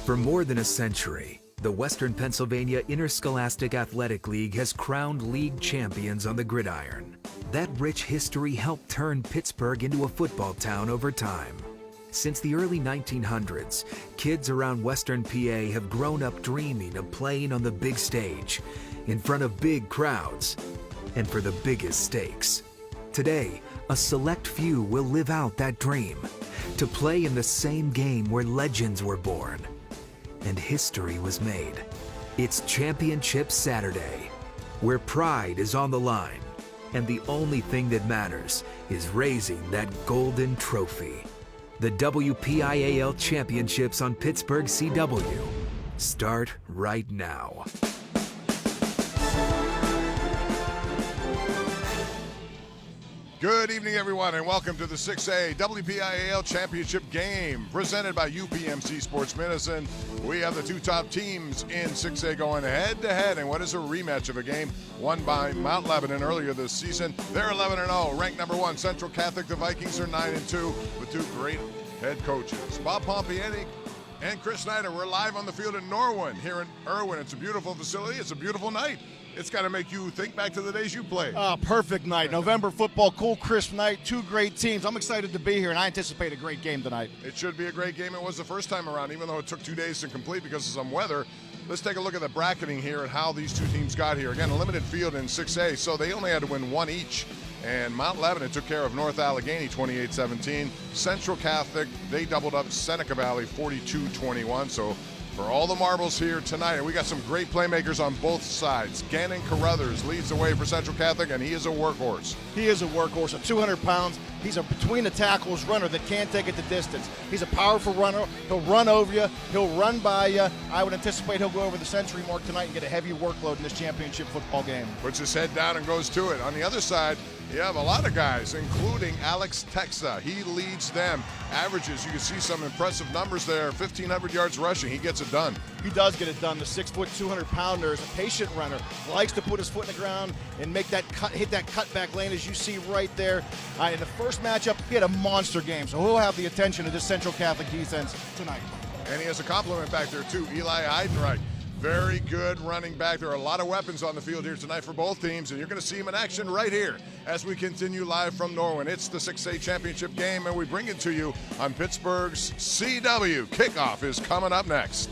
For more than a century, the Western Pennsylvania Interscholastic Athletic League has crowned league champions on the gridiron. That rich history helped turn Pittsburgh into a football town over time. Since the early 1900s, kids around Western PA have grown up dreaming of playing on the big stage, in front of big crowds, and for the biggest stakes. Today, a select few will live out that dream, to play in the same game where legends were born and history was made. It's Championship Saturday, where pride is on the line, and the only thing that matters is raising that golden trophy. The WPIAL Championships on Pittsburgh CW start right now. Good evening, everyone, and welcome to the 6A WPIAL Championship game presented by UPMC Sports Medicine. We have the two top teams in 6A going head-to-head in what is a rematch of a game won by Mount Lebanon earlier this season. They're 11-0, ranked number 1. Central Catholic, the Vikings, are 9-2 with two great head coaches, Bob Pompiani and Chris Snyder. We're live on the field in Norwin here in Irwin. It's a beautiful facility. It's a beautiful night. It's got to make you think back to the days you played. Perfect night. November football, cool, crisp night, two great teams. I'm excited to be here, and I anticipate a great game tonight. It should be a great game. It was the first time around, even though it took 2 days to complete because of some weather. Let's take a look at the bracketing here and how these two teams got here. Again, a limited field in 6A, so they only had to win one each. And Mount Lebanon took care of North Allegheny 28-17. Central Catholic, they doubled up Seneca Valley 42-21. So for all the marbles here tonight, and we got some great playmakers on both sides. Gannon Carruthers leads the way for Central Catholic, and he is a workhorse. He is a workhorse at 200 pounds. He's a between-the-tackles runner that can't take it the distance. He's a powerful runner. He'll run over you. He'll run by you. I would anticipate he'll go over the century mark tonight and get a heavy workload in this championship football game. Puts his head down and goes to it. On the other side, you have a lot of guys, including Alex Texa. He leads them. Averages, you can see some impressive numbers there. 1,500 yards rushing. He gets it done. He does get it done. The 6-foot, 200-pounder is a patient runner. Likes to put his foot in the ground and make that cut, hit that cutback lane, as you see right there. In the first matchup, he had a monster game, so he'll have the attention of this Central Catholic defense tonight. And he has a compliment back there, too. Eli Heidenreich. Very good running back. There are a lot of weapons on the field here tonight for both teams, and you're going to see him in action right here as we continue live from Norwin. It's the 6A championship game, and we bring it to you on Pittsburgh's CW. Kickoff is coming up next.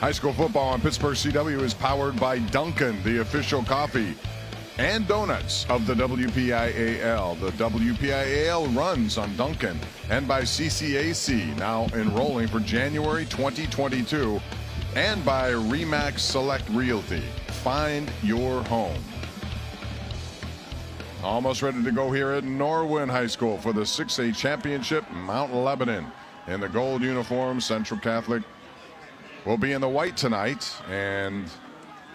High school football on Pittsburgh CW is powered by Dunkin', the official coffee and donuts of the WPIAL. The WPIAL runs on Dunkin', and by CCAC, now enrolling for January 2022, and by Remax Select Realty. Find your home. Almost ready to go here at Norwin High School for the 6A championship. Mount Lebanon in the gold uniform. Central Catholic will be in the white tonight, and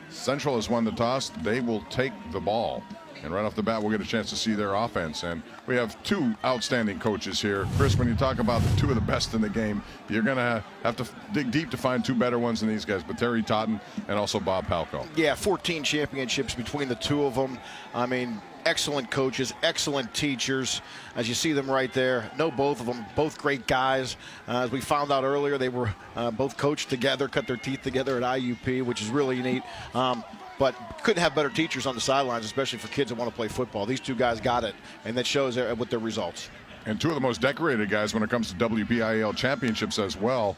Central has won the toss. They will take the ball. And right off the bat, we'll get a chance to see their offense. And we have two outstanding coaches here. Chris, when you talk about the two of the best in the game, you're going to have to dig deep to find two better ones than these guys. But Terry Totten and also Bob Palco. Yeah, 14 championships between the two of them. I mean, excellent coaches, excellent teachers. As you see them right there, know both of them, both great guys. As we found out earlier, they were both coached together, cut their teeth together at IUP, which is really neat. But couldn't have better teachers on the sidelines, especially for kids that want to play football. These two guys got it, and that shows with their results. And two of the most decorated guys when it comes to WPIAL championships as well.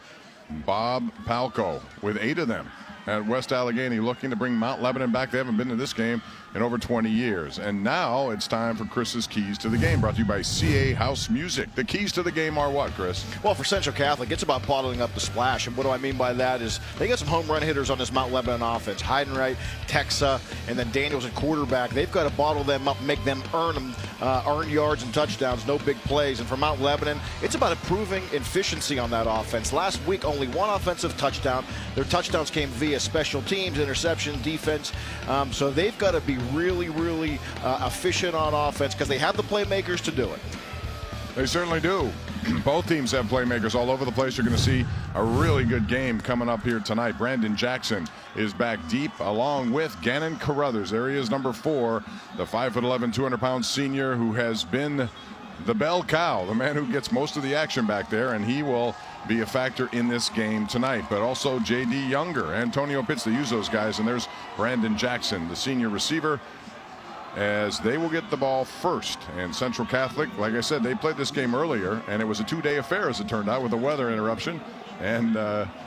Bob Palco with 8 of them at West Allegheny, looking to bring Mount Lebanon back. They haven't been to this game in over 20 years. And now it's time for Chris's Keys to the Game, brought to you by CA House Music. The keys to the game are what, Chris? Well, for Central Catholic, it's about bottling up the splash. And what do I mean by that is they got some home run hitters on this Mount Lebanon offense. Heidenreich, Texa, and then Daniels at quarterback. They've got to bottle them up, make them earn yards and touchdowns, no big plays. And for Mount Lebanon, it's about improving efficiency on that offense. Last week, only one offensive touchdown. Their touchdowns came via special teams, interception, defense. So they've got to be really efficient on offense because they have the playmakers to do it. They certainly do. Both teams have playmakers all over the place. You're going to see a really good game coming up here tonight. Brandon Jackson is back deep along with Gannon Carruthers. There he is, number 4, the 5'11", 200-pound senior who has been the bell cow, the man who gets most of the action back there, and he will be a factor in this game tonight. But also J.D. Younger, Antonio Pitts, they use those guys, and there's Brandon Jackson, the senior receiver, as they will get the ball first. And Central Catholic, like I said, they played this game earlier, and it was a 2-day affair as it turned out with a weather interruption. And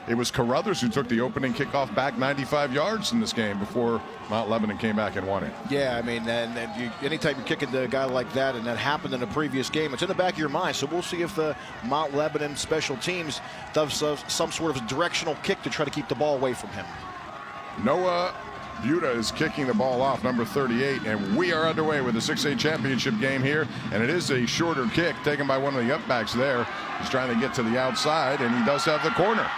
it was Carruthers who took the opening kickoff back 95 yards in this game before Mount Lebanon came back and won it. Yeah, I mean, anytime you're kicking to a guy like that, and that happened in a previous game, it's in the back of your mind. So we'll see if the Mount Lebanon special teams does some sort of directional kick to try to keep the ball away from him. Noah Buda is kicking the ball off, number 38, and we are underway with the 6A championship game here, and it is a shorter kick taken by one of the upbacks there. He's trying to get to the outside, and he does have the corner.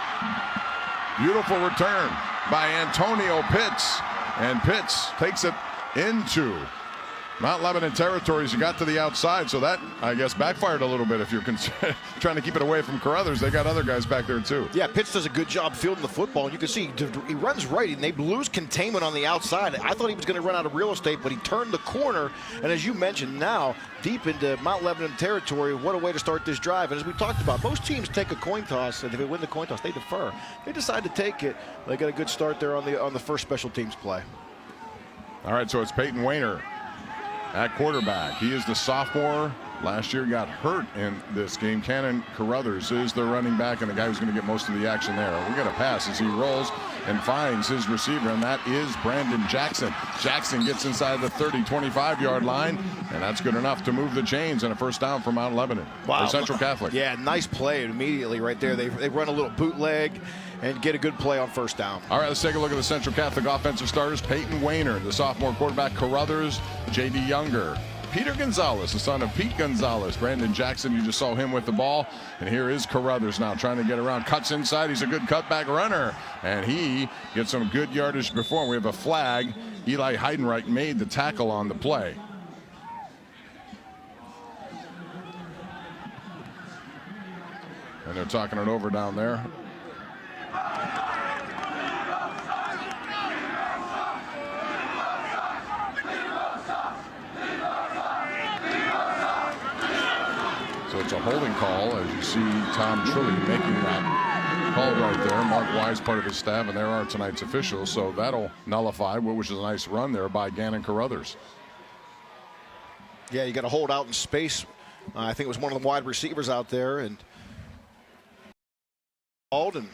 Beautiful return by Antonio Pitts, and Pitts takes it into Mount Lebanon territories. He got to the outside, so that, I guess, backfired a little bit if you're trying to keep it away from Carruthers. They got other guys back there, too. Yeah, Pitts does a good job fielding the football. And you can see he runs right, and they lose containment on the outside. I thought he was going to run out of real estate, but he turned the corner. And as you mentioned, now deep into Mount Lebanon territory, what a way to start this drive. And as we talked about, most teams take a coin toss, and if they win the coin toss, they defer. They decide to take it. They got a good start there on the first special teams play. All right, so it's Peyton Wayner at quarterback. He is the sophomore. Last year got hurt in this game. Gannon Carruthers is the running back and the guy who's going to get most of the action there. We got a pass as he rolls and finds his receiver, and that is Brandon Jackson. Jackson gets inside the 30, 25-yard line, and that's good enough to move the chains and a first down for Mount Lebanon. Wow. For Central Catholic. Yeah, nice play immediately right there. They run a little bootleg and get a good play on first down. All right, let's take a look at the Central Catholic offensive starters. Peyton Wayner, the sophomore quarterback. Carruthers, J.D. Younger. Peter Gonzalez, the son of Pete Gonzalez. Brandon Jackson, you just saw him with the ball. And here is Carruthers now trying to get around. Cuts inside. He's a good cutback runner. And he gets some good yardage before. We have a flag. Eli Heidenreich made the tackle on the play. And they're talking it over down there. So it's a holding call, as you see Tom Trilly making that call right there. Mark Wise, part of his staff, and there are tonight's officials. So that'll nullify, which is a nice run there by Gannon Carruthers. Yeah, you got to hold out in space. I think it was one of the wide receivers out there, and called and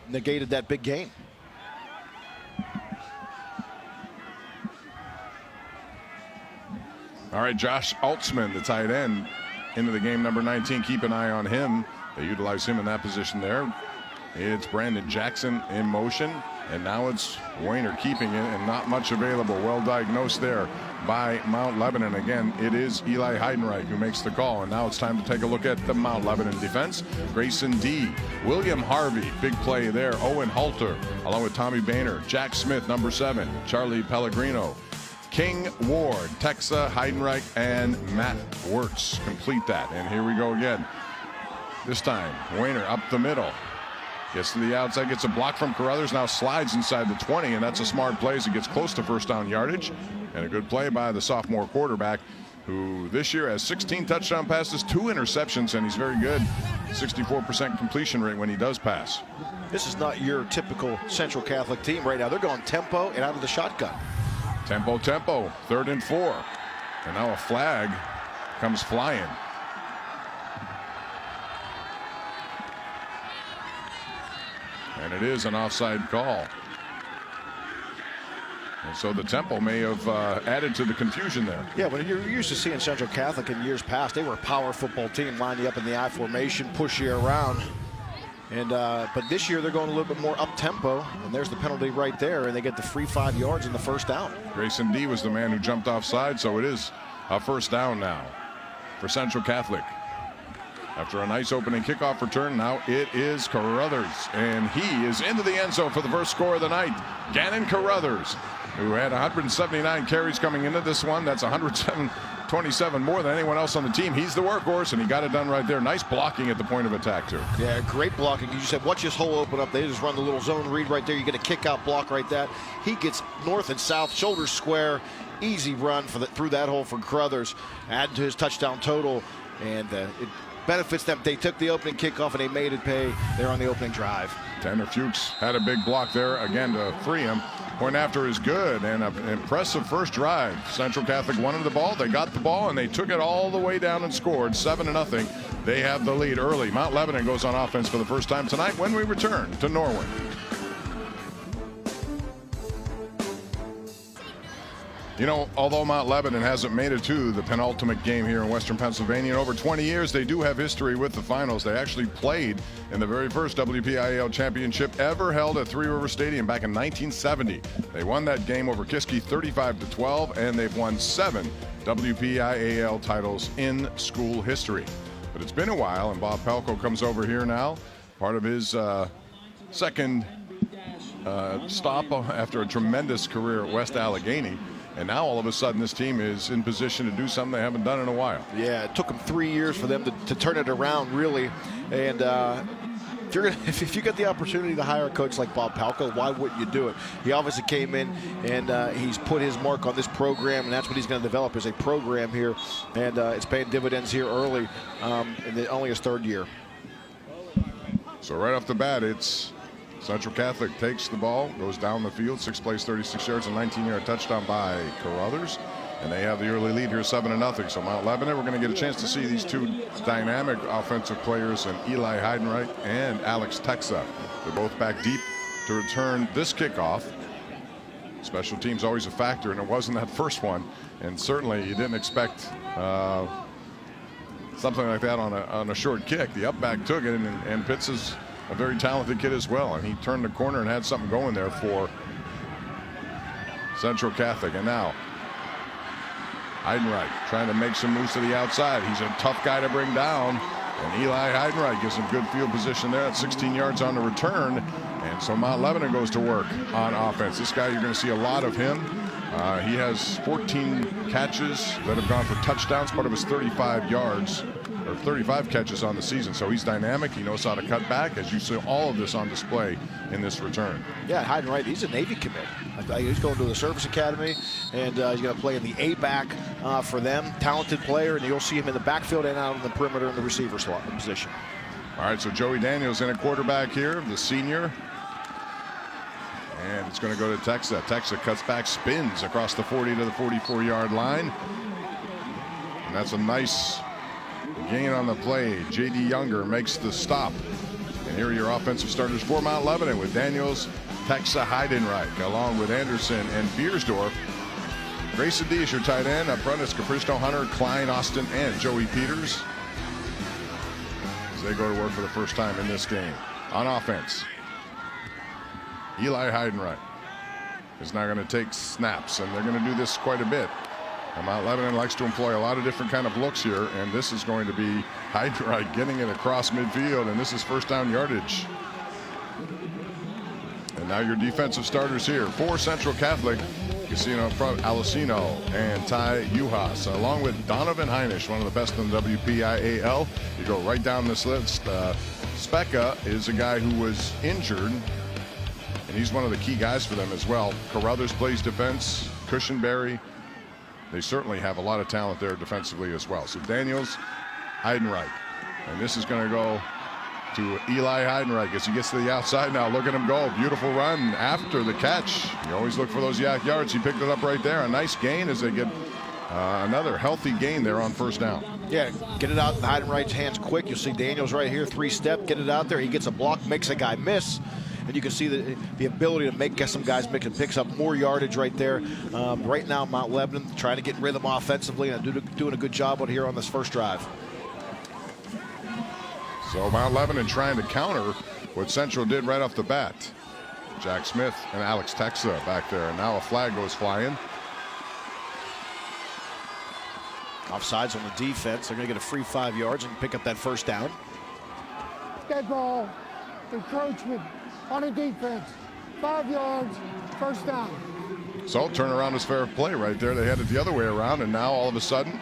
negated that big gain. All right, Josh Altsman, the tight end, into the game, number 19. Keep an eye on him. They utilize him in that position there. It's Brandon Jackson in motion, and now it's Wayner keeping it, and not much available. Well diagnosed there by Mount Lebanon. Again, it is Eli Heidenreich who makes the call, and now it's time to take a look at the Mount Lebanon defense. Grayson D, William Harvey, big play there. Owen Halter, along with Tommy Boehner. Jack Smith, number 7. Charlie Pellegrino. King Ward, Texa, Heidenreich, and Matt Wirtz complete that. And here we go again. This time, Wayner up the middle. Gets to the outside, gets a block from Carruthers, now slides inside the 20, and that's a smart play as he gets close to first down yardage. And a good play by the sophomore quarterback, who this year has 16 touchdown passes, 2 interceptions, and he's very good. 64% completion rate when he does pass. This is not your typical Central Catholic team right now. They're going tempo and out of the shotgun. Tempo, 3rd and 4. And now a flag comes flying. And it is an offside call. And so the tempo may have added to the confusion there. Yeah, when you're used to seeing Central Catholic in years past, they were a power football team, line you up in the I formation, push you around. And but this year they're going a little bit more up tempo, and there's the penalty right there, and they get the free 5 yards in the first down. Grayson D was the man who jumped offside, so it is a first down now for Central Catholic. After a nice opening kickoff return, now it is Carruthers, and he is into the end zone for the first score of the night. Gannon Carruthers, who had 179 carries coming into this one. That's 107 27 more than anyone else on the team. He's the workhorse, and he got it done right there. Nice blocking at the point of attack, too. Yeah, great blocking. You said, watch this hole open up. They just run the little zone read right there. You get a kick-out block right there. He gets north and south, shoulders square. Easy run through that hole for Carruthers, adding to his touchdown total, and it benefits them. They took the opening kickoff, and they made it pay there on the opening drive. Tanner Fuchs had a big block there, again, to free him. Point after is good, and an impressive first drive. Central Catholic wanted the ball. They got the ball, and they took it all the way down and scored 7-0. They have the lead early. Mount Lebanon goes on offense for the first time tonight when we return to Norwin. You know, although Mount Lebanon hasn't made it to the penultimate game here in Western Pennsylvania in over 20 years, they do have history with the finals. They actually played in the very first WPIAL championship ever held at Three River Stadium back in 1970. They won that game over Kiski 35-12, and they've won 7 WPIAL titles in school history. But it's been a while, and Bob Pelko comes over here now, part of his second stop after a tremendous career at West Allegheny. And now all of a sudden this team is in position to do something they haven't done in a while. Yeah, it took them 3 years for them to turn it around, really. And if you get the opportunity to hire a coach like Bob Palka, why wouldn't you do it? He obviously came in and he's put his mark on this program, and that's what he's going to develop as a program here. And it's paying dividends here early in only his third year. So right off the bat, it's Central Catholic takes the ball, goes down the field, 6 plays, 36 yards, a 19-yard touchdown by Carruthers. And they have the early lead here, 7-0. So Mount Lebanon, we're going to get a chance to see these two dynamic offensive players, and Eli Heidenreich and Alex Texa. They're both back deep to return this kickoff. Special teams always a factor, and it wasn't that first one. And certainly you didn't expect something like that on a short kick. The up back took it, and Pitts is a very talented kid as well, and he turned the corner and had something going there for Central Catholic. And now Heidenreich trying to make some moves to the outside. He's a tough guy to bring down, and Eli Heidenreich gives him good field position there at 16 yards on the return. And so Mount Lebanon goes to work on offense. This guy, you're going to see a lot of him. He has 14 catches that have gone for touchdowns, part of his 35 yards. Or 35 catches on the season, so he's dynamic. He knows how to cut back, as you see all of this on display in this return. Yeah, Heidenreich, he's a Navy commit. He's going to the service academy, and he's going to play in the A-back for them. Talented player, and you'll see him in the backfield and out on the perimeter in the receiver slot position. All right, so Joey Daniels in a quarterback here, the senior. And it's going to go to Texa. Texa cuts back, spins across the 40 to the 44-yard line. And that's a nice gain on the play. J.D. Younger makes the stop. And here are your offensive starters for Mount Lebanon with Daniels, Texa, Heidenreich, along with Anderson and Biersdorf. Grayson D is your tight end. Up front is Capristo, Hunter, Klein, Austin, and Joey Peters, as they go to work for the first time in this game. On offense, Eli Heidenreich is now going to take snaps, and they're going to do this quite a bit. And Mount Lebanon likes to employ a lot of different kind of looks here, and this is going to be Heidenreich getting it across midfield, and this is first down yardage. And now your defensive starters here for Central Catholic. You see up front Alessino and Ty Uhas, along with Donovan Heinisch, one of the best in the WPIAL. You go right down this list. Specca is a guy who was injured, and he's one of the key guys for them as well. Carruthers plays defense, Cushenberry. They certainly have a lot of talent there defensively as well. So Daniels, Heidenreich, and this is going to go to Eli Heidenreich as he gets to the outside now. Look at him go. Beautiful run after the catch. You always look for those yak yards. He picked it up right there. A nice gain as they get another healthy gain there on first down. Yeah, get it out in Heidenreich's hands quick. You'll see Daniels right here, 3-step, get it out there. He gets a block, makes a guy miss. And you can see the ability to get some guys picks up more yardage right there. Right now, Mount Lebanon trying to get rhythm offensively and doing a good job on here on this first drive. So Mount Lebanon trying to counter what Central did right off the bat. Jack Smith and Alex Texa back there, and now a flag goes flying. Offsides on the defense. They're going to get a free 5 yards and pick up that first down. Dead ball, encroachment on a defense, 5 yards, first down. So turnaround is fair play right there. They had it the other way around, and now all of a sudden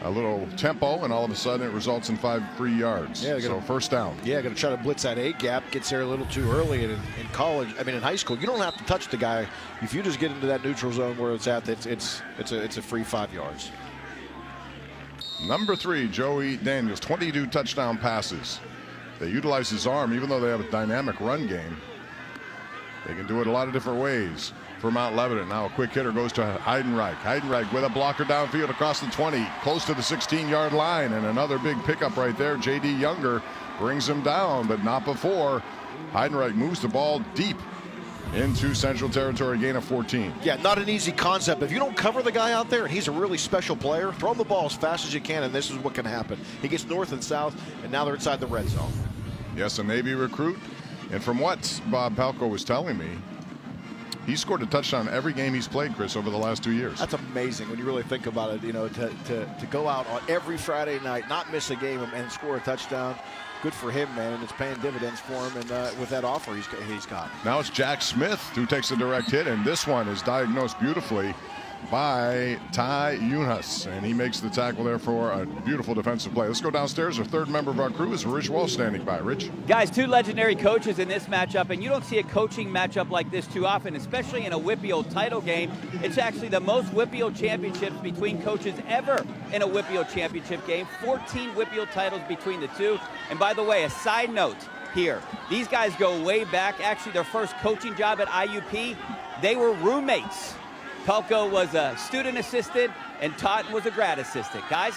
a little tempo, and all of a sudden it results in 5 free yards. Yeah, so first down. Yeah, going to try to blitz that A gap. Gets there a little too early. And in college, I mean in high school, you don't have to touch the guy. If you just get into that neutral zone where it's at, it's a free 5 yards. Number 3, Joey Daniels, 22 touchdown passes. They utilize his arm, even though they have a dynamic run game. They can do it a lot of different ways. For Mount Lebanon, now a quick hitter goes to Heidenreich. Heidenreich with a blocker downfield across the 20, close to the 16-yard line, and another big pickup right there. J.D. Younger brings him down, but not before. Heidenreich moves the ball deep into Central Territory, gain of 14. Yeah, not an easy concept. If you don't cover the guy out there, and he's a really special player, throw him the ball as fast as you can, and this is what can happen. He gets north and south, and now they're inside the red zone. Yes, a Navy recruit. And from what Bob Palko was telling me, he scored a touchdown every game he's played, Chris, over the last 2 years. That's amazing when you really think about it. You know, to go out on every Friday night, not miss a game, and score a touchdown. Good for him, man, and it's paying dividends for him. And with that offer he's got. Now it's Jack Smith who takes a direct hit, and this one is diagnosed beautifully by Ty Yunus, and he makes the tackle there for a beautiful defensive play. Let's go downstairs. Our third member of our crew is Rich Walsh standing by. Rich? Guys, 2 legendary coaches in this matchup, and you don't see a coaching matchup like this too often, especially in a WPIAL title game. It's actually the most WPIAL championships between coaches ever in a WPIAL championship game. 14 WPIAL titles between the two. And by the way, a side note here, these guys go way back. Actually, their first coaching job at IUP, they were roommates. Palko was a student assistant, and Totten was a grad assistant. Guys?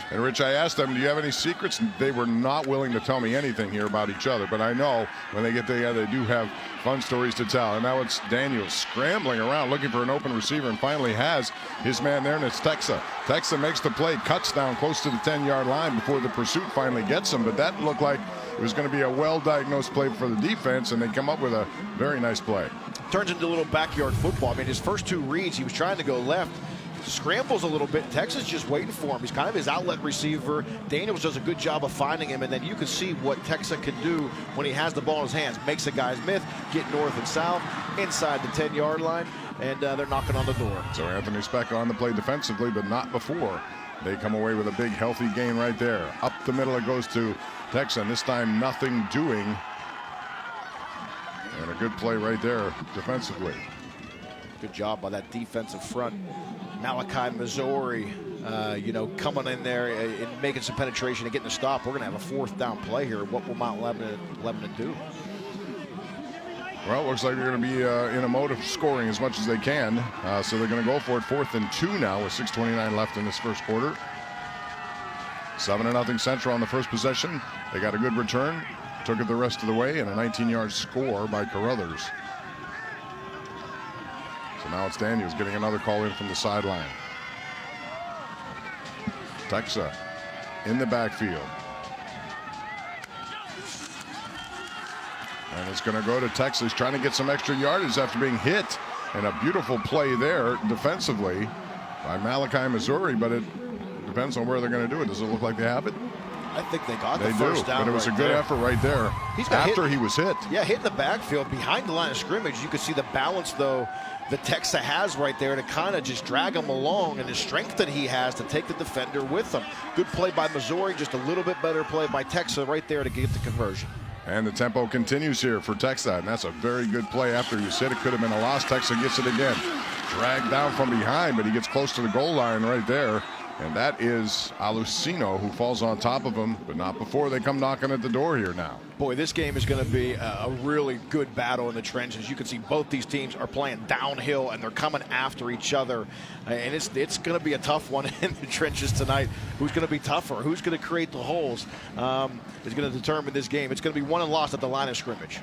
And Rich, I asked them, do you have any secrets? And they were not willing to tell me anything here about each other. But I know when they get together, they do have fun stories to tell. And now it's Daniels scrambling around, looking for an open receiver, and finally has his man there, and it's Texa. Texa makes the play, cuts down close to the 10-yard line before the pursuit finally gets him. But that looked like it was going to be a well-diagnosed play for the defense, and they come up with a very nice play. Turns into a little backyard football. I mean, his first 2 reads, he was trying to go left. Scrambles a little bit. Texas just waiting for him. He's kind of his outlet receiver. Daniels does a good job of finding him, and then you can see what Texas can do when he has the ball in his hands. Makes a guy's myth, get north and south, inside the 10-yard line, and they're knocking on the door. So Anthony Speck on the play defensively, but not before. They come away with a big, healthy gain right there. Up the middle it goes to Texan. This time nothing doing. And a good play right there defensively. Good job by that defensive front. Malachi Missouri, coming in there and making some penetration and getting a stop. We're going to have a 4th down play here. What will Mount Lebanon do? Well, it looks like they're going to be in a mode of scoring as much as they can. So they're going to go for it 4th and 2 now with 6:29 left in this first quarter. 7-0 Central on the first possession. They got a good return, took it the rest of the way, and a 19-yard score by Carruthers. So now it's Daniels getting another call in from the sideline. Texa in the backfield. And it's going to go to Texas, trying to get some extra yardage after being hit. And a beautiful play there defensively by Malachi Missouri, but it depends on where they're going to do it. Does it look like they have it? I think they got the first down. But it was a good effort right there after he was hit. Yeah, hit in the backfield behind the line of scrimmage. You could see the balance, though, that Texa has right there to kind of just drag him along, and the strength that he has to take the defender with him. Good play by Missouri, just a little bit better play by Texa right there to get the conversion. And the tempo continues here for Texa, and that's a very good play after he was hit. It could have been a loss. Texa gets it again. Dragged down from behind, but he gets close to the goal line right there. And that is Alucino, who falls on top of him, but not before they come knocking at the door here now. Boy, this game is going to be a really good battle in the trenches. You can see both these teams are playing downhill, and they're coming after each other. And it's going to be a tough one in the trenches tonight. Who's going to be tougher? Who's going to create the holes is going to determine this game. It's going to be won and lost at the line of scrimmage.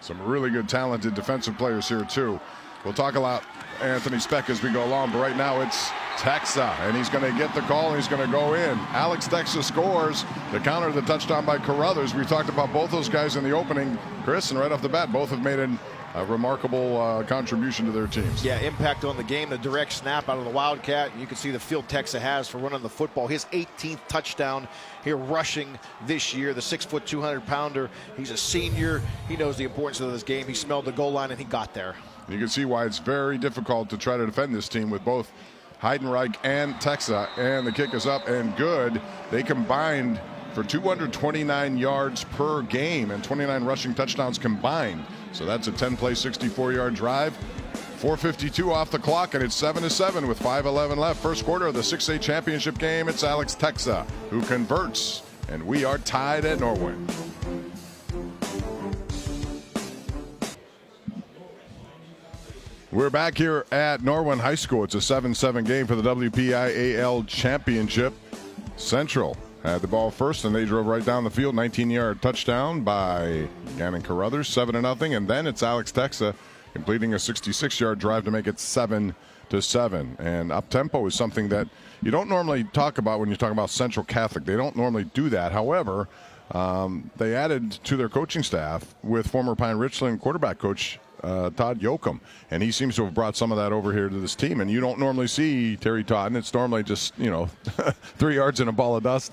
Some really good, talented defensive players here, too. We'll talk about Anthony Speck as we go along, but right now it's Texa, and he's going to get the call, and he's going to go in. Alex Texa scores to counter the touchdown by Carruthers. We talked about both those guys in the opening, Chris, and right off the bat, both have made a remarkable contribution to their teams. Yeah, impact on the game, the direct snap out of the Wildcat. You can see the field Texa has for running the football. His 18th touchdown here rushing this year. The 6', 200-pounder. He's a senior. He knows the importance of this game. He smelled the goal line, and he got there. You can see why it's very difficult to try to defend this team with both Heidenreich and Texa, and the kick is up and good. They combined for 229 yards per game and 29 rushing touchdowns combined. So that's a 10-play, 64-yard drive. 4:52 off the clock, and it's 7-7 with 5:11 left. First quarter of the 6A championship game. It's Alex Texa who converts, and we are tied at Norwin. We're back here at Norwin High School. It's a 7-7 game for the WPIAL championship. Central had the ball first, and they drove right down the field. 19-yard touchdown by Gannon Carruthers, 7-0, and then it's Alex Texa completing a 66-yard drive to make it 7-7. And up-tempo is something that you don't normally talk about when you talk about Central Catholic. They don't normally do that. However, they added to their coaching staff with former Pine Richland quarterback coach Todd Yoakum, and he seems to have brought some of that over here to this team. And you don't normally see Terry Todd, and it's normally just 3 yards and a ball of dust.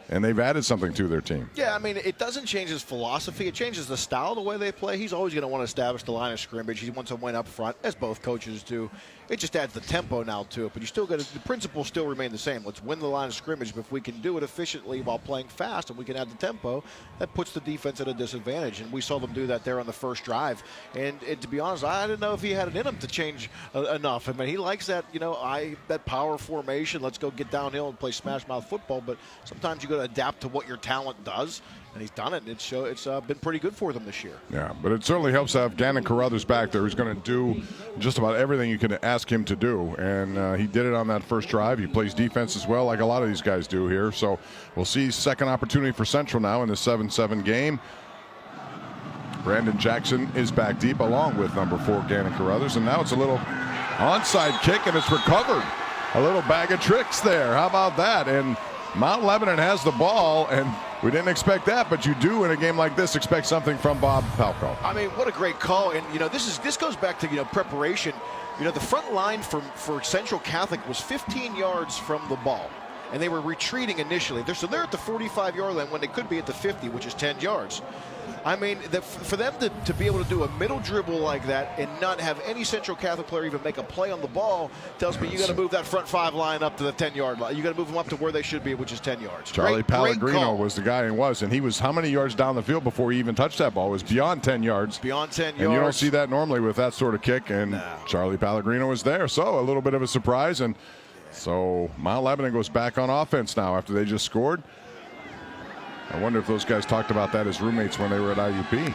And they've added something to their team. Yeah, I mean, it doesn't change his philosophy. It changes the style, the way they play. He's always going to want to establish the line of scrimmage. He wants to win up front, as both coaches do. It just adds the tempo now to it. But you still got the principles still remain the same. Let's win the line of scrimmage. But if we can do it efficiently while playing fast and we can add the tempo, that puts the defense at a disadvantage. And we saw them do that there on the first drive. And to be honest, I didn't know if he had it in him to change enough. I mean, he likes that, that power formation. Let's go get downhill and play smash mouth football. But sometimes you got to adapt to what your talent does. And he's done it. It's been pretty good for them this year. Yeah, but it certainly helps to have Gannon Carruthers back there who's going to do just about everything you can ask him to do. And he did it on that first drive. He plays defense as well, like a lot of these guys do here. So we'll see second opportunity for Central now in the 7-7 game. Brandon Jackson is back deep along with number 4, Gannon Carruthers. And now it's a little onside kick, and it's recovered. A little bag of tricks there. How about that? And Mount Lebanon has the ball, and we didn't expect that, but you do in a game like this expect something from Bob Palco. I mean, what a great call. And, this goes back to, preparation. The front line for Central Catholic was 15 yards from the ball, and they were retreating initially. So they're at the 45-yard line when they could be at the 50, which is 10 yards. I mean, for them to be able to do a middle dribble like that and not have any Central Catholic player even make a play on the ball tells me you got to move that front 5 line up to the 10-yard line. You got to move them up to where they should be, which is 10 yards. Charlie Pellegrino was the guy and he was how many yards down the field before he even touched that ball? It was beyond 10 yards. Beyond 10 yards. And you don't see that normally with that sort of kick, and Charlie Pellegrino was there. So a little bit of a surprise, and so Mount Lebanon goes back on offense now after they just scored. I wonder if those guys talked about that as roommates when they were at IUP.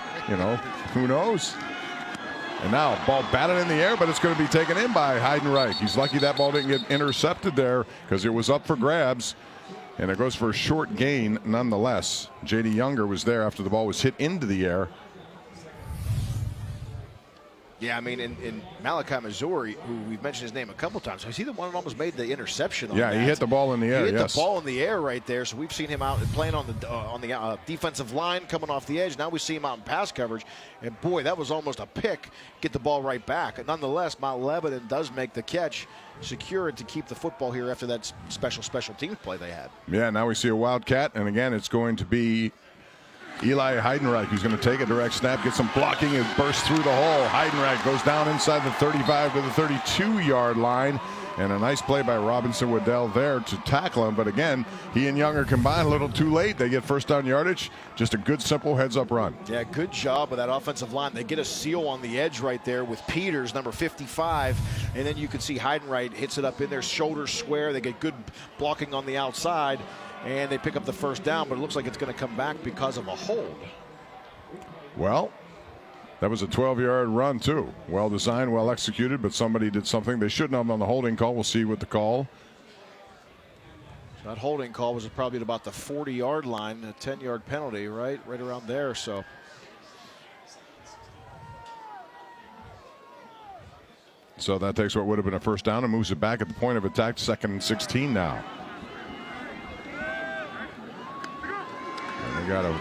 Who knows? And now ball batted in the air, but it's going to be taken in by Heidenreich. He's lucky that ball didn't get intercepted there because it was up for grabs. And it goes for a short gain nonetheless. J.D. Younger was there after the ball was hit into the air. Yeah, I mean, in Malachi, Missouri, who we've mentioned his name a couple times, was he the one that almost made the interception on that? Yeah, he hit the ball in the air, He hit the ball in the air right there, so we've seen him out playing on the defensive line, coming off the edge. Now we see him out in pass coverage, and boy, that was almost a pick. Get the ball right back. And nonetheless, Mount Lebanon does make the catch, secure it to keep the football here after that special teams play they had. Yeah, now we see a Wildcat, and again, it's going to be Eli Heidenreich, who's going to take a direct snap, get some blocking, and burst through the hole. Heidenreich goes down inside the 35 to the 32-yard line. And a nice play by Robinson Waddell there to tackle him. But again, he and Younger combine a little too late. They get first down yardage. Just a good, simple heads-up run. Yeah, good job of that offensive line. They get a seal on the edge right there with Peters, number 55. And then you can see Heidenreich hits it up in there, shoulder square. They get good blocking on the outside. And they pick up the first down, but it looks like it's going to come back because of a hold. Well, that was a 12-yard run, too. Well designed, well executed, but somebody did something they shouldn't have on the holding call. We'll see what the call. That holding call was probably at about the 40-yard line, a 10-yard penalty, right around there. So that takes what would have been a first down and moves it back at the point of attack, 2nd and 16 now. And they got a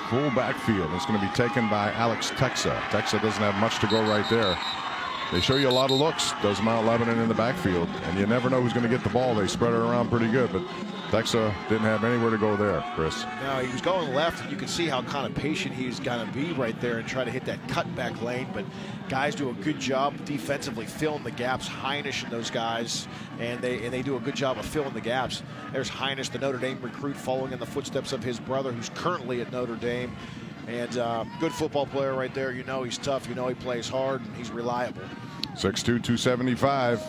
full backfield. It's going to be taken by Alex Texa. Texa doesn't have much to go right there. They show you a lot of looks, does Mount Lebanon in the backfield, and you never know who's going to get the ball. They spread it around pretty good, but Texa didn't have anywhere to go there, Chris. No, he was going left, and you can see how kind of patient he's got to be right there and try to hit that cutback lane. But guys do a good job defensively filling the gaps. Heinisch and those guys, and they do a good job of filling the gaps. There's Heinisch, the Notre Dame recruit, following in the footsteps of his brother, who's currently at Notre Dame. And good football player right there. You know he's tough. You know he plays hard, and he's reliable. 6'2", 275,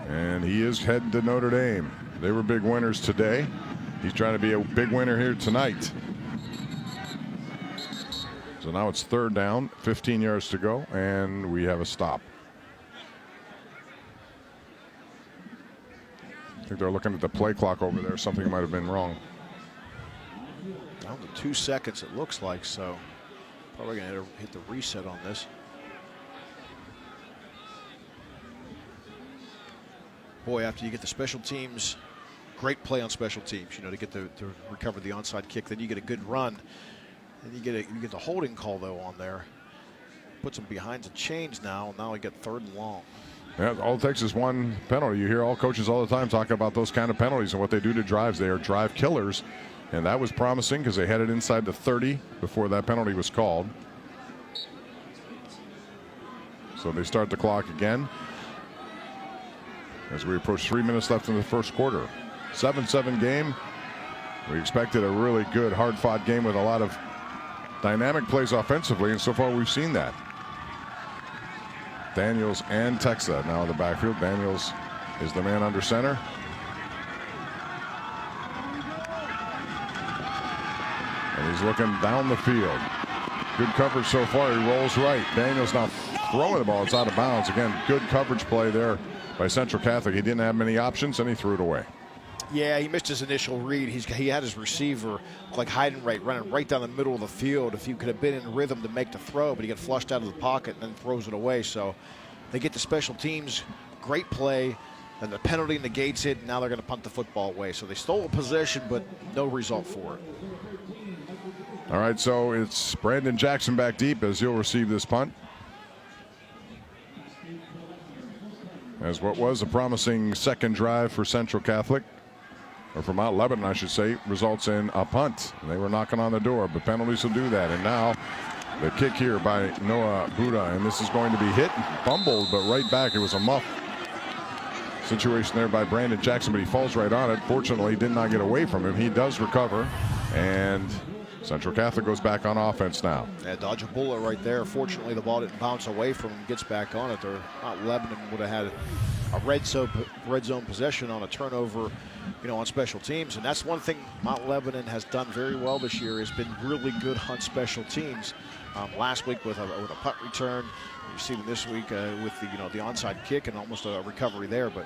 and he is heading to Notre Dame. They were big winners today. He's trying to be a big winner here tonight. So now it's 3rd down, 15 yards to go, and we have a stop. I think they're looking at the play clock over there. Something might have been wrong. Down to 2 seconds, it looks like, so probably going to hit the reset on this. Boy, after you get the special teams, great play on special teams, you know, to recover the onside kick, then you get a good run. And you get the holding call, though, on there. Puts them behind the chains now. Now we get 3rd and long. Yeah, all it takes is one penalty. You hear all coaches all the time talking about those kind of penalties and what they do to drives. They are drive killers. And that was promising because they had it inside the 30 before that penalty was called. So they start the clock again as we approach 3 minutes left in the first quarter. 7-7 game. We expected a really good, hard-fought game with a lot of dynamic plays offensively, and so far we've seen that. Daniels and Texa now in the backfield. Daniels is the man under center. And he's looking down the field. Good coverage so far. He rolls right. Daniels now throwing the ball. It's out of bounds. Again, good coverage play there by Central Catholic. He didn't have many options, and he threw it away. Yeah, he missed his initial read. He had his receiver like hiding running right down the middle of the field. If he could have been in rhythm to make the throw, but he got flushed out of the pocket and then throws it away. So they get the special teams. Great play. And the penalty negates it. And now they're going to punt the football away. So they stole a possession, but no result for it. All right, so it's Brandon Jackson back deep as he'll receive this punt. As what was a promising second drive for Central Catholic, or for Mount Lebanon, I should say, results in a punt. They were knocking on the door, but penalties will do that. And now the kick here by Noah Buddha, and this is going to be hit and fumbled, but right back. It was a muff situation there by Brandon Jackson, but he falls right on it. Fortunately, did not get away from him. He does recover, and Central Catholic goes back on offense now. Yeah, dodge a bullet right there. Fortunately, the ball didn't bounce away from him. Gets back on it. Mount Lebanon would have had a red zone possession on a turnover, you know, on special teams. And that's one thing Mount Lebanon has done very well this year, has been really good on special teams. Last week with a punt return, we see them this week with the onside kick and almost a recovery there. But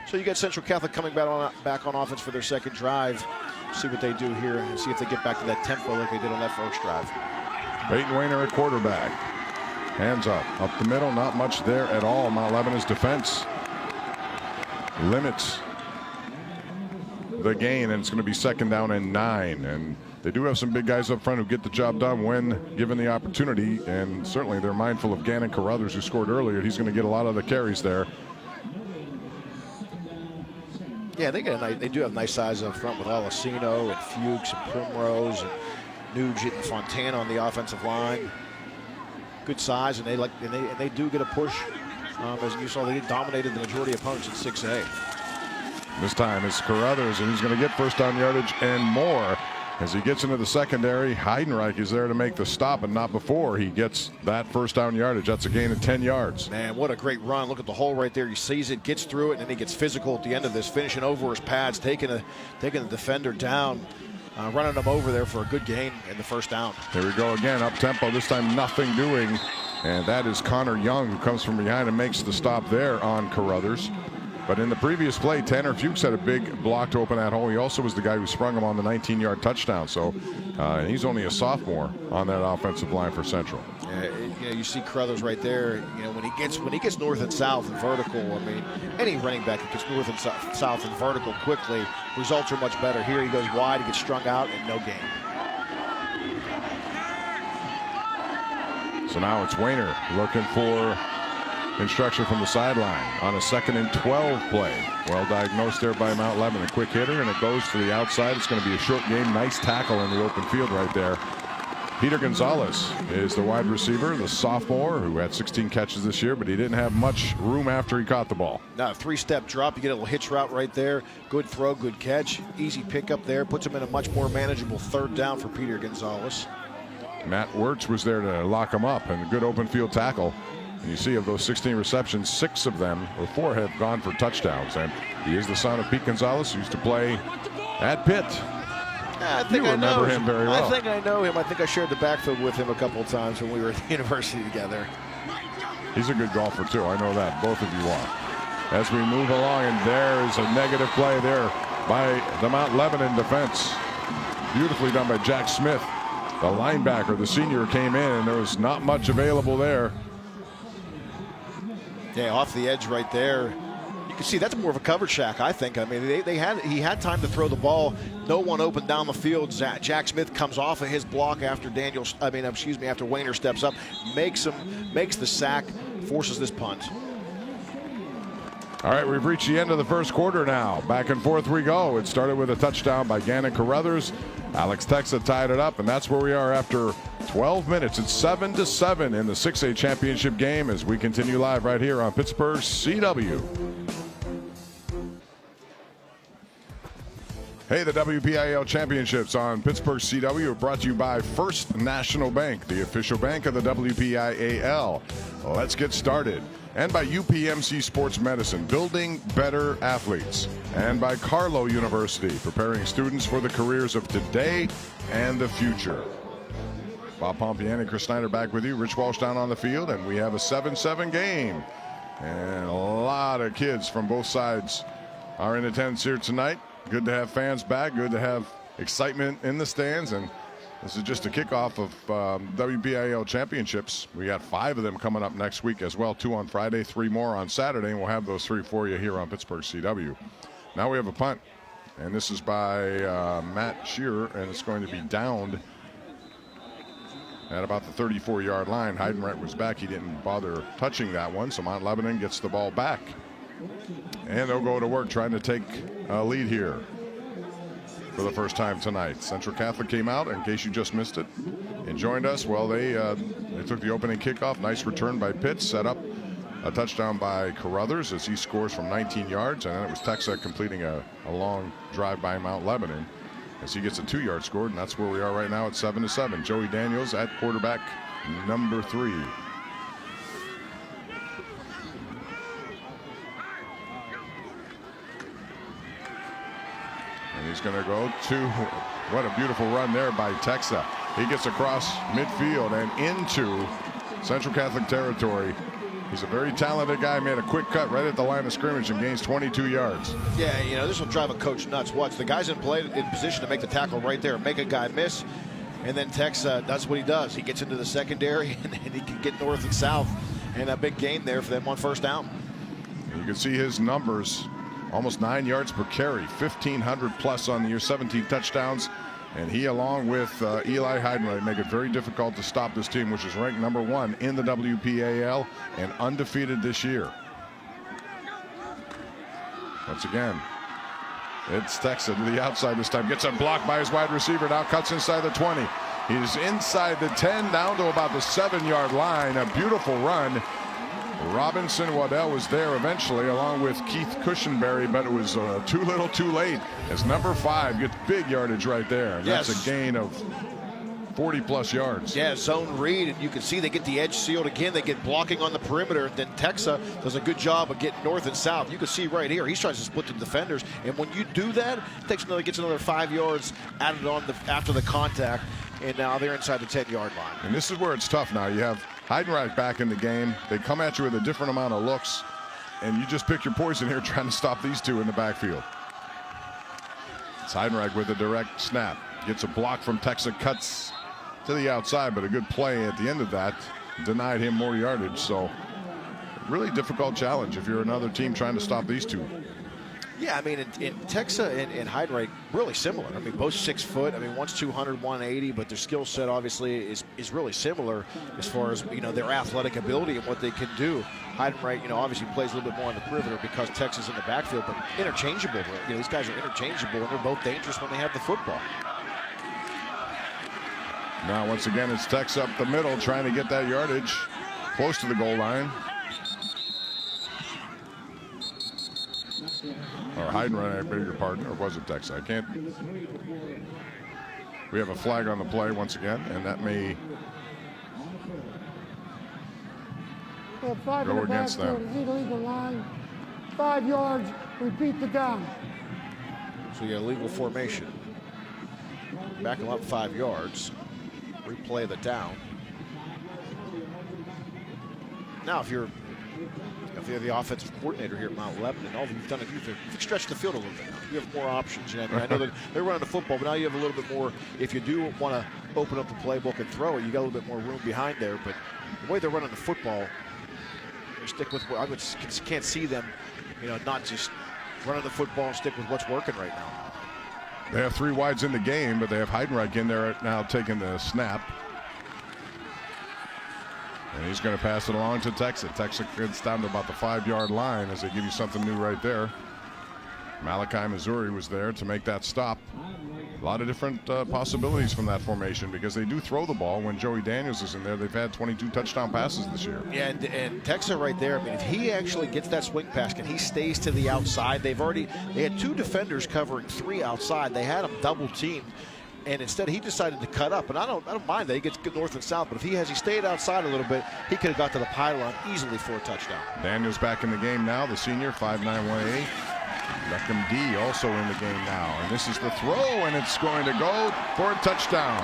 so you got Central Catholic coming back on offense for their second drive. See what they do here and see if they get back to that tempo like they did on that first drive. Peyton Weiner at quarterback. Hands up the middle, not much there at all. Mount Lebanon's defense limits the gain, and it's going to be 2nd down and 9. And they do have some big guys up front who get the job done when given the opportunity, and certainly they're mindful of Gannon Carruthers, who scored earlier. He's going to get a lot of the carries there. Yeah, they do have nice size up front with Alessino and Fuchs and Primrose and Nugent and Fontana on the offensive line. Good size, and they do get a push. As you saw, they dominated the majority of opponents in 6A. This time it's Carruthers, and he's going to get first down yardage and more. As he gets into the secondary, Heidenreich is there to make the stop, and not before he gets that first down yardage. That's a gain of 10 yards. Man, what a great run. Look at the hole right there. He sees it, gets through it, and then he gets physical at the end of this, finishing over his pads, taking the defender down, running him over there for a good gain in the first down. Here we go again, up tempo, this time nothing doing. And that is Connor Young, who comes from behind and makes the stop there on Carruthers. But in the previous play, Tanner Fuchs had a big block to open that hole. He also was the guy who sprung him on the 19-yard touchdown. So he's only a sophomore on that offensive line for Central. Yeah, you see Carruthers right there. You know, when he gets north and south and vertical, I mean, any running back that gets north and south and vertical quickly, results are much better. Here he goes wide, he gets strung out, and no gain. So now it's Weiner looking for instruction from the sideline on a 2nd and 12 play. Well diagnosed there by Mount Lebanon. A quick hitter, and it goes to the outside. It's going to be a short game. Nice tackle in the open field right there. Peter Gonzalez is the wide receiver, the sophomore, who had 16 catches this year, but he didn't have much room after he caught the ball. Now, 3-step drop. You get a little hitch route right there. Good throw, good catch. Easy pickup there. Puts him in a much more manageable 3rd down for Peter Gonzalez. Matt Wirtz was there to lock him up, and a good open field tackle. And you see, of those 16 receptions, 4 have gone for touchdowns. And he is the son of Pete Gonzalez, who used to play at Pitt. I think you I remember know him very well. I think I know him. I think I shared the backfield with him a couple of times when we were at the university together. He's a good golfer, too. I know that. Both of you are. As we move along, and there is a negative play there by the Mount Lebanon defense. Beautifully done by Jack Smith. The linebacker, the senior, came in, and there was not much available there. Yeah, off the edge right there. You can see that's more of a cover shack, I think. I mean, he had time to throw the ball. No one open down the field. Jack Smith comes off of his block after after Wayner steps up, makes the sack, forces this punt. All right, we've reached the end of the first quarter now. Back and forth we go. It started with a touchdown by Gannon Carruthers. Alex Texa tied it up, and that's where we are after 12 minutes. It's 7-7 in the 6A championship game as we continue live right here on Pittsburgh CW. Hey, the WPIAL Championships on Pittsburgh CW are brought to you by First National Bank, the official bank of the WPIAL. Let's get started. And by UPMC Sports Medicine, building better athletes. And by Carlow University, preparing students for the careers of today and the future. Bob Pompiani and Chris Snyder back with you. Rich Walsh down on the field, and we have a 7-7 game. And a lot of kids from both sides are in attendance here tonight. Good to have fans back. Good to have excitement in the stands. And this is just a kickoff of WPIAL Championships. We got 5 of them coming up next week as well. 2 on Friday, 3 more on Saturday. And we'll have those 3 for you here on Pittsburgh CW. Now we have a punt. And this is by Matt Shearer. And it's going to be downed at about the 34-yard line. Heidenreich was back. He didn't bother touching that one. So Mount Lebanon gets the ball back. And they'll go to work trying to take a lead here for the first time tonight. Central Catholic came out, in case you just missed it, and joined us. Well, they took the opening kickoff. Nice return by Pitt. Set up a touchdown by Carruthers as he scores from 19 yards. And then it was Texa completing a long drive by Mount Lebanon as he gets a 2-yard score. And that's where we are right now at 7-7. Joey Daniels at quarterback number 3. And he's going to go to, what a beautiful run there by Texa. He gets across midfield and into Central Catholic territory. He's a very talented guy. Made a quick cut right at the line of scrimmage and gains 22 yards. Yeah, you know, this will drive a coach nuts. Watch, the guy's in position to make the tackle right there, make a guy miss. And then Texa, that's what he does. He gets into the secondary and he can get north and south. And a big gain there for them on first down. You can see his numbers. Almost 9 yards per carry, 1,500 plus on the year, 17 touchdowns. And he, along with Eli Heidenreich, make it very difficult to stop this team, which is ranked number 1 in the WPAL and undefeated this year. Once again, it's Texa to the outside this time. Gets a block by his wide receiver. Now cuts inside the 20. He's inside the 10, down to about the 7-yard line. A beautiful run. Robinson Waddell was there eventually, along with Keith Cushenberry, but it was too little too late as number 5 gets big yardage right there. And yes. That's a gain of 40-plus yards. Yeah, zone read, and you can see they get the edge sealed again. They get blocking on the perimeter. Then Texa does a good job of getting north and south. You can see right here, he's trying to split the defenders. And when you do that, it gets another 5 yards added on after the contact. And now they're inside the 10-yard line. And this is where it's tough now. You have Heidenreich back in the game. They come at you with a different amount of looks, and you just pick your poison here trying to stop these two in the backfield. It's Heidenreich with a direct snap. Gets a block from Texa, cuts to the outside, but a good play at the end of that denied him more yardage. So really difficult challenge if you're another team trying to stop these two. Yeah, I mean, in Texa and Heidenreich, really similar. I mean, both 6 foot. I mean, one's 200, 180, but their skill set obviously is really similar as far as, you know, their athletic ability and what they can do. Heidenreich, you know, obviously plays a little bit more on the perimeter because Texas in the backfield, but interchangeable. You know, these guys are interchangeable, and they're both dangerous when they have the football. Now, once again, it's Tex up the middle, trying to get that yardage close to the goal line. Or Heidenreich, I beg your pardon, or was it Tex? I can't. We have a flag on the play once again, and that may go against them. Illegal line, 5 yards, repeat the down. So you got a legal formation. Back them up 5 yards. Replay the down. Now, if you're the offensive coordinator here at Mount Lebanon, all you've done is you've stretched the field a little bit. You have more options. You know, I know that they're running the football, but now you have a little bit more. If you do want to open up the playbook and throw it, you got a little bit more room behind there. But the way they're running the football, you stick with what I can't see them, you know, not just running the football and stick with what's working right now. They have 3 wides in the game, but they have Heidenreich in there now taking the snap. And he's going to pass it along to Texas. Texas gets down to about the 5-yard line as they give you something new right there. Malachi, Missouri was there to make that stop. A lot of different possibilities from that formation because they do throw the ball. When Joey Daniels is in there, they've had 22 touchdown passes this year. Yeah, and Texas right there, I mean, if he actually gets that swing pass and he stays to the outside, they had 2 defenders covering 3 outside. They had him double teamed. And instead, he decided to cut up. And I don't mind that he gets north and south. But if he stayed outside a little bit, he could have got to the pylon easily for a touchdown. Daniels back in the game now, the senior, 5'9", 180. Beckham D also in the game now. And this is the throw, and it's going to go for a touchdown.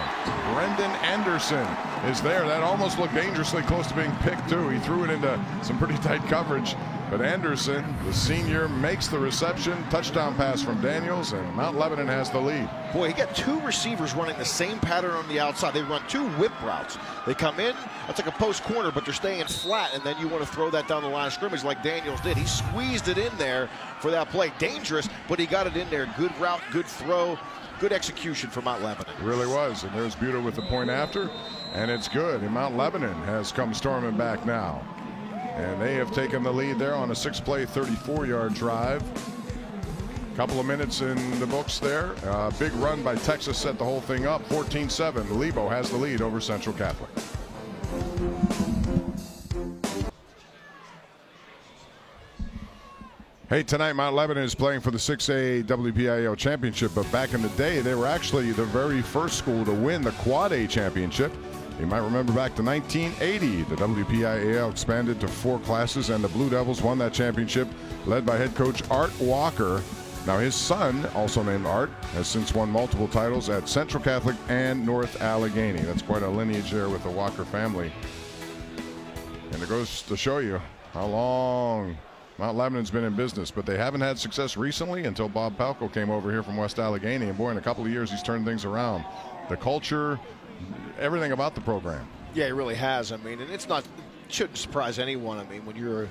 Brendan Anderson is there. That almost looked dangerously close to being picked, too. He threw it into some pretty tight coverage. But Anderson, the senior, makes the reception. Touchdown pass from Daniels, and Mount Lebanon has the lead. Boy, he got 2 receivers running the same pattern on the outside. They run 2 whip routes. They come in, that's like a post corner, but they're staying flat, and then you want to throw that down the line of scrimmage like Daniels did. He squeezed it in there for that play. Dangerous, but he got it in there. Good route, good throw, good execution for Mount Lebanon. It really was, and there's Buda with the point after, and it's good. And Mount Lebanon has come storming back now. And they have taken the lead there on a 6-play, 34-yard drive. Couple of minutes in the books there. Big run by Texas set the whole thing up. 14-7. Lebo has the lead over Central Catholic. Hey, tonight Mount Lebanon is playing for the 6A WPIAL Championship, but back in the day, they were actually the very first school to win the Quad A Championship. You might remember back to 1980, the WPIAL expanded to 4 classes, and the Blue Devils won that championship, led by head coach Art Walker. Now his son, also named Art, has since won multiple titles at Central Catholic and North Allegheny. That's quite a lineage there with the Walker family. And it goes to show you how long Mount Lebanon's been in business, but they haven't had success recently until Bob Palco came over here from West Allegheny, and boy, in a couple of years he's turned things around. The culture, everything about the program. Yeah, he really has. I mean, and it shouldn't surprise anyone. I mean, when you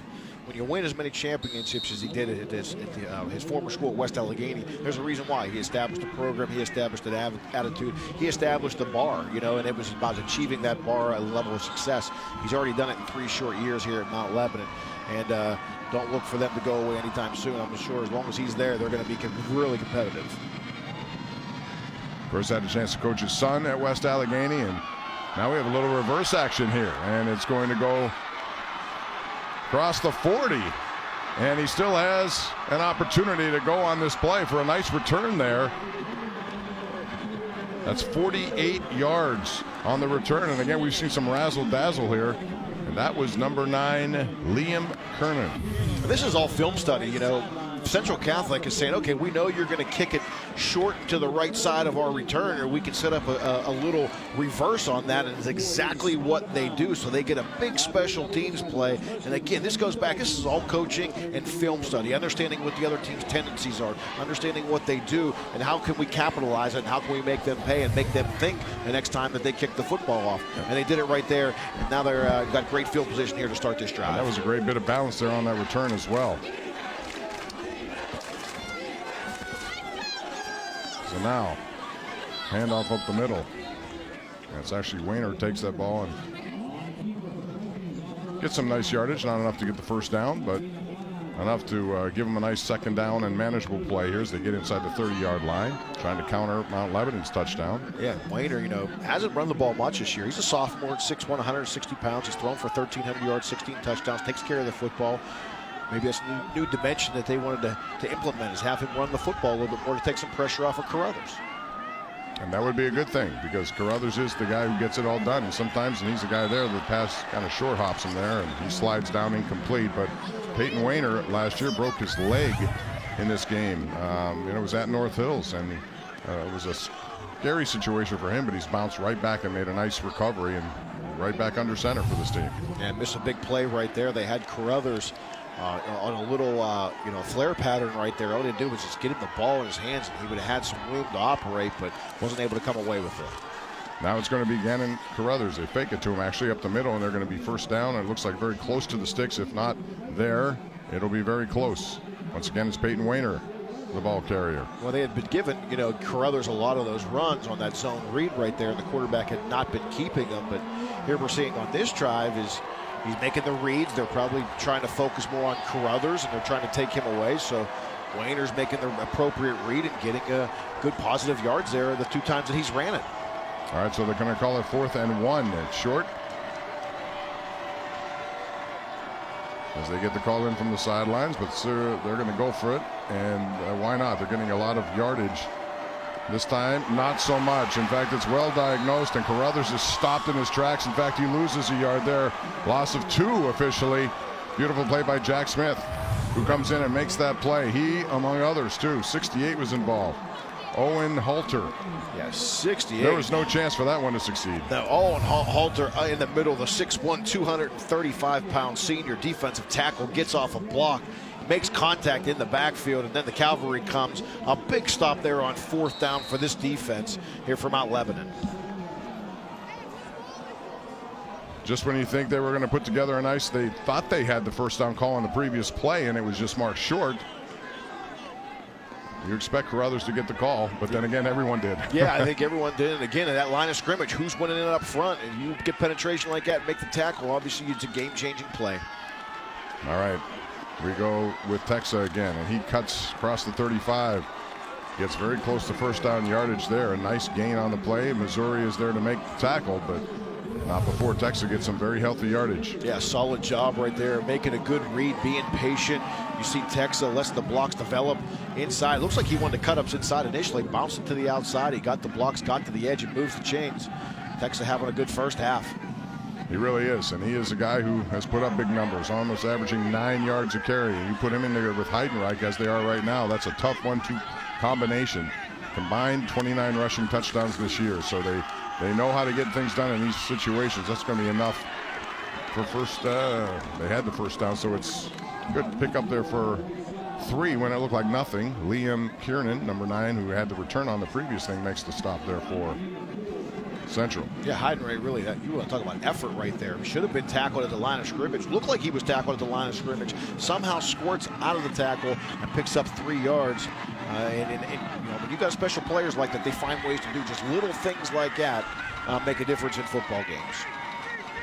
win as many championships as he did at his former school at West Allegheny, there's a reason why. He established a program, he established an attitude, he established the bar, you know, and it was about achieving that bar, a level of success. He's already done it in 3 short years here at Mount Lebanon, and don't look for them to go away anytime soon. I'm sure as long as he's there, they're going to be really competitive. First had a chance to coach his son at West Allegheny, and now we have a little reverse action here, and it's going to go across the 40, and he still has an opportunity to go on this play for a nice return there. That's 48 yards on the return, and again we've seen some razzle-dazzle here, and that was number 9, Liam Kernan. This is all film study, you know. Central Catholic is saying, okay, we know you're going to kick it short to the right side of our return, or we can set up a little reverse on that, and it's exactly what they do. So they get a big special teams play. And again, this goes back, this is all coaching and film study, understanding what the other team's tendencies are, understanding what they do, and how can we capitalize it, and how can we make them pay and make them think the next time that they kick the football off. And they did it right there, and now they're got great field position here to start this drive. And that was a great bit of balance there on that return as well. So now, handoff up the middle. It's actually Wayner takes that ball and gets some nice yardage. Not enough to get the first down, but enough to give them a nice second down and manageable play here as they get inside the 30-yard line, trying to counter Mount Lebanon's touchdown. Yeah, Wayner, hasn't run the ball much this year. He's a sophomore at 6'1", 160 pounds. He's thrown for 1,300 yards, 16 touchdowns, takes care of the football. Maybe that's a new dimension that they wanted to implement, is have him run the football a little bit more to take some pressure off of Carruthers. And that would be a good thing, because Carruthers is the guy who gets it all done. And sometimes, and he's the guy there, the pass kind of short hops him there, and he slides down incomplete. But Peyton Wayner last year broke his leg in this game. It was at North Hills, and it was a scary situation for him, but he's bounced right back and made a nice recovery and right back under center for this team. And missed a big play right there. They had Carruthers on a little flare pattern right there. All he had to do was just get him the ball in his hands, and he would have had some room to operate, but wasn't able to come away with it. Now it's going to be Gannon Carruthers. They fake it to him actually up the middle, and they're going to be first down. It looks like very close to the sticks. If not there, it'll be very close. Once again, it's Peyton Wayner, the ball carrier. Well, they had been given, Carruthers a lot of those runs on that zone read right there, and the quarterback had not been keeping them. But here we're seeing on this drive is he's making the reads. They're probably trying to focus more on Carruthers, and they're trying to take him away. So Wayner's making the appropriate read and getting a good positive yards there the two times that he's ran it. All right, so they're going to call it 4th and 1. It's short. As they get the call in from the sidelines, but they're going to go for it. And why not? They're getting a lot of yardage. This time, not so much. In fact, it's well diagnosed, and Carruthers is stopped in his tracks. In fact, he loses a yard there. Loss of 2 officially. Beautiful play by Jack Smith, who comes in and makes that play. He, among others, too. 68 was involved. Owen Halter. Yeah, 68. There was no chance for that one to succeed. Now, Owen Halter in the middle, the 6'1", 235-pound senior defensive tackle, gets off a block, makes contact in the backfield, and then the cavalry comes. A big stop there on 4th down for this defense here from Mount Lebanon. Just when you think they were going to put together a nice, they thought they had the first down call on the previous play, and it was just marked short. You expect Carruthers to get the call, but then again, everyone did. Yeah, I think everyone did. And again, in that line of scrimmage, who's winning it up front? And you get penetration like that, make the tackle. Obviously, it's a game-changing play. All right, we go with Texa again, and he cuts across the 35. Gets very close to first down yardage there. A nice gain on the play. Missouri is there to make the tackle, but not before Texa gets some very healthy yardage. Yeah, solid job right there, making a good read, being patient. You see Texa lets the blocks develop inside. Looks like he wanted to cut ups inside initially, bounced it to the outside. He got the blocks, got to the edge, and moves the chains. Texa having a good first half. He really is, and he is a guy who has put up big numbers, almost averaging 9 yards a carry. You put him in there with Heidenreich as they are right now. That's a tough 1-2 combination. Combined 29 rushing touchdowns this year, so they know how to get things done in these situations. That's going to be enough for first. They had the first down, so it's good to pick up there for 3 when it looked like nothing. Liam Kiernan, number 9, who had the return on the previous thing, makes the stop there for Central. Yeah, Heidenreich really, you want to talk about effort right there. He should have been tackled at the line of scrimmage. Looked like he was tackled at the line of scrimmage. Somehow squirts out of the tackle and picks up 3 yards. When you've got special players like that, they find ways to do just little things like that, make a difference in football games.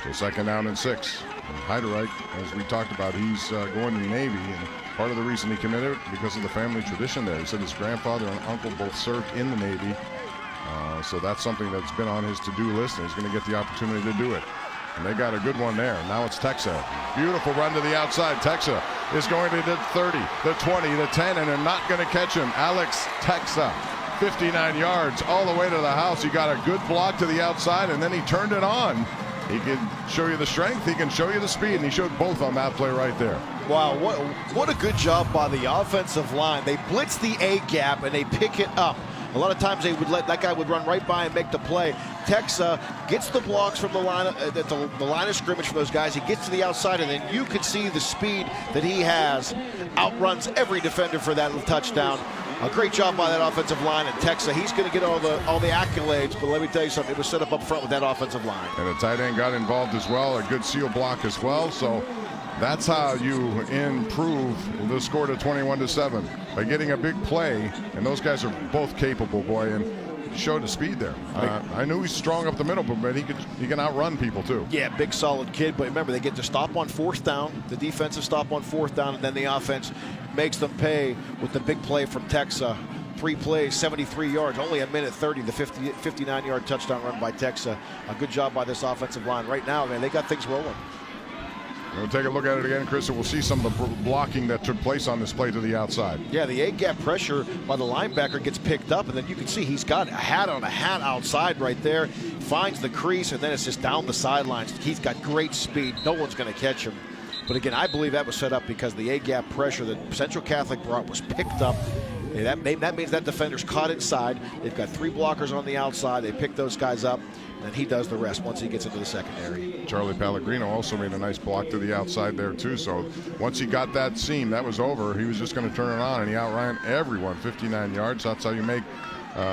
So 2nd down and 6. And Heidenreich, as we talked about, he's going to the Navy, and part of the reason he committed because of the family tradition there. He said his grandfather and uncle both served in the Navy. So that's something that's been on his to-do list, and he's going to get the opportunity to do it. And they got a good one there. Now it's Texa. Beautiful run to the outside. Texa is going to the 30, the 20, the 10, and they're not going to catch him. Alex Texa, 59 yards all the way to the house. He got a good block to the outside, and then he turned it on. He can show you the strength, he can show you the speed, and he showed both on that play right there. Wow, what a good job by the offensive line. They blitz the A gap, and they pick it up. A lot of times they would let that guy would run right by and make the play. Texa gets the blocks from the line the line of scrimmage for those guys. He gets to the outside, and then you can see the speed that he has. Outruns every defender for that touchdown. A great job by that offensive line, and Texa, he's going to get all the accolades, but let me tell you something, it was set up front with that offensive line. And the tight end got involved as well, a good seal block as well, so That's how you improve the score to 21-7, by getting a big play. And those guys are both capable, boy, and showed the speed there. I knew he's strong up the middle, but he can outrun people too. Yeah, big solid kid. But remember, they get to stop on fourth down, the defensive stop on fourth down, and then the offense makes them pay with the big play from Texa. 3 plays, 73 yards, only a minute 30, the 59-yard touchdown run by Texa. A good job by this offensive line. Right now, man, they got things rolling. We'll take a look at it again, Chris, and we'll see some of the blocking that took place on this play to the outside. Yeah, the A-gap pressure by the linebacker gets picked up, and then you can see he's got a hat on a hat outside right there. Finds the crease, and then it's just down the sidelines. He's got great speed. No one's going to catch him. But again, I believe that was set up because the A-gap pressure that Central Catholic brought was picked up. And that means that defender's caught inside. They've got 3 blockers on the outside. They pick those guys up, and he does the rest once he gets into the secondary. Charlie Pellegrino also made a nice block to the outside there too. So once he got that seam, that was over. He was just going to turn it on, and he outran everyone. 59 yards. That's how you make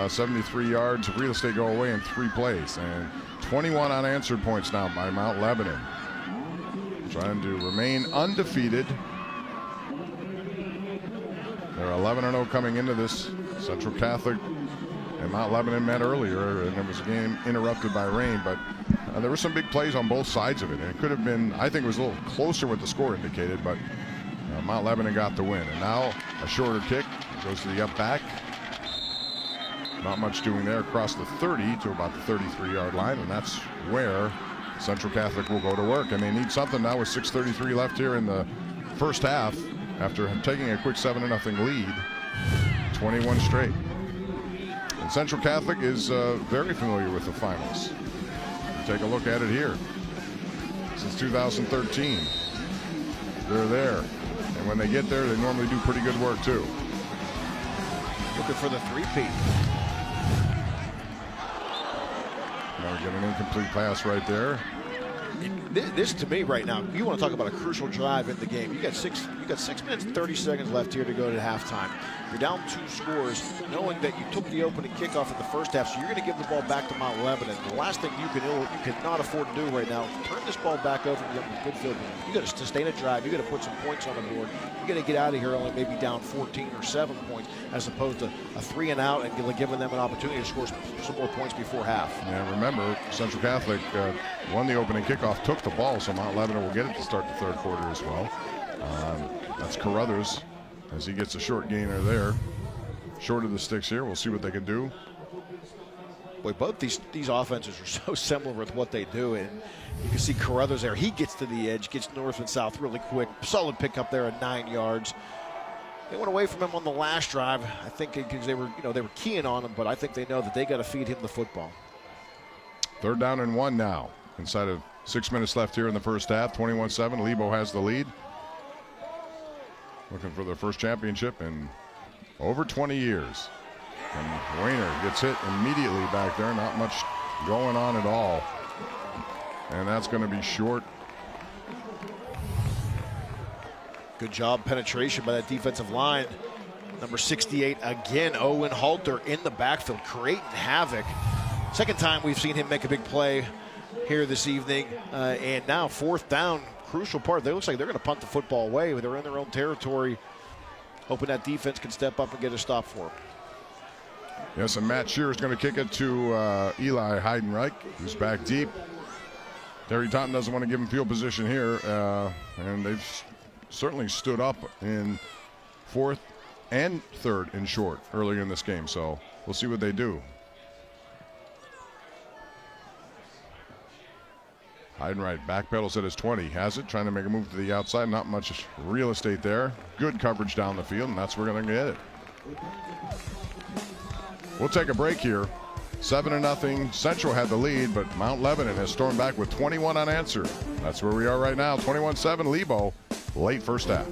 73 yards of real estate go away in 3 plays. And 21 unanswered points now by Mount Lebanon, trying to remain undefeated. They're 11-0 coming into this. Central Catholic and Mount Lebanon met earlier, and it was a game interrupted by rain, but there were some big plays on both sides of it, and it could have been, I think it was a little closer what the score indicated, but Mount Lebanon got the win. And now a shorter kick goes to the up back. Not much doing there, across the 30 to about the 33-yard line, and that's where Central Catholic will go to work, and they need something now with 6:33 left here in the first half. After taking a quick 7-0 lead, 21 straight. And Central Catholic is very familiar with the finals. Take a look at it here. Since 2013, they're there. And when they get there, they normally do pretty good work too. Looking for the three-peat. Now get an incomplete pass right there. This to me right now, you want to talk about a crucial drive in the game. You got 6 minutes and 30 seconds left here to go to halftime. You're down 2 scores, knowing that you took the opening kickoff in the first half, so you're going to give the ball back to Mount Lebanon. The last thing you cannot afford to do right now, turn this ball back over and get a good field goal. You got to sustain a drive. You got to put some points on the board. You got to get out of here only maybe down 14 or 7 points, as opposed to a 3 and out and giving them an opportunity to score some more points before half. Yeah, remember, Central Catholic won the opening kickoff, took the ball, so Mount Lebanon will get it to start the third quarter as well. That's Carruthers as he gets a short gainer there. Short of the sticks here. We'll see what they can do. Boy, both these offenses are so similar with what they do, and you can see Carruthers there. He gets to the edge, gets north and south really quick. Solid pickup there at 9 yards. They went away from him on the last drive, I think, because they were keying on him, but I think they know that they got to feed him the football. 3rd down and 1 now. Inside of 6 minutes left here in the first half. 21-7. Lebo has the lead. Looking for their first championship in over 20 years. And Wayner gets hit immediately back there. Not much going on at all. And that's going to be short. Good job penetration by that defensive line. Number 68 again, Owen Halter in the backfield, creating havoc. Second time we've seen him make a big play here this evening. And now 4th down, crucial part. They looks like they're going to punt the football away. They're in their own territory, hoping that defense can step up and get a stop for them. Yes, and Matt Shearer is going to kick it to Eli Heidenreich, who's back deep. Terry Totten doesn't want to give him field position here, and they've certainly stood up in 4th and 3rd and short earlier in this game, so we'll see what they do. Heidenreich backpedals at his 20, has it, trying to make a move to the outside. Not much real estate there. Good coverage down the field, and that's where we're going to get it. We'll take a break here. 7-0. Central had the lead, but Mount Lebanon has stormed back with 21 unanswered. That's where we are right now. 21-7 Lebo, late first half.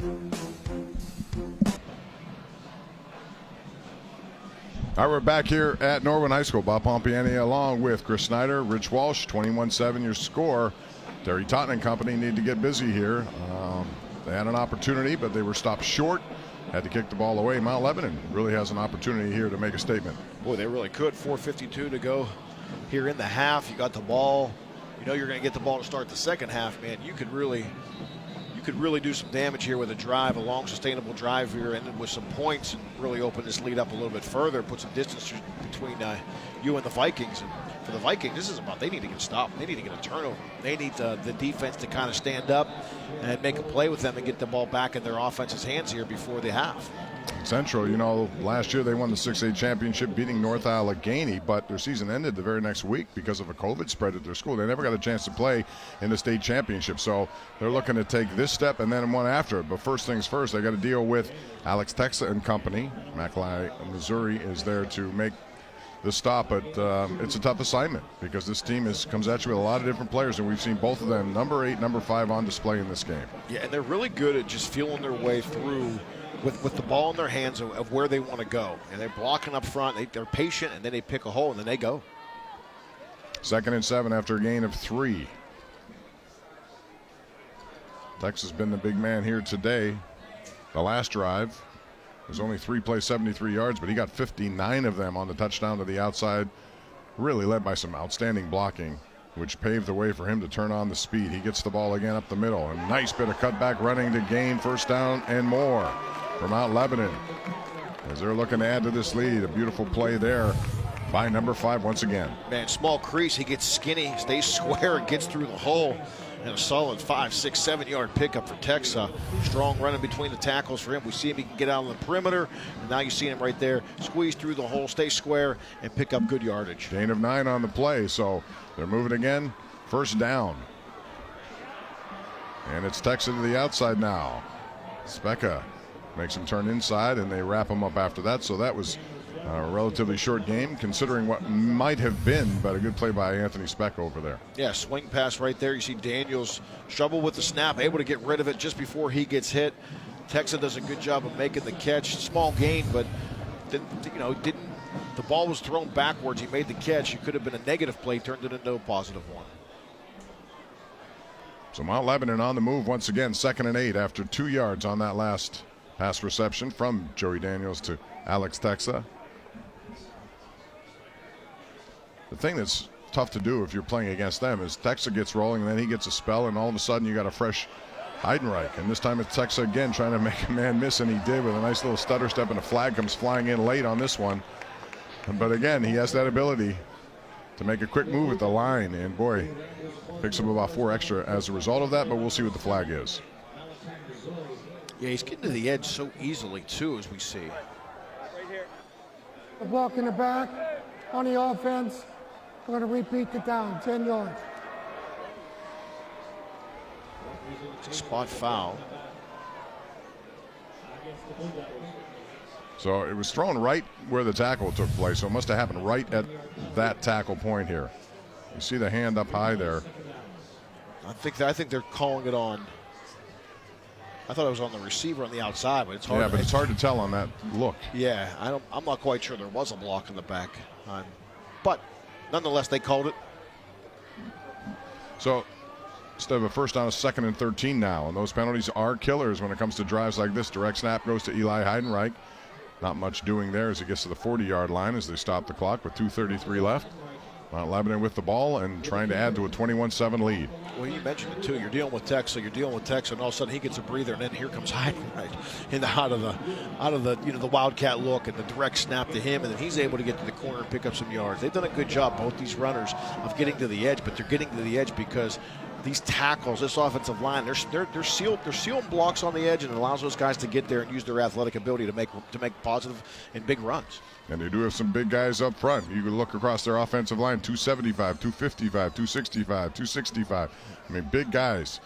All right, we're back here at Norwin High School. Bob Pompiani along with Chris Snyder, Rich Walsh. 21-7 your score. Terry Totten and company need to get busy here. They had an opportunity, but they were stopped short. Had to kick the ball away. Mount Lebanon really has an opportunity here to make a statement. Boy, they really could. 4:52 to go here in the half. You got the ball. You know you're going to get the ball to start the second half, man. You could could really do some damage here with a drive, a long, sustainable drive here, and with some points, and really open this lead up a little bit further, put some distance between you and the Vikings. And for the Vikings, this is about, they need to get stopped. They need to get a turnover. They need the defense to kind of stand up and make a play with them and get the ball back in their offense's hands here before the half. Central, you know, last year they won the 6A championship beating North Allegheny, but their season ended the very next week because of a COVID spread at their school. They never got a chance to play in the state championship, so they're looking to take this step and then one after it. But first things first, they got to deal with Alex Texa and company. Mackay, Missouri is there to make the stop, but it's a tough assignment because this team comes at you with a lot of different players, and we've seen both of them, number 8, number 5, on display in this game. Yeah, and they're really good at just feeling their way through with the ball in their hands of where they want to go. And they're blocking up front. They're patient, and then they pick a hole, and then they go. 2nd and 7 after a gain of 3. Tex has been the big man here today. The last drive was only 3 plays, 73 yards, but he got 59 of them on the touchdown to the outside. Really led by some outstanding blocking, which paved the way for him to turn on the speed. He gets the ball again up the middle. A nice bit of cutback running to gain first down and more from Mount Lebanon, as they're looking to add to this lead. A beautiful play there by number 5 once again. Man, small crease. He gets skinny, stays square, and gets through the hole. And a solid 5, 6, 7 yard pickup for Texa. Strong running between the tackles for him. We see him, he can get out on the perimeter. And now you see him right there, squeeze through the hole, stay square, and pick up good yardage. Gain of 9 on the play, so they're moving again. First down. And it's Texa to the outside now. Specca makes him turn inside, and they wrap him up after that. So that was a relatively short game, considering what might have been, but a good play by Anthony Specca over there. Yeah, swing pass right there. You see Daniels struggle with the snap, able to get rid of it just before he gets hit. Texa does a good job of making the catch. Small gain, but the ball was thrown backwards. He made the catch. It could have been a negative play, turned it into a positive one. So Mount Lebanon on the move once again, 2nd and 8 after 2 yards on that last pass reception from Joey Daniels to Alex Texa. The thing that's tough to do if you're playing against them is Texa gets rolling, and then he gets a spell, and all of a sudden you got a fresh Heidenreich. And this time it's Texa again trying to make a man miss, and he did with a nice little stutter step, and a flag comes flying in late on this one. But again, he has that ability to make a quick move at the line, and boy, picks up about 4 extra as a result of that, but we'll see what the flag is. Yeah, he's getting to the edge so easily, too, as we see. A block in the back on the offense. We're going to repeat the down, 10 yards. It's a spot foul. So it was thrown right where the tackle took place, so it must have happened right at that tackle point here. You see the hand up high there. I think they're calling it on. I thought it was on the receiver on the outside, but it's hard. Yeah, but it's hard to tell on that look. Yeah, I'm not quite sure there was a block in the back, but nonetheless they called it. So instead of a first down, a 2nd and 13 now, and those penalties are killers when it comes to drives like this. Direct snap goes to Eli Heidenreich. Not much doing there as he gets to the 40-yard line as they stop the clock with 2:33 left. Mount Lebanon with the ball and trying to add to a 21-7 lead. Well, you mentioned it too. You're dealing with Texa, and all of a sudden he gets a breather, and then here comes Heidenreich out of the wildcat look and the direct snap to him, and then he's able to get to the corner and pick up some yards. They've done a good job, both these runners, of getting to the edge, but they're getting to the edge because these tackles, this offensive line, they're sealing blocks on the edge, and it allows those guys to get there and use their athletic ability to make positive and big runs. And they do have some big guys up front. You can look across their offensive line, 275, 255, 265, 265. I mean, big guys.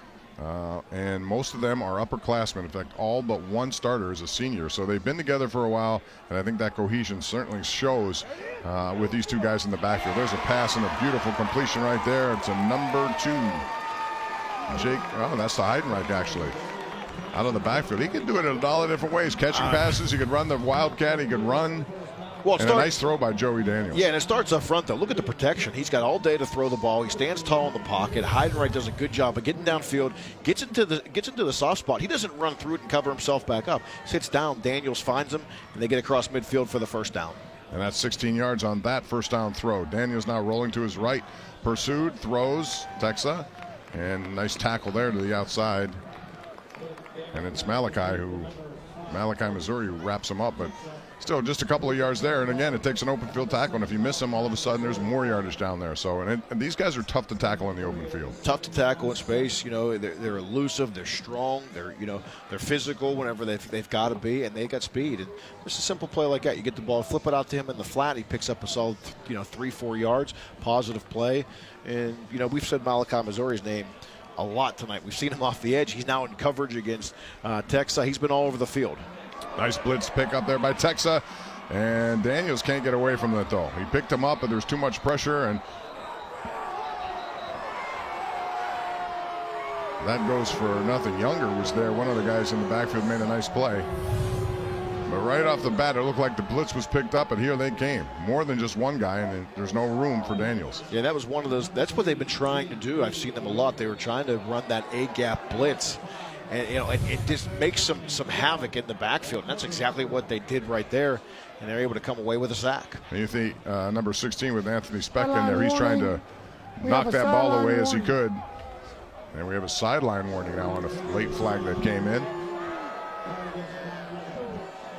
And most of them are upperclassmen. In fact, all but one starter is a senior. So they've been together for a while, and I think that cohesion certainly shows with these two guys in the backfield. There's a pass and a beautiful completion right there. It's a number 2. That's the Heidenreich, actually. Out of the backfield. He can do it in a lot of different ways. Catching passes, he could run the wildcat, he could run. And a nice throw by Joey Daniels. Yeah, and it starts up front, though. Look at the protection. He's got all day to throw the ball. He stands tall in the pocket. Heidenreich does a good job of getting downfield, gets into the soft spot. He doesn't run through it and cover himself back up. Sits down. Daniels finds him, and they get across midfield for the first down. And that's 16 yards on that first down throw. Daniels now rolling to his right. Pursued, throws, Texa. And nice tackle there to the outside And it's Malachi, Missouri, who wraps him up. But still, just a couple of yards there. And again, it takes an open field tackle. And if you miss him, all of a sudden there's more yardage down there. So, and these guys are tough to tackle in the open field. Tough to tackle in space. You know, they're elusive. They're strong. They're physical whenever they've got to be, and they got speed. And just a simple play like that, you get the ball, flip it out to him in the flat. He picks up a solid, 3-4 yards. Positive play. And we've said Malachi Missouri's name a lot tonight. We've seen him off the edge. He's now in coverage against Texas. He's been all over the field. Nice blitz pick up there by Texas. And Daniels can't get away from that, though. He picked him up, but there's too much pressure, and that goes for nothing. Younger was there. One of the guys in the backfield made a nice play. But right off the bat, it looked like the blitz was picked up, and here they came. More than just one guy, and there's no room for Daniels. Yeah, that was one of those. That's what they've been trying to do. I've seen them a lot. They were trying to run that A-gap blitz. And, it just makes some havoc in the backfield. And that's exactly what they did right there. And they're able to come away with a sack. And you think number 16 with Anthony Speck in there, he's trying to knock that ball away as he could. And we have a sideline warning now on a late flag that came in.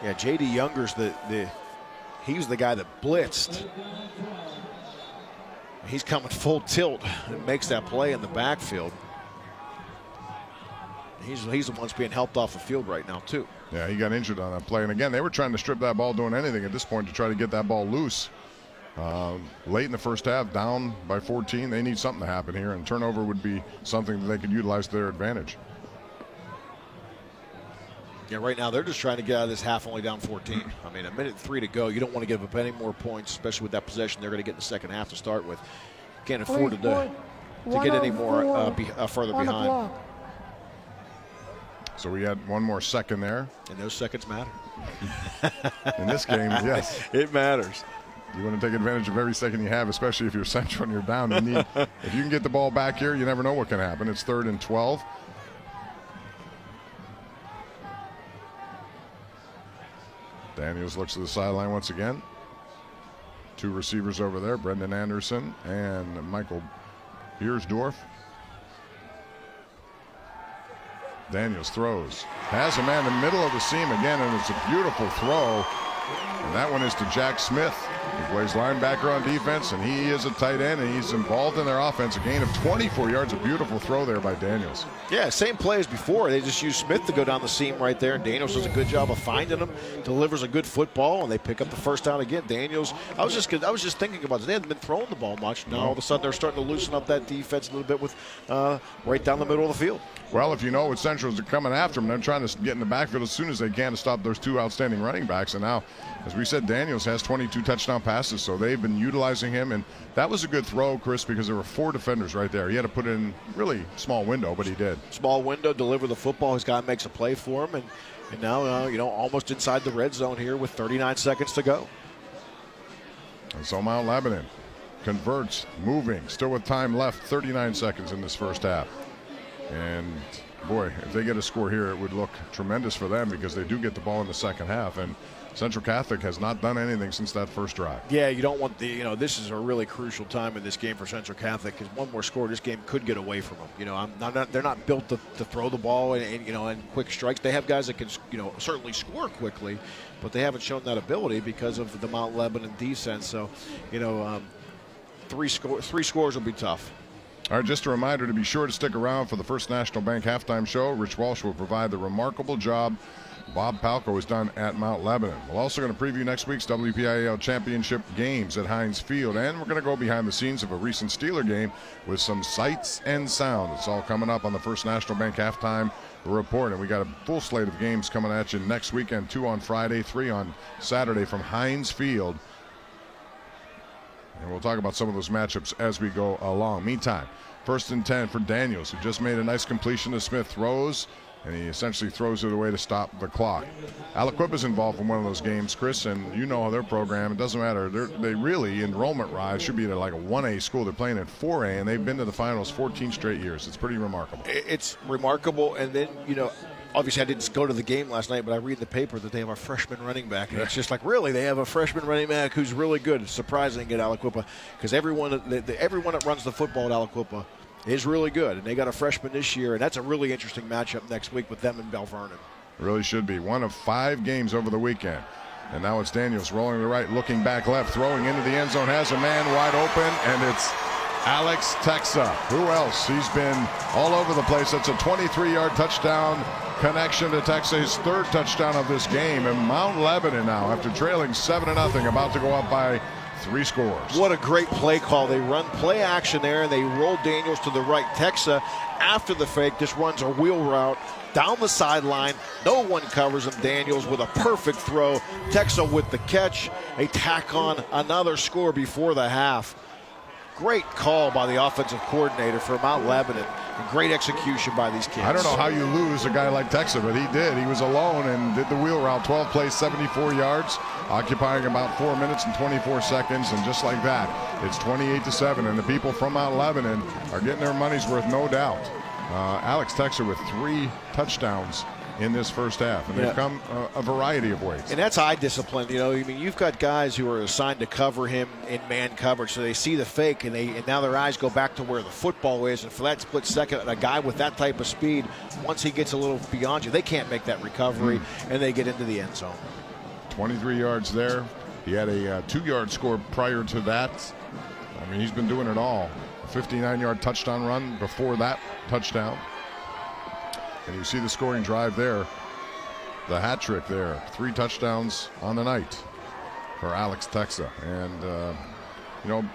Yeah, J.D. Younger's he was the guy that blitzed. He's coming full tilt and makes that play in the backfield. He's the one's being helped off the field right now, too. Yeah, he got injured on that play. And again, they were trying to strip that ball, doing anything at this point to try to get that ball loose. Late in the first half, down by 14. They need something to happen here, and turnover would be something that they could utilize to their advantage. Yeah, right now they're just trying to get out of this half only down 14. I mean, 1:03 to go. You don't want to give up any more points, especially with that possession they're going to get in the second half to start with. Can't afford to get any more further behind. So we had one more second there. And those seconds matter. In this game, yes. It matters. You want to take advantage of every second you have, especially if you're Central and you're down. If you can get the ball back here, you never know what can happen. It's 3rd and 12. Daniels looks to the sideline once again. 2 receivers over there, Brendan Anderson and Michael Beersdorf. Daniels throws. Has a man in the middle of the seam again, and it's a beautiful throw. And that one is to Jack Smith. He plays linebacker on defense, and he is a tight end, and he's involved in their offense. A gain of 24 yards. A beautiful throw there by Daniels. Yeah, same play as before. They just used Smith to go down the seam right there, and Daniels does a good job of finding him, delivers a good football, and they pick up the first down again. Daniels, I was just thinking about this. They hadn't been throwing the ball much. Now all of a sudden they're starting to loosen up that defense a little bit with right down the middle of the field. Well, if you know what Centrals are coming after them, they're trying to get in the backfield as soon as they can to stop those 2 outstanding running backs. And now, as we said, Daniels has 22 touchdown passes, so they've been utilizing him. And that was a good throw, Chris, because there were 4 defenders right there. He had to put it in really small window, but he did. Small window, deliver the football. His guy makes a play for him, and now almost inside the red zone here with 39 seconds to go. And so Mount Lebanon converts, moving, still with time left, 39 seconds in this first half. And boy, if they get a score here, it would look tremendous for them because they do get the ball in the second half. And Central Catholic has not done anything since that first drive. Yeah, you don't want this is a really crucial time in this game for Central Catholic because one more score, this game could get away from them. They're not built to throw the ball and quick strikes. They have guys that can, certainly score quickly, but they haven't shown that ability because of the Mount Lebanon defense. So, 3 scores will be tough. All right, just a reminder to be sure to stick around for the First National Bank halftime show. Rich Walsh will provide the remarkable job Bob Palco has done at Mount Lebanon. We're also going to preview next week's WPIAL Championship games at Heinz Field, and we're going to go behind the scenes of a recent Steeler game with some sights and sound. It's all coming up on the First National Bank halftime report, and we got a full slate of games coming at you next weekend, 2 on Friday, 3 on Saturday from Heinz Field. And we'll talk about some of those matchups as we go along. Meantime, 1st and 10 for Daniels, who just made a nice completion to Smith. Throws, and he essentially throws it away to stop the clock. Aliquippa's involved in one of those games, Chris, and you know their program. It doesn't matter. They really, enrollment-wise, should be at like a 1A school. They're playing at 4A, and they've been to the finals 14 straight years. It's pretty remarkable. It's remarkable, and then, obviously I didn't go to the game last night, but I read in the paper that they have a freshman running back. And it's just like, really, they have a freshman running back who's really good. It's surprising at Aliquippa because everyone that runs the football at Aliquippa is really good, and they got a freshman this year, and that's a really interesting matchup next week with them and Bell Vernon. Really should be. One of 5 games over the weekend. And now it's Daniels rolling to the right, looking back left, throwing into the end zone, has a man wide open, and it's Alex Texa. Who else? He's been all over the place. That's a 23-yard touchdown connection to Texa, his 3rd touchdown of this game. And Mount Lebanon now, after trailing 7-0, about to go up by 3 scores. What a great play call. They run play action there, and they roll Daniels to the right. Texa, after the fake, just runs a wheel route down the sideline. No one covers him. Daniels with a perfect throw. Texa with the catch. They tack on another score before the half. Great call by the offensive coordinator for Mount Lebanon. And great execution by these kids. I don't know how you lose a guy like Texa, but he did. He was alone and did the wheel route. 12 plays, 74 yards, occupying about 4 minutes and 24 seconds. And just like that, it's 28-7. And the people from Mount Lebanon are getting their money's worth, no doubt. Alex Texa with 3 touchdowns in this first half, and they've come a variety of ways. And that's eye discipline. You know, I mean, you've got guys who are assigned to cover him in man coverage, so they see the fake, and now their eyes go back to where the football is. And for that split second, a guy with that type of speed, once he gets a little beyond you, they can't make that recovery, and they get into the end zone. 23 yards there. He had a 2-yard score prior to that. I mean, he's been doing it all. A 59-yard touchdown run before that touchdown. And you see the scoring drive there, the hat trick there. 3 touchdowns on the night for Alex Texa. And, you know,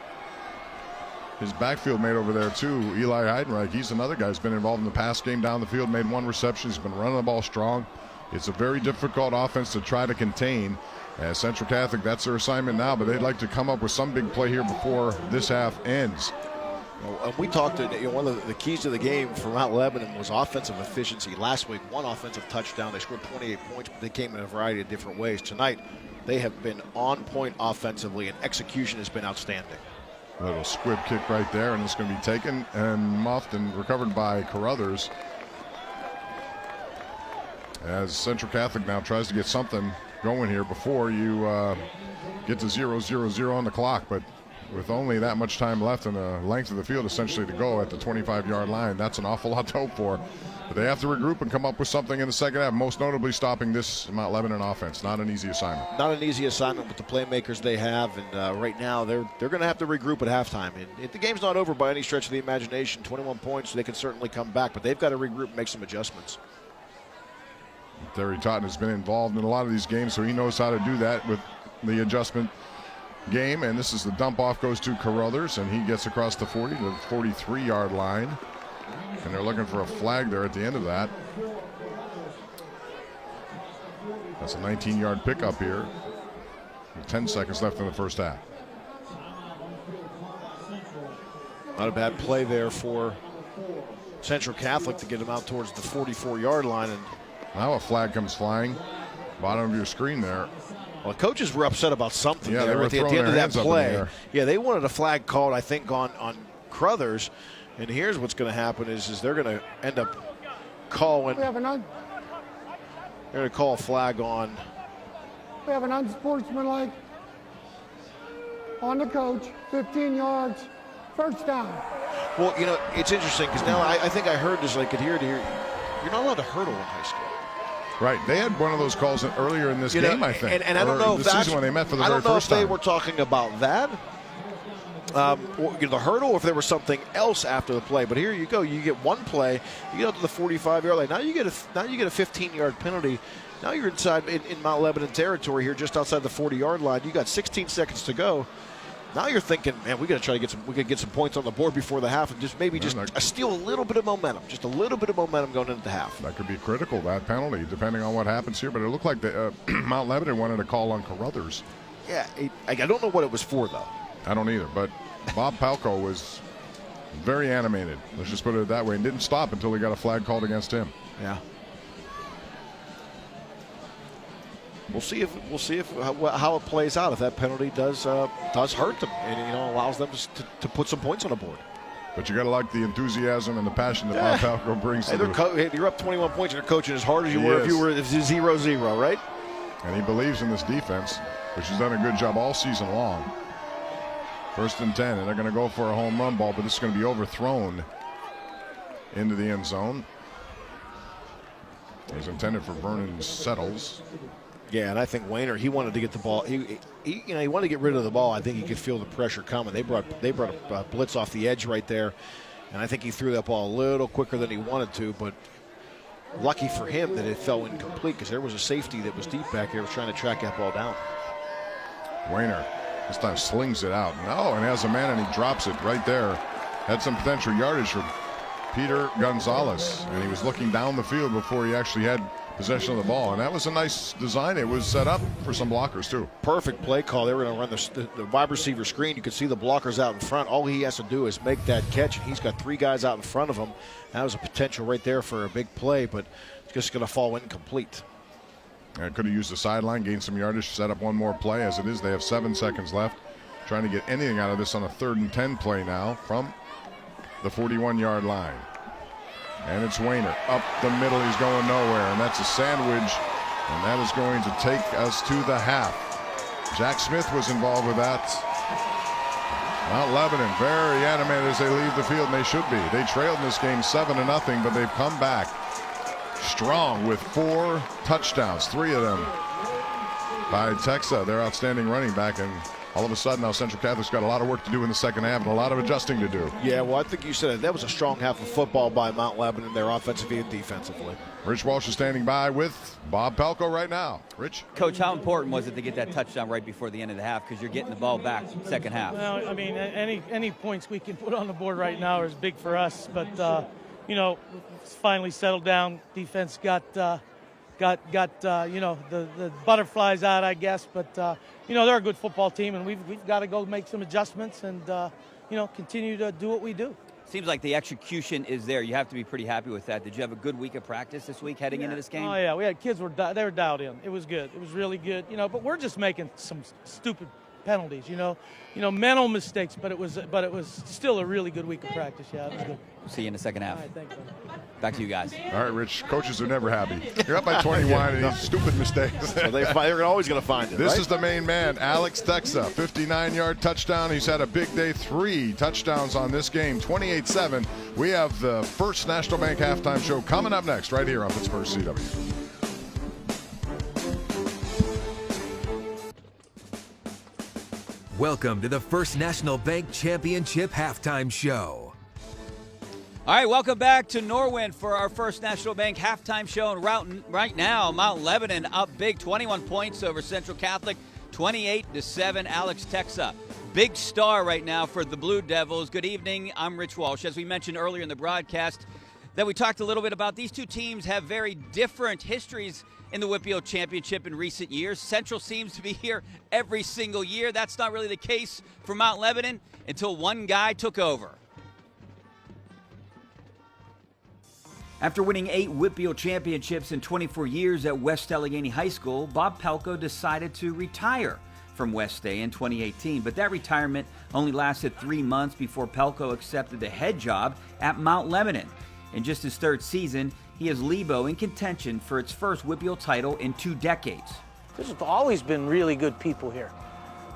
his backfield mate over there, too, Eli Heidenreich, he's another guy who's been involved in the pass game down the field, made 1 reception. He's been running the ball strong. It's a very difficult offense to try to contain. As Central Catholic, that's their assignment now, but they'd like to come up with some big play here before this half ends. We talked, one of the keys to the game for Mount Lebanon was offensive efficiency. Last week, 1 offensive touchdown. They scored 28 points, but they came in a variety of different ways. Tonight, they have been on point offensively, and execution has been outstanding. A little squib kick right there, and it's going to be taken and muffed and recovered by Carruthers. As Central Catholic now tries to get something going here before you get to 0-0-0 on the clock, but with only that much time left and the length of the field essentially to go at the 25-yard line, that's an awful lot to hope for. But they have to regroup and come up with something in the second half, most notably stopping this Mount Lebanon offense. Not an easy assignment. Not an easy assignment with the playmakers they have, and right now they're going to have to regroup at halftime. And the game's not over by any stretch of the imagination. 21 points, they can certainly come back, but they've got to regroup and make some adjustments. Terry Totten has been involved in a lot of these games, so he knows how to do that with the adjustment game. And this is the dump off, goes to Carruthers, and he gets across the 40 to the 43-yard line. And they're looking for a flag there at the end of that. That's a 19-yard pickup here. With 10 seconds left in the first half. Not a bad play there for Central Catholic to get them out towards the 44-yard line. And now a flag comes flying. Bottom of your screen there. Well, the coaches were upset about something there at the end of that play. Yeah, they wanted a flag called, I think, on Carruthers. And here's what's going to happen is they're going to end up calling. They're going to call a flag on. We have an unsportsmanlike on the coach, 15 yards, first down. Well, you know, it's interesting because now I think I heard this, I could hear it here. You're not allowed to hurdle in high school. Right. They had one of those calls earlier in this game, I think. And I don't know if that's when they met for the I very don't know first if they time. were talking about that. The hurdle, or if there was something else after the play. But here you go. You get one play. You get up to the 45-yard line. Now you get a 15-yard penalty. Now you're inside in Mount Lebanon territory here, just outside the 40-yard line. You got 16 seconds to go. Now you're thinking, man, we got to try to get some. We could get some points on the board before the half, and just steal a little bit of momentum, just a little bit of momentum going into the half. That could be critical, that penalty, depending on what happens here. But it looked like Mount Lebanon wanted a call on Carruthers. Yeah, I don't know what it was for though. I don't either. But Bob Palco was very animated. Let's just put it that way, and didn't stop until he got a flag called against him. Yeah. We'll see how it plays out. If that penalty does hurt them, and allows them to put some points on the board. But you got to like the enthusiasm and the passion that Bob Palco brings. You're up 21 points, and you're coaching as hard as you were if you were 0-0, right? And he believes in this defense, which has done a good job all season long. 1st and 10, and they're going to go for a home run ball, but this is going to be overthrown into the end zone. It was intended for Vernon Settles. Yeah, and I think Wayner, he wanted to get the ball. He wanted to get rid of the ball. I think he could feel the pressure coming. They brought a blitz off the edge right there, and I think he threw that ball a little quicker than he wanted to, but lucky for him that it fell incomplete because there was a safety that was deep back there was trying to track that ball down. Wayner this time slings it out. No, and has a man and he drops it right there. Had some potential yardage for Peter Gonzalez, and he was looking down the field before he actually had possession of the ball, and that was a nice design. It was set up for some blockers too. Perfect play call. They were going to run the wide receiver screen. You could see the blockers out in front. All he has to do is make that catch, and he's got 3 guys out in front of him. That was a potential right there for a big play, but it's just going to fall incomplete. And could have used the sideline, gained some yardage, set up one more play. As it is, they have 7 seconds left. Trying to get anything out of this on a 3rd and 10 play now from the 41-yard line. And it's Wayner up the middle. He's going nowhere, and that's a sandwich, and that is going to take us to the half. Jack Smith was involved with that. Mount Lebanon very animated as they leave the field, and they should be. They trailed in this game 7-0, but they've come back strong with 4 touchdowns, 3 of them by Texa, their outstanding running back, and all of a sudden now Central Catholic's got a lot of work to do in the second half and a lot of adjusting to do. Yeah, well, I think you said it. That was a strong half of football by Mount Lebanon, there offensively and defensively. Rich Walsh is standing by with Bob Pelko right now. Rich? Coach, how important was it to get that touchdown right before the end of the half, because you're getting the ball back second half? Well, I mean, any points we can put on the board right now is big for us, but it's finally settled down. Defense got the butterflies out, I guess, but they're a good football team, and we've got to go make some adjustments and continue to do what we do. Seems like the execution is there. You have to be pretty happy with that. Did you have a good week of practice this week heading into this game? Oh yeah, we had kids they were dialed in. It was good. It was really good. But we're just making some stupid penalties. Mental mistakes. But it was still a really good week of practice. Yeah, it was good. We'll see you in the second half. All right, thanks, man. Back to you guys. All right, Rich. Coaches are never happy. You're up by 21 and these stupid mistakes. Well, they're always going to find it. This right? is the main man, Alex Texa, 59-yard touchdown. He's had a big day, 3 touchdowns on this game, 28-7. We have the First National Bank halftime show coming up next, right here on Pittsburgh CW. Welcome to the First National Bank Championship halftime show. All right, welcome back to Norwin for our First National Bank halftime show. And right now, Mount Lebanon up big, 21 points over Central Catholic, 28-7. Alex Texa, big star right now for the Blue Devils. Good evening. I'm Rich Walsh. As we mentioned earlier in the broadcast, that we talked a little bit about, these two teams have very different histories in the WPIAL Championship in recent years. Central seems to be here every single year. That's not really the case for Mount Lebanon until one guy took over. After winning 8 WPIAL championships in 24 years at West Allegheny High School, Bob Pelko decided to retire from West A in 2018. But that retirement only lasted 3 months before Pelko accepted the head job at Mount Lebanon. In just his 3rd season, he has Lebo in contention for its first WPIAL title in 2 decades. There's always been really good people here.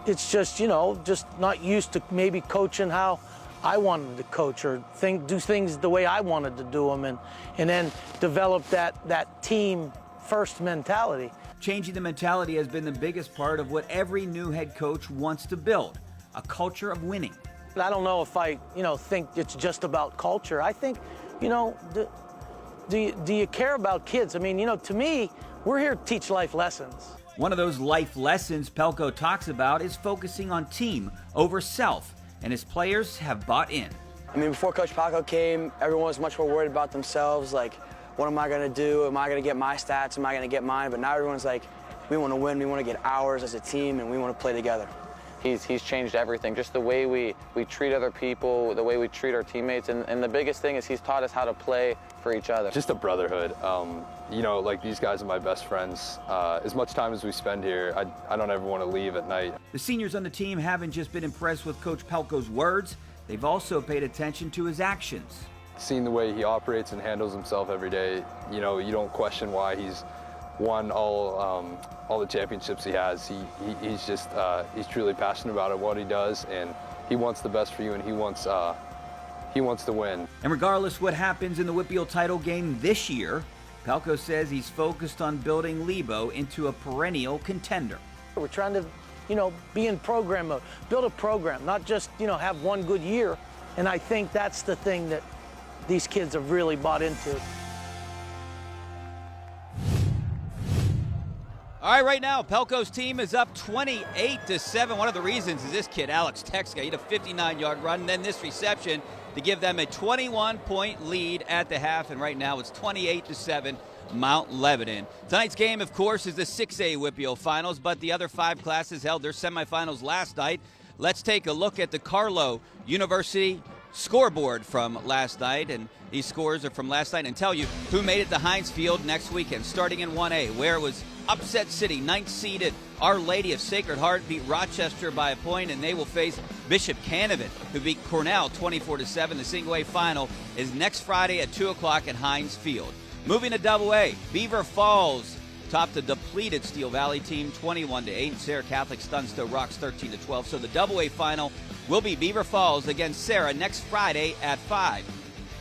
It's just, just not used to maybe coaching how I wanted to coach or do things the way I wanted to do them, and then develop that team first mentality. Changing the mentality has been the biggest part of what every new head coach wants to build, a culture of winning. I don't know if I, think it's just about culture. I think, do you care about kids? I mean, to me, we're here to teach life lessons. One of those life lessons Pelko talks about is focusing on team over self, and his players have bought in. I mean, before Coach Pelko came, everyone was much more worried about themselves, like, what am I going to do? Am I going to get my stats? Am I going to get mine? But now everyone's like, we want to win, we want to get ours as a team, and we want to play together. He's changed everything, just the way we treat other people, the way we treat our teammates, and the biggest thing is he's taught us how to play for each other. Just a brotherhood. Like these guys are my best friends. As much time as we spend here, I don't ever want to leave at night. The seniors on the team haven't just been impressed with Coach Pelko's words, they've also paid attention to his actions. Seeing the way he operates and handles himself every day, you don't question why he's won all the championships he has. He's truly passionate about it, what he does, and he wants the best for you, and he wants he wants to win. And regardless what happens in the WPIAL title game this year, Pelko says he's focused on building Lebo into a perennial contender. We're trying to, be in program mode, build a program, not just, have one good year. And I think that's the thing that these kids have really bought into. All right, right now, Pelko's team is up 28-7. One of the reasons is this kid, Alex Texka. He had a 59-yard run, and then this reception to give them a 21-point lead at the half. And right now, it's 28-7, Mount Lebanon. Tonight's game, of course, is the 6A WPIAL Finals, but the other 5 classes held their semifinals last night. Let's take a look at the Carlow University scoreboard from last night, and these scores are from last night, and tell you who made it to Heinz Field next weekend. Starting in 1A, where it was Upset City, 9th-seeded Our Lady of Sacred Heart beat Rochester by a point, and they will face Bishop Canevin, who beat Cornell 24-7. The single-A final is next Friday at 2 o'clock at Heinz Field. Moving to AA, Beaver Falls topped the depleted Steel Valley team 21-8. Sarah Catholic stuns Stowe Rocks 13-12. So the AA final will be Beaver Falls against Sarah next Friday at 5.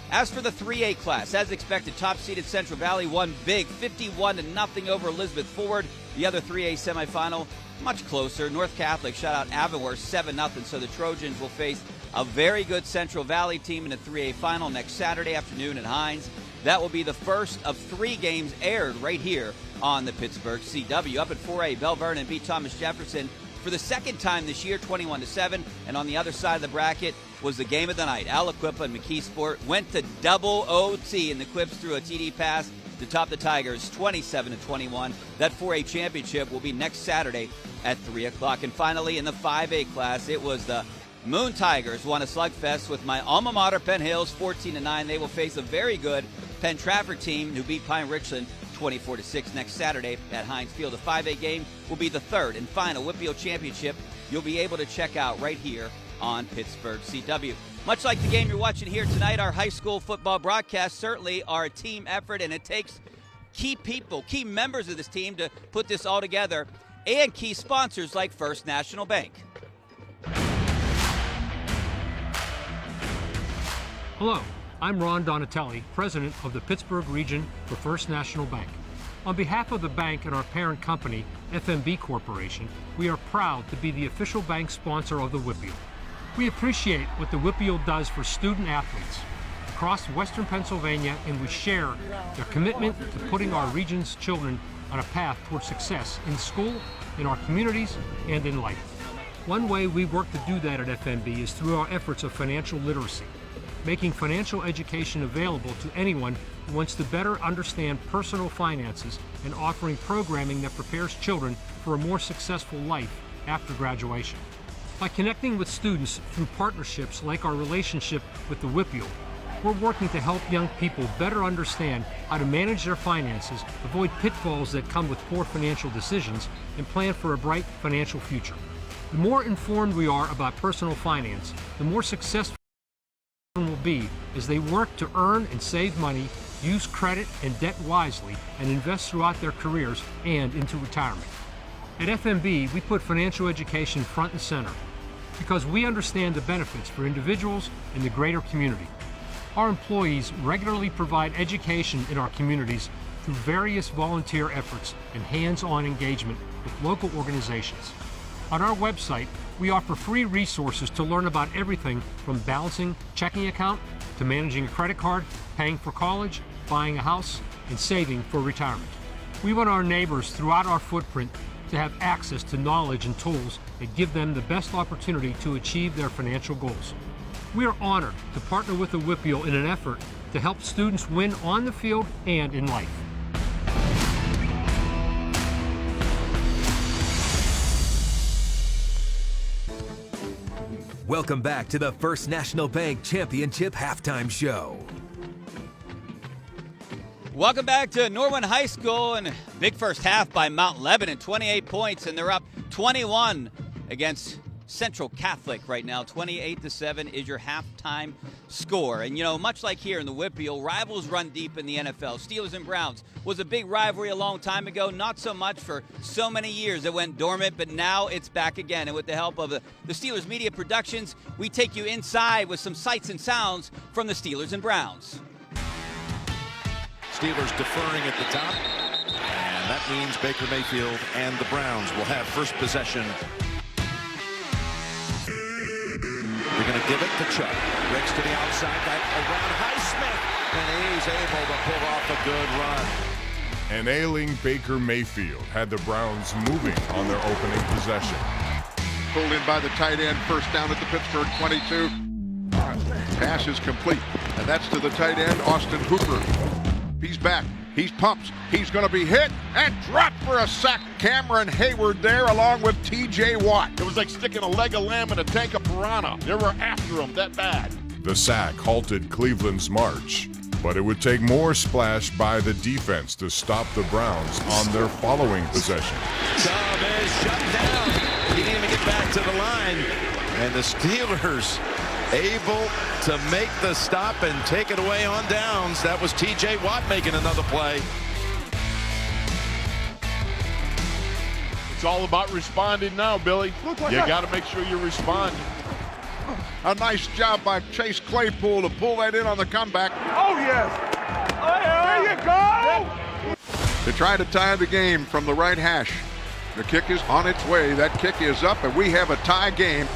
As for the 3A class, as expected, top-seeded Central Valley won big, 51-0 over Elizabeth Ford. The other 3A semifinal, much closer. North Catholic shut out Avonworth 7-0, so the Trojans will face a very good Central Valley team in the 3A final next Saturday afternoon at Heinz. That will be the first of 3 games aired right here on the Pittsburgh CW. Up at 4A, Bell Vernon beat Thomas Jefferson for the second time this year, 21-7. And on the other side of the bracket was the game of the night. Aliquippa and McKeesport went to double OT, and the Quips threw a TD pass to top the Tigers 27-21. That 4A championship will be next Saturday at 3 o'clock. And finally, in the 5A class, it was the Moon Tigers won a slugfest with my alma mater, Penn Hills, 14-9. They will face a very good Penn Trafford team who beat Pine Richland 24-6 next Saturday at Heinz Field. The 5A game will be the third and final WPIAL championship you'll be able to check out right here on Pittsburgh CW. Much like the game you're watching here tonight, our high school football broadcasts certainly are a team effort, and it takes key people, key members of this team to put this all together, and key sponsors like First National Bank. Hello, I'm Ron Donatelli, president of the Pittsburgh region for First National Bank. On behalf of the bank and our parent company, FMB Corporation, we are proud to be the official bank sponsor of the WPIAL. We appreciate what the WPIAL does for student athletes across Western Pennsylvania, and we share their commitment to putting our region's children on a path towards success in school, in our communities, and in life. One way we work to do that at FMB is through our efforts of financial literacy, making financial education available to anyone who wants to better understand personal finances and offering programming that prepares children for a more successful life after graduation. By connecting with students through partnerships like our relationship with the WPIAL, we're working to help young people better understand how to manage their finances, avoid pitfalls that come with poor financial decisions, and plan for a bright financial future. The more informed we are about personal finance, the more successful will be as they work to earn and save money, use credit and debt wisely, and invest throughout their careers and into retirement. At FMB, we put financial education front and center because we understand the benefits for individuals and the greater community. Our employees regularly provide education in our communities through various volunteer efforts and hands-on engagement with local organizations. On our website, we offer free resources to learn about everything from balancing checking account to managing a credit card, paying for college, buying a house, and saving for retirement. We want our neighbors throughout our footprint to have access to knowledge and tools that give them the best opportunity to achieve their financial goals. We are honored to partner with the WPIAL in an effort to help students win on the field and in life. Welcome back to the First National Bank Championship Halftime Show. Welcome back to Norwin High School, and big first half by Mount Lebanon, 28 points, and they're up 21 against Central Catholic right now. 28-7 is your halftime score. And, you know, much like here in the WPIAL, rivals run deep in the NFL. Steelers and Browns was a big rivalry a long time ago. Not so much for so many years. It went dormant, but now it's back again. And with the help of the Steelers Media Productions, we take you inside with some sights and sounds from the Steelers and Browns. Steelers deferring at the top. And that means Baker Mayfield and the Browns will have first possession. We're going to give it to Chuck. Ricks to the outside, back around Highsmith, and he's able to pull off a good run. An ailing Baker Mayfield had the Browns moving on their opening possession. Pulled in by the tight end, first down at the Pittsburgh 22. Pass is complete, and that's to the tight end, Austin Hooper. He's back. He pumps. He's going to be hit and dropped for a sack. Cameron Hayward there along with T.J. Watt. It was like sticking a leg of lamb in a tank of piranha. They were after him that bad. The sack halted Cleveland's march, but it would take more splash by the defense to stop the Browns on their following possession. Chubb is shut down. He didn't even get back to the line. And the Steelers able to make the stop and take it away on downs. That was T.J. Watt making another play. It's all about responding now, Billy. You got to make sure you respond. A nice job by Chase Claypool to pull that in on the comeback. Oh, yes. There you go. To try to tie the game from the right hash. The kick is on its way. That kick is up, and we have a tie game.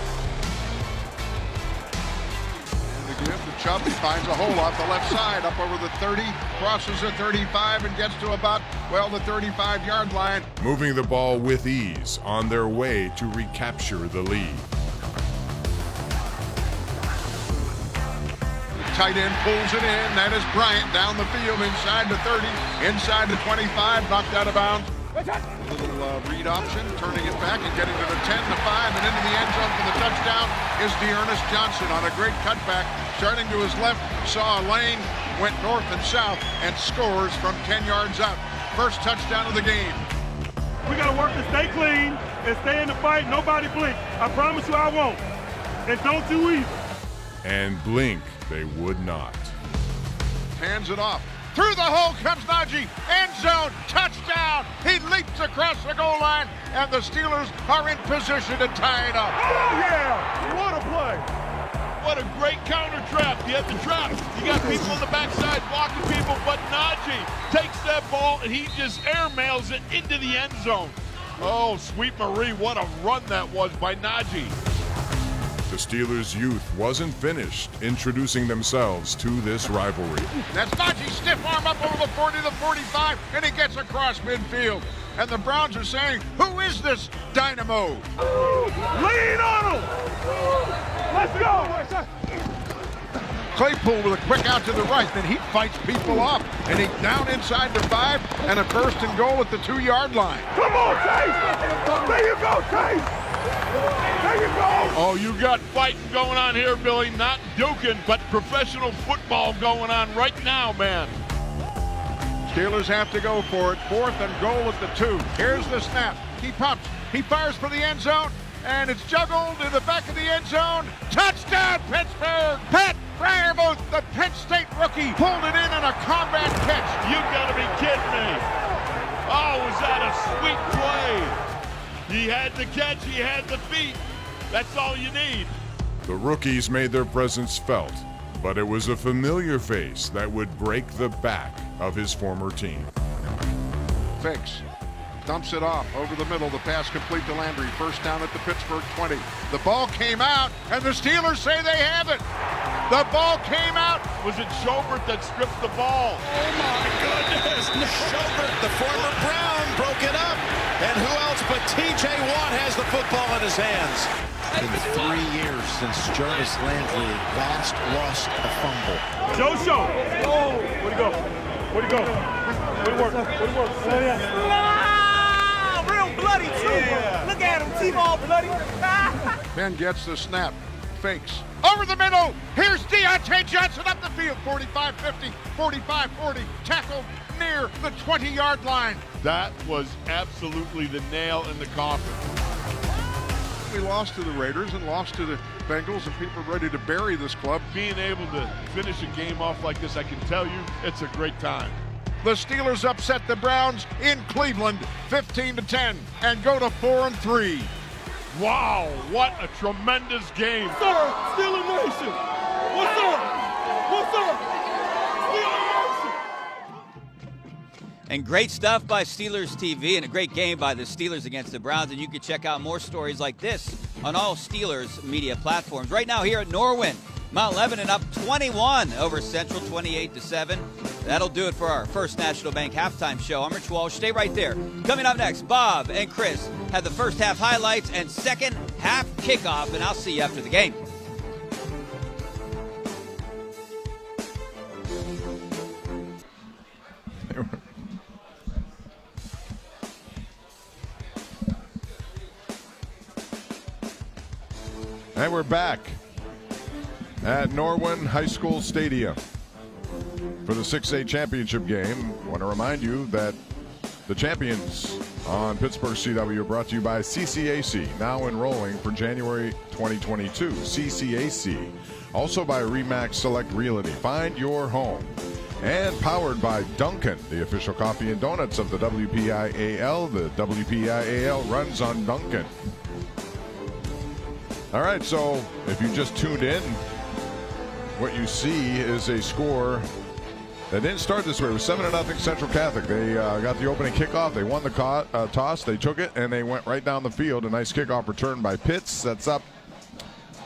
Chubb, he finds a hole off the left side, up over the 30, crosses the 35, and gets to about, well, the 35-yard line. Moving the ball with ease on their way to recapture the lead. Tight end pulls it in. That is Bryant down the field inside the 30, inside the 25, knocked out of bounds. A little read option, turning it back and getting to the 10, the 5, and into the end zone for the touchdown is Dearness Johnson on a great cutback. Starting to his left, saw a lane, went north and south, and scores from 10 yards out. First touchdown of the game. We got to work to stay clean and stay in the fight. Nobody blink. I promise you I won't. And don't you either. And blink they would not. Hands it off. Through the hole comes Najee, end zone, touchdown! He leaps across the goal line, and the Steelers are in position to tie it up. Oh, yeah! What a play! What a great counter trap. You have the trap. You got people on the backside blocking people, but Najee takes that ball, and he just airmails it into the end zone. Oh, sweet Marie, what a run that was by Najee. The Steelers' youth wasn't finished introducing themselves to this rivalry. That's Najee, stiff arm up over the 40, the 45, and he gets across midfield. And the Browns are saying, who is this dynamo? Lean on him! Let's go! Claypool with a quick out to the right, then he fights people off. And he's down inside the 5, and a first and goal at the 2-yard line. Come on, Chase! There you go, Chase! There you go! Oh, you got fighting going on here, Billy. Not duking, but professional football going on right now, man. Steelers have to go for it. 4th and goal at the 2. Here's the snap. He pumps. He fires for the end zone, and it's juggled in the back of the end zone. Touchdown, Pittsburgh! Pat Fryermuth, the Penn State rookie, pulled it in on a combat catch. You gotta be kidding me. Oh, was that a sweet play? He had the catch, he had the feet. That's all you need. The rookies made their presence felt, but it was a familiar face that would break the back of his former team. Fakes. Dumps it off over the middle. The pass complete to Landry. First down at the Pittsburgh 20. The ball came out, and the Steelers say they have it. The ball came out. Was it Schobert that stripped the ball? Oh, my goodness. Schobert, the former Brown, broke it up. And who else but T.J. Watt has the football in his hands. It's been 3 years since Jarvis Landry last lost a fumble. Joe Show. Oh, where'd he go? Where'd he go? Where'd he work? Where'd he work? Oh, yeah. Real bloody, too. Yeah. Look at him, T-ball bloody. Ben gets the snap. Fakes. Over the middle. Here's Deontay Johnson up the field. 45-50, 45-40. Tackled near the 20-yard line. That was absolutely the nail in the coffin. certainly lost to the Raiders and lost to the Bengals, and people are ready to bury this club. Being able to finish a game off like this, I can tell you, it's a great time. The Steelers upset the Browns in Cleveland 15-10 and go to 4-3. Wow, what a tremendous game. Sir, Steeler Nation. What's up? What's up? Steeler Nation. And great stuff by Steelers TV and a great game by the Steelers against the Browns. And you can check out more stories like this on all Steelers media platforms. Right now here at Norwin, Mount Lebanon up 21 over Central, 28-7. That'll do it for our First National Bank halftime show. I'm Rich Walsh. Stay right there. Coming up next, Bob and Chris have the first half highlights and second half kickoff, and I'll see you after the game. And we're back at Norwin High School Stadium for the 6A championship game. I want to remind you that the champions on Pittsburgh CW are brought to you by CCAC, now enrolling for January 2022. CCAC, also by Remax Select Realty. Find your home. And powered by Dunkin', the official coffee and donuts of the WPIAL. The WPIAL runs on Dunkin'. All right, so if you just tuned in, what you see is a score that didn't start this way. It was 7-0 Central Catholic. They got the opening kickoff. They won the toss. They took it, and they went right down the field. A nice kickoff return by Pitts. That's up.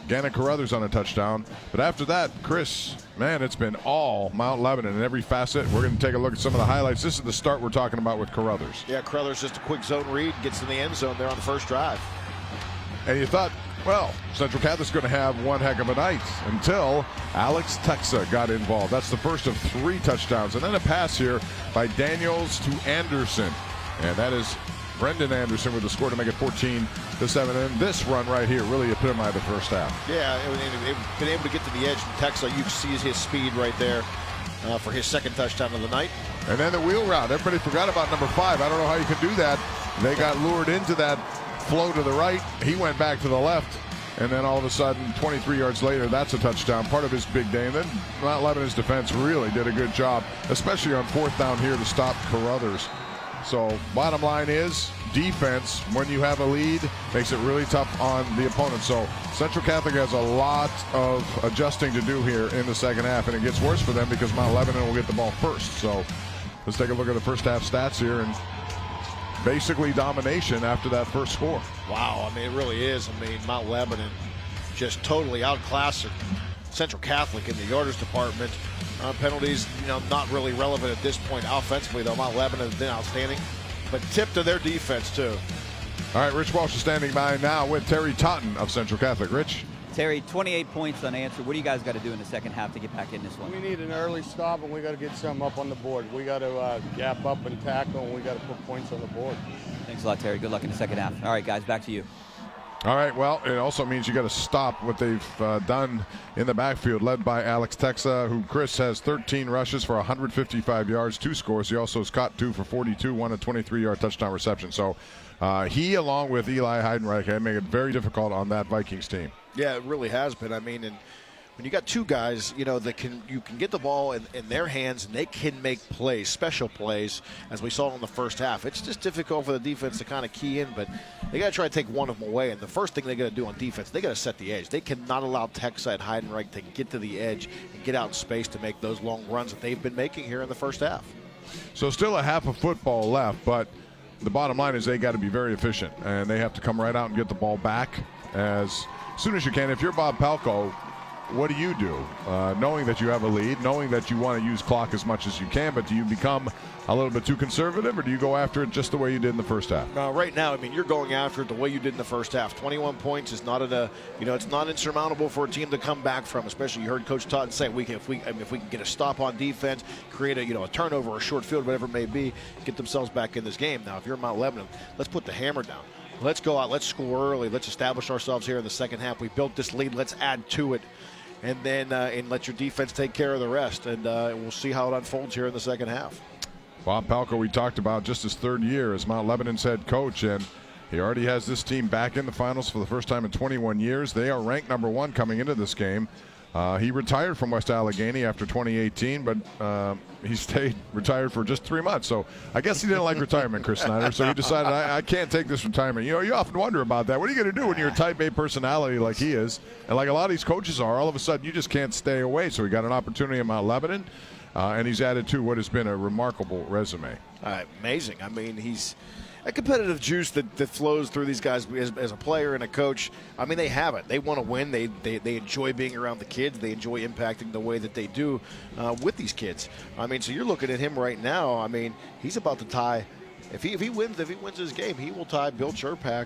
Gannon Carruthers on a touchdown. But after that, Chris, man, it's been all Mount Lebanon in every facet. We're going to take a look at some of the highlights. This is the start we're talking about with Carruthers. Yeah, Carruthers just a quick zone read, gets in the end zone there on the first drive. And you thought, well, Central Catholic's going to have one heck of a night until Alex Texa got involved. That's the first of 3 touchdowns. And then a pass here by Daniels to Anderson. And that is Brendan Anderson with the score to make it 14-7. And this run right here really epitomized the first half. Yeah, they've been able to get to the edge from Texa. You see his speed right there for his second touchdown of the night. And then the wheel route. Everybody forgot about number 5. I don't know how you can do that. They got lured into that flow to the right. He went back to the left. And then all of a sudden, 23 yards later, that's a touchdown, part of his big day. And then Mount Lebanon's defense really did a good job, especially on 4th down here to stop Carruthers. So bottom line is, defense, when you have a lead, makes it really tough on the opponent. So Central Catholic has a lot of adjusting to do here in the second half, and it gets worse for them because Mount Lebanon will get the ball first. So let's take a look at the first half stats here, and basically domination after that first score. Wow, I mean, it really is. I mean, Mount Lebanon just totally outclassed Central Catholic in the yardage department. Penalties, not really relevant at this point. Offensively, though, Mount Lebanon has been outstanding. But tip to their defense, too. All right, Rich Walsh is standing by now with Terry Totten of Central Catholic. Rich? Terry, 28 points unanswered. What do you guys got to do in the second half to get back in this one? We need an early stop, and we got to get something up on the board. We got to gap up and tackle, and we got to put points on the board. Thanks a lot, Terry. Good luck in the second half. All right, guys, back to you. All right, well, it also means you got to stop what they've done in the backfield, led by Alex Texa, who, Chris, has 13 rushes for 155 yards, 2 scores. He also has caught 2 for 42, 1 a 23-yard touchdown reception. So he, along with Eli Heidenreich, have made it very difficult on that Vikings team. Yeah, it really has been. I mean, and when you got 2 guys, that you can get the ball in their hands and they can make plays, special plays, as we saw in the first half. It's just difficult for the defense to kind of key in, but they got to try to take one of them away. And the first thing they got to do on defense, they got to set the edge. They cannot allow Texa and Heidenreich to get to the edge and get out in space to make those long runs that they've been making here in the first half. So still a half of football left, but the bottom line is they got to be very efficient, and they have to come right out and get the ball back as soon as you can. If you're Bob Palko, what do you do? Knowing that you have a lead, knowing that you want to use clock as much as you can, but do you become a little bit too conservative, or do you go after it just the way you did in the first half? Right now, I mean, you're going after it the way you did in the first half. 21 points is not it's not insurmountable for a team to come back from. Especially, you heard Coach Todd say, if we can get a stop on defense, create a turnover or a short field, whatever it may be, get themselves back in this game. Now, if you're Mount Lebanon, let's put the hammer down. Let's go out. Let's score early. Let's establish ourselves here in the second half. We built this lead. Let's add to it. And then and let your defense take care of the rest. And we'll see how it unfolds here in the second half. Bob Palko, we talked about just his 3rd year as Mount Lebanon's head coach. And He already has this team back in the finals for the first time in 21 years. They are ranked number 1 coming into this game. He retired from West Allegheny after 2018, but he stayed retired for just 3 months. So I guess he didn't like retirement, Chris Snyder. So he decided, I can't take this retirement. You know, you often wonder about that. What are you going to do when you're a type A personality like he is? And like a lot of these coaches are, all of a sudden you just can't stay away. So he got an opportunity at Mount Lebanon, and he's added to what has been a remarkable resume. Amazing. I mean, he's a competitive juice that flows through these guys as a player and a coach. I mean, they have it. They want to win. They enjoy being around the kids. They enjoy impacting the way that they do with these kids. I mean, so you're looking at him right now. I mean, he's about to tie. If he wins his game, he will tie Bill Churpak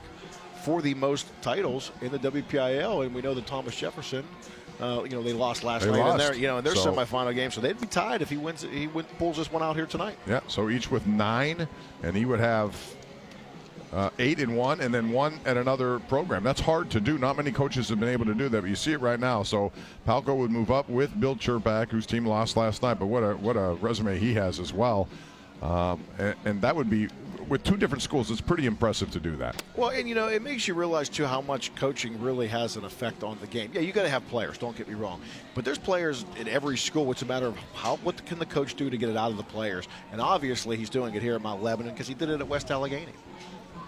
for the most titles in the WPIAL. And we know that Thomas Jefferson, they lost last night in their, in their semifinal game, so they'd be tied if he wins. Pulls this one out here tonight. Yeah. So each with 9, and he would have 8 in one, and then 1 at another program. That's hard to do. Not many coaches have been able to do that, but you see it right now. So Palco would move up with Bill Churpak, whose team lost last night, but what a resume he has as well. And that would be, with 2 different schools, it's pretty impressive to do that. Well, and it makes you realize too how much coaching really has an effect on the game. Yeah, you got to have players, don't get me wrong, but there's players in every school. It's a matter of what can the coach do to get it out of the players, and obviously he's doing it here at Mount Lebanon because he did it at West Allegheny.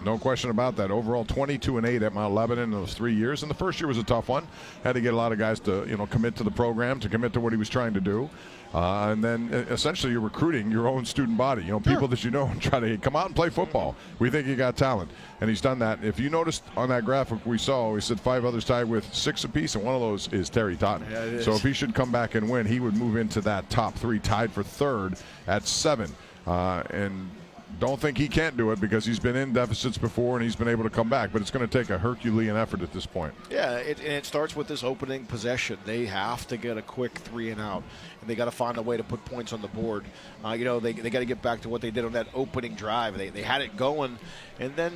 No question about that. Overall, 22-8 at Mount Lebanon in those 3 years. And the first year was a tough one. Had to get a lot of guys to, commit to the program, to commit to what he was trying to do. And then essentially you're recruiting your own student body, people that and try to come out and play football. We think you got talent. And he's done that. If you noticed on that graphic we saw, we said 5 others tied with 6 apiece, and one of those is Terry Totten. Yeah, so if he should come back and win, he would move into that top 3, tied for 3rd at 7. And don't think he can't do it because he's been in deficits before and he's been able to come back. But it's going to take a Herculean effort at this point. Yeah, it starts with this opening possession. They have to get a quick 3 and out, and they got to find a way to put points on the board. They got to get back to what they did on that opening drive. They had it going, and then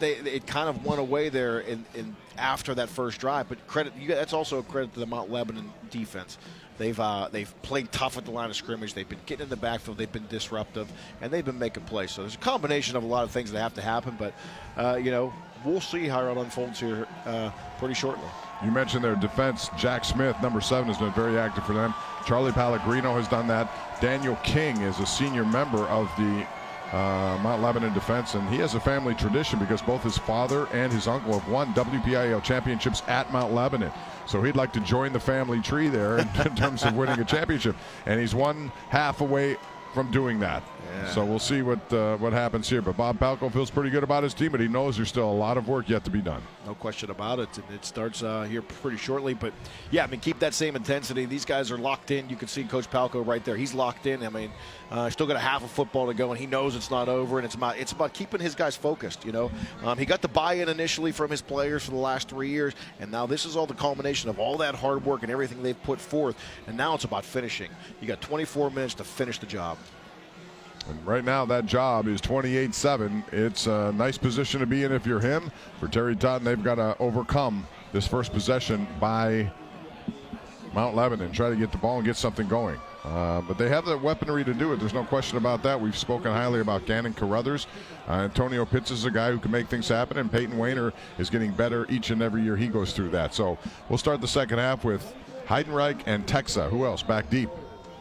it kind of went away there in after that first drive. But that's also a credit to the Mount Lebanon defense. They've played tough at the line of scrimmage. They've been getting in the backfield. They've been disruptive, and they've been making plays. So there's a combination of a lot of things that have to happen. But we'll see how it unfolds here pretty shortly. You mentioned their defense. Jack Smith, number 7, has been very active for them. Charlie Pellegrino has done that. Daniel King is a senior member of the Mount Lebanon defense, and he has a family tradition because both his father and his uncle have won WPIAL championships at Mount Lebanon. So he'd like to join the family tree there in terms of winning a championship, and he's 1/2 away from doing that. Yeah. So we'll see what happens here. But Bob Palco feels pretty good about his team, but he knows there's still a lot of work yet to be done. No question about it. It starts here pretty shortly. But, yeah, keep that same intensity. These guys are locked in. You can see Coach Palco right there. He's locked in. Still got a half of football to go, and he knows it's not over. And it's about keeping his guys focused, He got the buy-in initially from his players for the last 3 years, and now this is all the culmination of all that hard work and everything they've put forth. And now it's about finishing. You got 24 minutes to finish the job. And right now that job is 28-7. It's a nice position to be in if you're him. For Terry Totten, they've got to overcome this first possession by Mount Lebanon, try to get the ball and get something going. But they have the weaponry to do it. There's no question about that. We've spoken highly about Gannon Carruthers. Antonio Pitts is a guy who can make things happen, and Peyton Wayner is getting better each and every year he goes through that. So we'll start the second half with Heidenreich and Texa. Who else back deep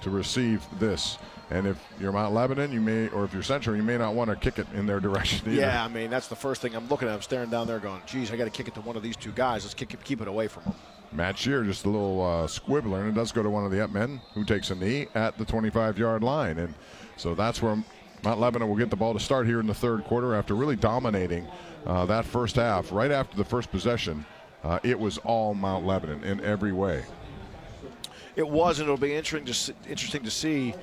to receive this? And if you're Mount Lebanon, or if you're Central, you may not want to kick it in their direction either. Yeah, that's the first thing I'm looking at. I'm staring down there going, geez, I got to kick it to one of these 2 guys. Let's keep it away from them. Matt Shear, just a little squibbler, and it does go to one of the up men who takes a knee at the 25-yard line. And so that's where Mount Lebanon will get the ball to start here in the third quarter after really dominating that first half. Right after the first possession, it was all Mount Lebanon in every way. It was, and it'll be interesting to see,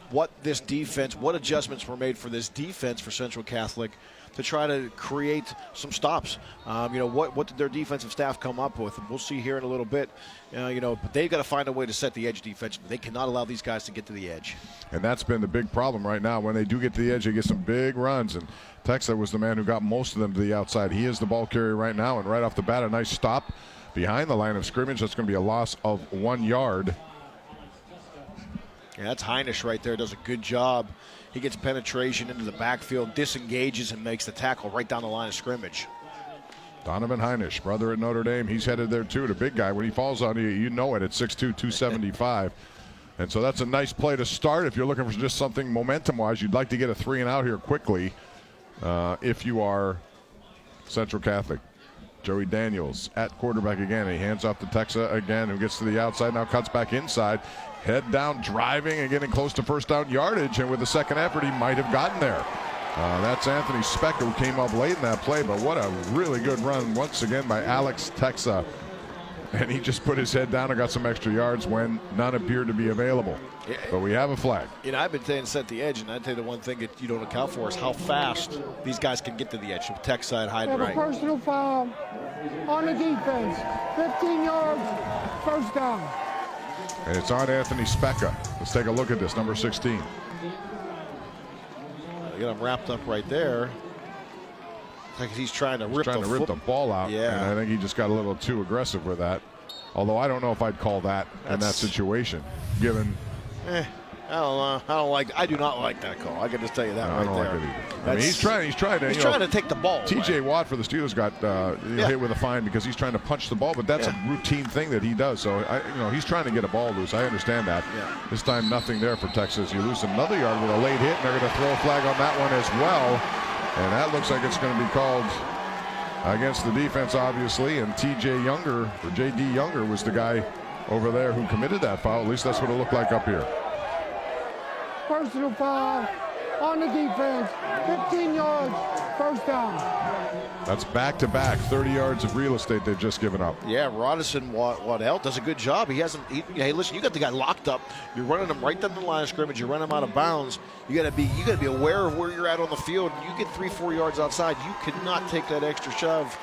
what this defense, what adjustments were made for this defense for Central Catholic to try to create some stops. What did their defensive staff come up with? And we'll see here in a little bit. But they've got to find a way to set the edge defense. They cannot allow these guys to get to the edge. And that's been the big problem right now. When they do get to the edge, they get some big runs. And Texa was the man who got most of them to the outside. He is the ball carrier right now. And right off the bat, a nice stop behind the line of scrimmage. That's going to be a loss of 1 yard. Yeah, that's Heinisch right there. Does a good job. He gets penetration into the backfield, disengages, and makes the tackle right down the line of scrimmage. Donovan Heinisch, brother at Notre Dame, he's headed there too. The big guy, when he falls on you, you know it at 6'2", 275. And so that's a nice play to start. If you're looking for just something momentum-wise, you'd like to get a 3-and-out here quickly if you are Central Catholic. Joey Daniels at quarterback again. He hands off to Texa again, who gets to the outside, now cuts back inside. Head down, driving and getting close to first down yardage, and with the second effort, he might have gotten there. That's Anthony Specker, who came up late in that play, but what a really good run once again by Alex Texa. And he just put his head down and got some extra yards when none appeared to be available. Yeah. But we have a flag. You know, I've been saying set the edge, and I'd tell you the one thing that you don't account for is how fast these guys can get to the edge. Texa and Hyden Right. Personal foul on the defense. 15 yards, first down. And it's on Anthony Specker. Let's take a look at this, number 16. They got him wrapped up right there. Like he's trying to rip the ball out. Yeah. And I think he just got a little too aggressive with that. Although I don't know if I'd call that in that situation, given. I do not like that call. I can just tell you that right there. Like it either. I mean, he's trying to take the ball. TJ Watt for the Steelers got hit with a fine because he's trying to punch the ball, but that's a routine thing that he does. So he's trying to get a ball loose. I understand that. Yeah. This time nothing there for Texas. You lose another yard with a late hit, and they're going to throw a flag on that one as well. And that looks like it's going to be called against the defense, obviously. And T.J. Younger, or J.D. Younger, was the guy over there who committed that foul. At least that's what it looked like up here. Personal foul on the defense. 15 yards, first down. That's back-to-back 30 yards of real estate they've just given up. Yeah, Rodison Waddell does a good job. Hey, listen, you got the guy locked up. You're running him right down the line of scrimmage. You run him out of bounds. You got to be aware of where you're at on the field. You get 3-4 yards outside. You cannot take that extra shove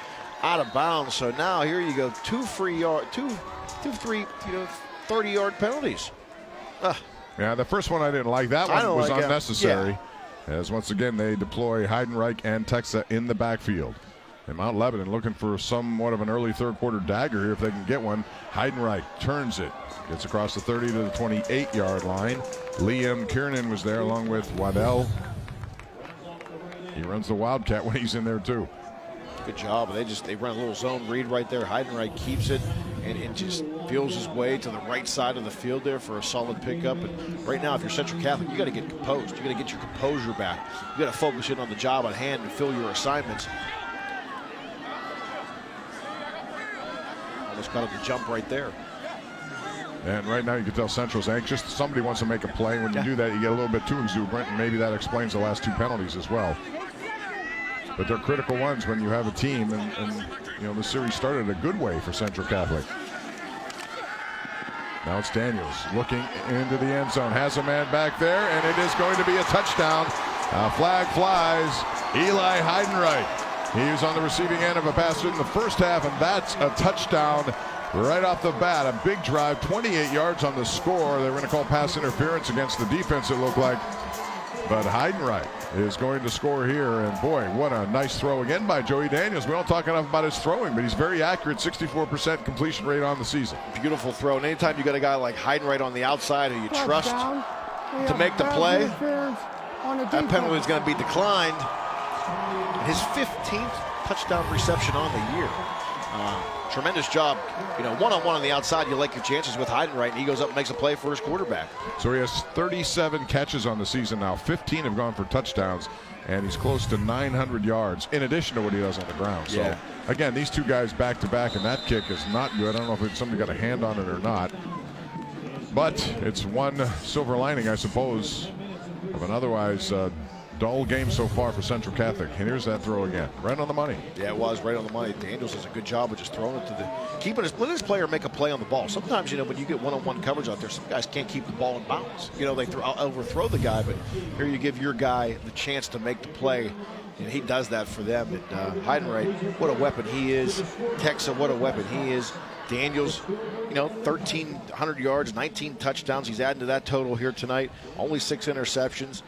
out of bounds. So now here you go, 3 30-yard penalties. Yeah, the first one I didn't like. That one was unnecessary. As once again they deploy Heidenreich and Texa in the backfield. And Mount Lebanon looking for somewhat of an early third quarter dagger here if they can get one. Heidenreich turns it. Gets across the 30 to the 28-yard line. Liam Kiernan was there along with Waddell. He runs the Wildcat when he's in there too. Good job. They run a little zone read right there. Heidenreich keeps it and just feels his way to the right side of the field there for a solid pickup. And right now, if you're Central Catholic, you got to get composed. You got to get your composure back. You got to focus in on the job at hand and fill your assignments. Almost got the jump right there. And right now you can tell Central's anxious. Somebody wants to make a play. When you do that, you get a little bit too exuberant, and maybe that explains the last two penalties as well. But they're critical ones when you have a team, and the series started a good way for Central Catholic. Now it's Daniels looking into the end zone, has a man back there, and it is going to be a touchdown. A flag flies. Eli Heidenreich. He was on the receiving end of a pass in the first half, and that's a touchdown right off the bat. A big drive, 28 yards on the score. They were going to call pass interference against the defense, it looked like. But Heidenreich is going to score here, and boy, what a nice throw again by Joey Daniels. We don't talk enough about his throwing, but he's very accurate, 64% completion rate on the season. Beautiful throw, and anytime you got a guy like Heidenreich on the outside who you trust to make the play, that penalty is going to be declined. His 15th touchdown reception on the year. Tremendous job. One-on-one on the outside, you like your chances with Heidenreich, and he goes up and makes a play for his quarterback. So he has 37 catches on the season now. 15 have gone for touchdowns, and he's close to 900 yards in addition to what he does on the ground. So, again, these two guys back-to-back, and that kick is not good. I don't know if somebody got a hand on it or not. But it's one silver lining, I suppose, of an otherwise dull game so far for Central Catholic. And here's that throw again, right on the money. Yeah, it was right on the money. Daniels does a good job of just throwing it to letting his player make a play on the ball. Sometimes, when you get one-on-one coverage out there, some guys can't keep the ball in bounds. They overthrow the guy, but here you give your guy the chance to make the play, and he does that for them. And Heidenreich, what a weapon he is. Texa, what a weapon he is. Daniels, 1,300 yards, 19 touchdowns. He's adding to that total here tonight. Only 6 interceptions.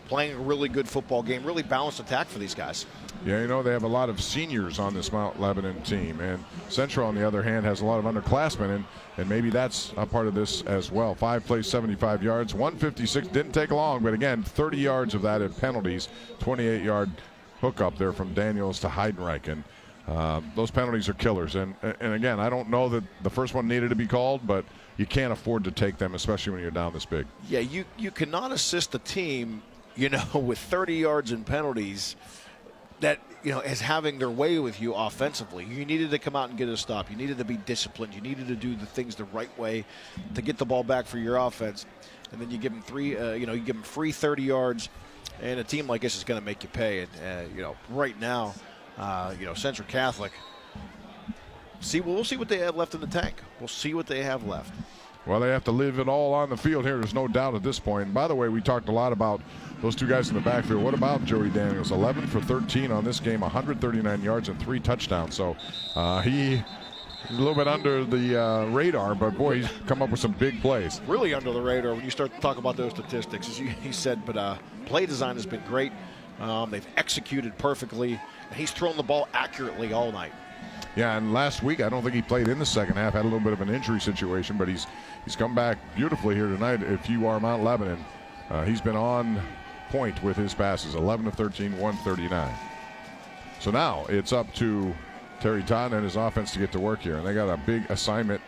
playing a really good football game, really balanced attack for these guys. Yeah, you know, they have a lot of seniors on this Mount Lebanon team, and Central, on the other hand, has a lot of underclassmen, and maybe that's a part of this as well. 5 plays, 75 yards, 156, didn't take long, but again, 30 yards of that at penalties, 28-yard hookup there from Daniels to Heidenreich, and those penalties are killers. And again, I don't know that the first one needed to be called, but you can't afford to take them, especially when you're down this big. Yeah, you cannot assist the team, you know, with 30 yards in penalties that, you know, is having their way with you offensively. You needed to come out and get a stop. You needed to be disciplined. You needed to do the things the right way to get the ball back for your offense. And then you give them you give them free 30 yards, and a team like this is going to make you pay. And, you know, right now, Central Catholic, we'll see what they have left in the tank. We'll see what they have left. Well, they have to leave it all on the field here. There's no doubt at this point. And by the way, we talked a lot about those two guys in the backfield. What about Joey Daniels? 11 for 13 on this game, 139 yards and 3 touchdowns. So he's a little bit under the radar, but boy, he's come up with some big plays. Really under the radar when you start to talk about those statistics, as he said. But play design has been great. They've executed perfectly, and he's thrown the ball accurately all night. Yeah, and last week I don't think he played in the second half. Had a little bit of an injury situation, but he's come back beautifully here tonight. If you are Mount Lebanon, he's been on point with his passes. 11 of 13, 139. So now it's up to Terry Todd and his offense to get to work here, and they got a big assignment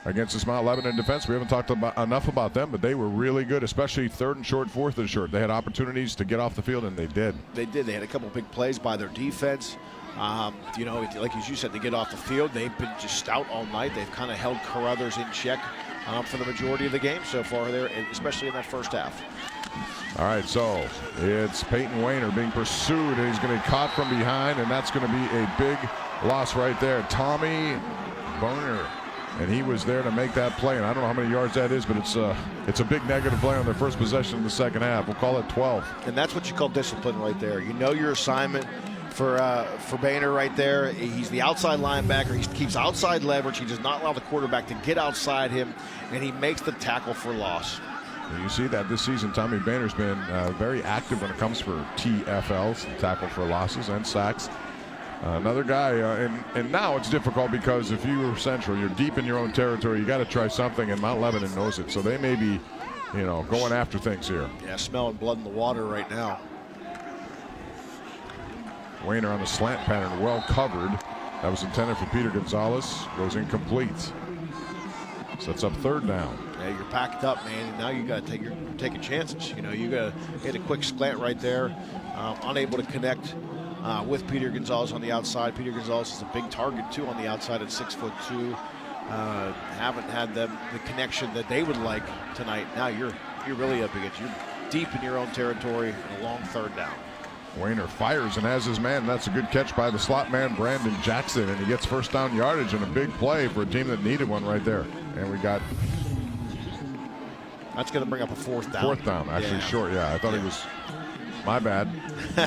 against this Mount Lebanon defense. We haven't talked enough about them, but they were really good, especially 3rd and short, 4th and short. They had opportunities to get off the field, and they did. They did. They had a couple big plays by their defense. Like as you said, to get off the field, they've been just stout all night. They've kind of held Carruthers in check for the majority of the game so far there, especially in that first half. All right, so it's Peyton Wayner being pursued, and he's going to be caught from behind, and that's going to be a big loss right there. Tommy Boner, and he was there to make that play, and I don't know how many yards that is, but it's a big negative play on their first possession in the second half. We'll call it 12. And that's what you call discipline right there. You know your assignment for Boehner right there. He's the outside linebacker. He keeps outside leverage. He does not allow the quarterback to get outside him, and he makes the tackle for loss. And you see that this season, Tommy Boehner's been very active when it comes for TFLs, tackle for losses, and sacks. Another guy, and now it's difficult because if you're Central, you're deep in your own territory. You got to try something, and Mount Lebanon knows it. So they may be, going after things here. Yeah, smelling blood in the water right now. Wayner on the slant pattern, well covered. That was intended for Peter Gonzalez. Goes incomplete. Sets up 3rd down. Yeah, you're packed up, man. And now you got to taking chances. You got to hit a quick slant right there. Unable to connect with Peter Gonzalez on the outside. Peter Gonzalez is a big target too on the outside at 6'2". Haven't had the connection that they would like tonight. Now you're really up against. You're deep in your own territory and a long 3rd down. Wayner fires and has his man. That's a good catch by the slot man, Brandon Jackson, and he gets first down yardage and a big play for a team that needed one right there. And we got... That's going to bring up a 4th down. 4th down, actually short. Yeah, I thought he was... My bad.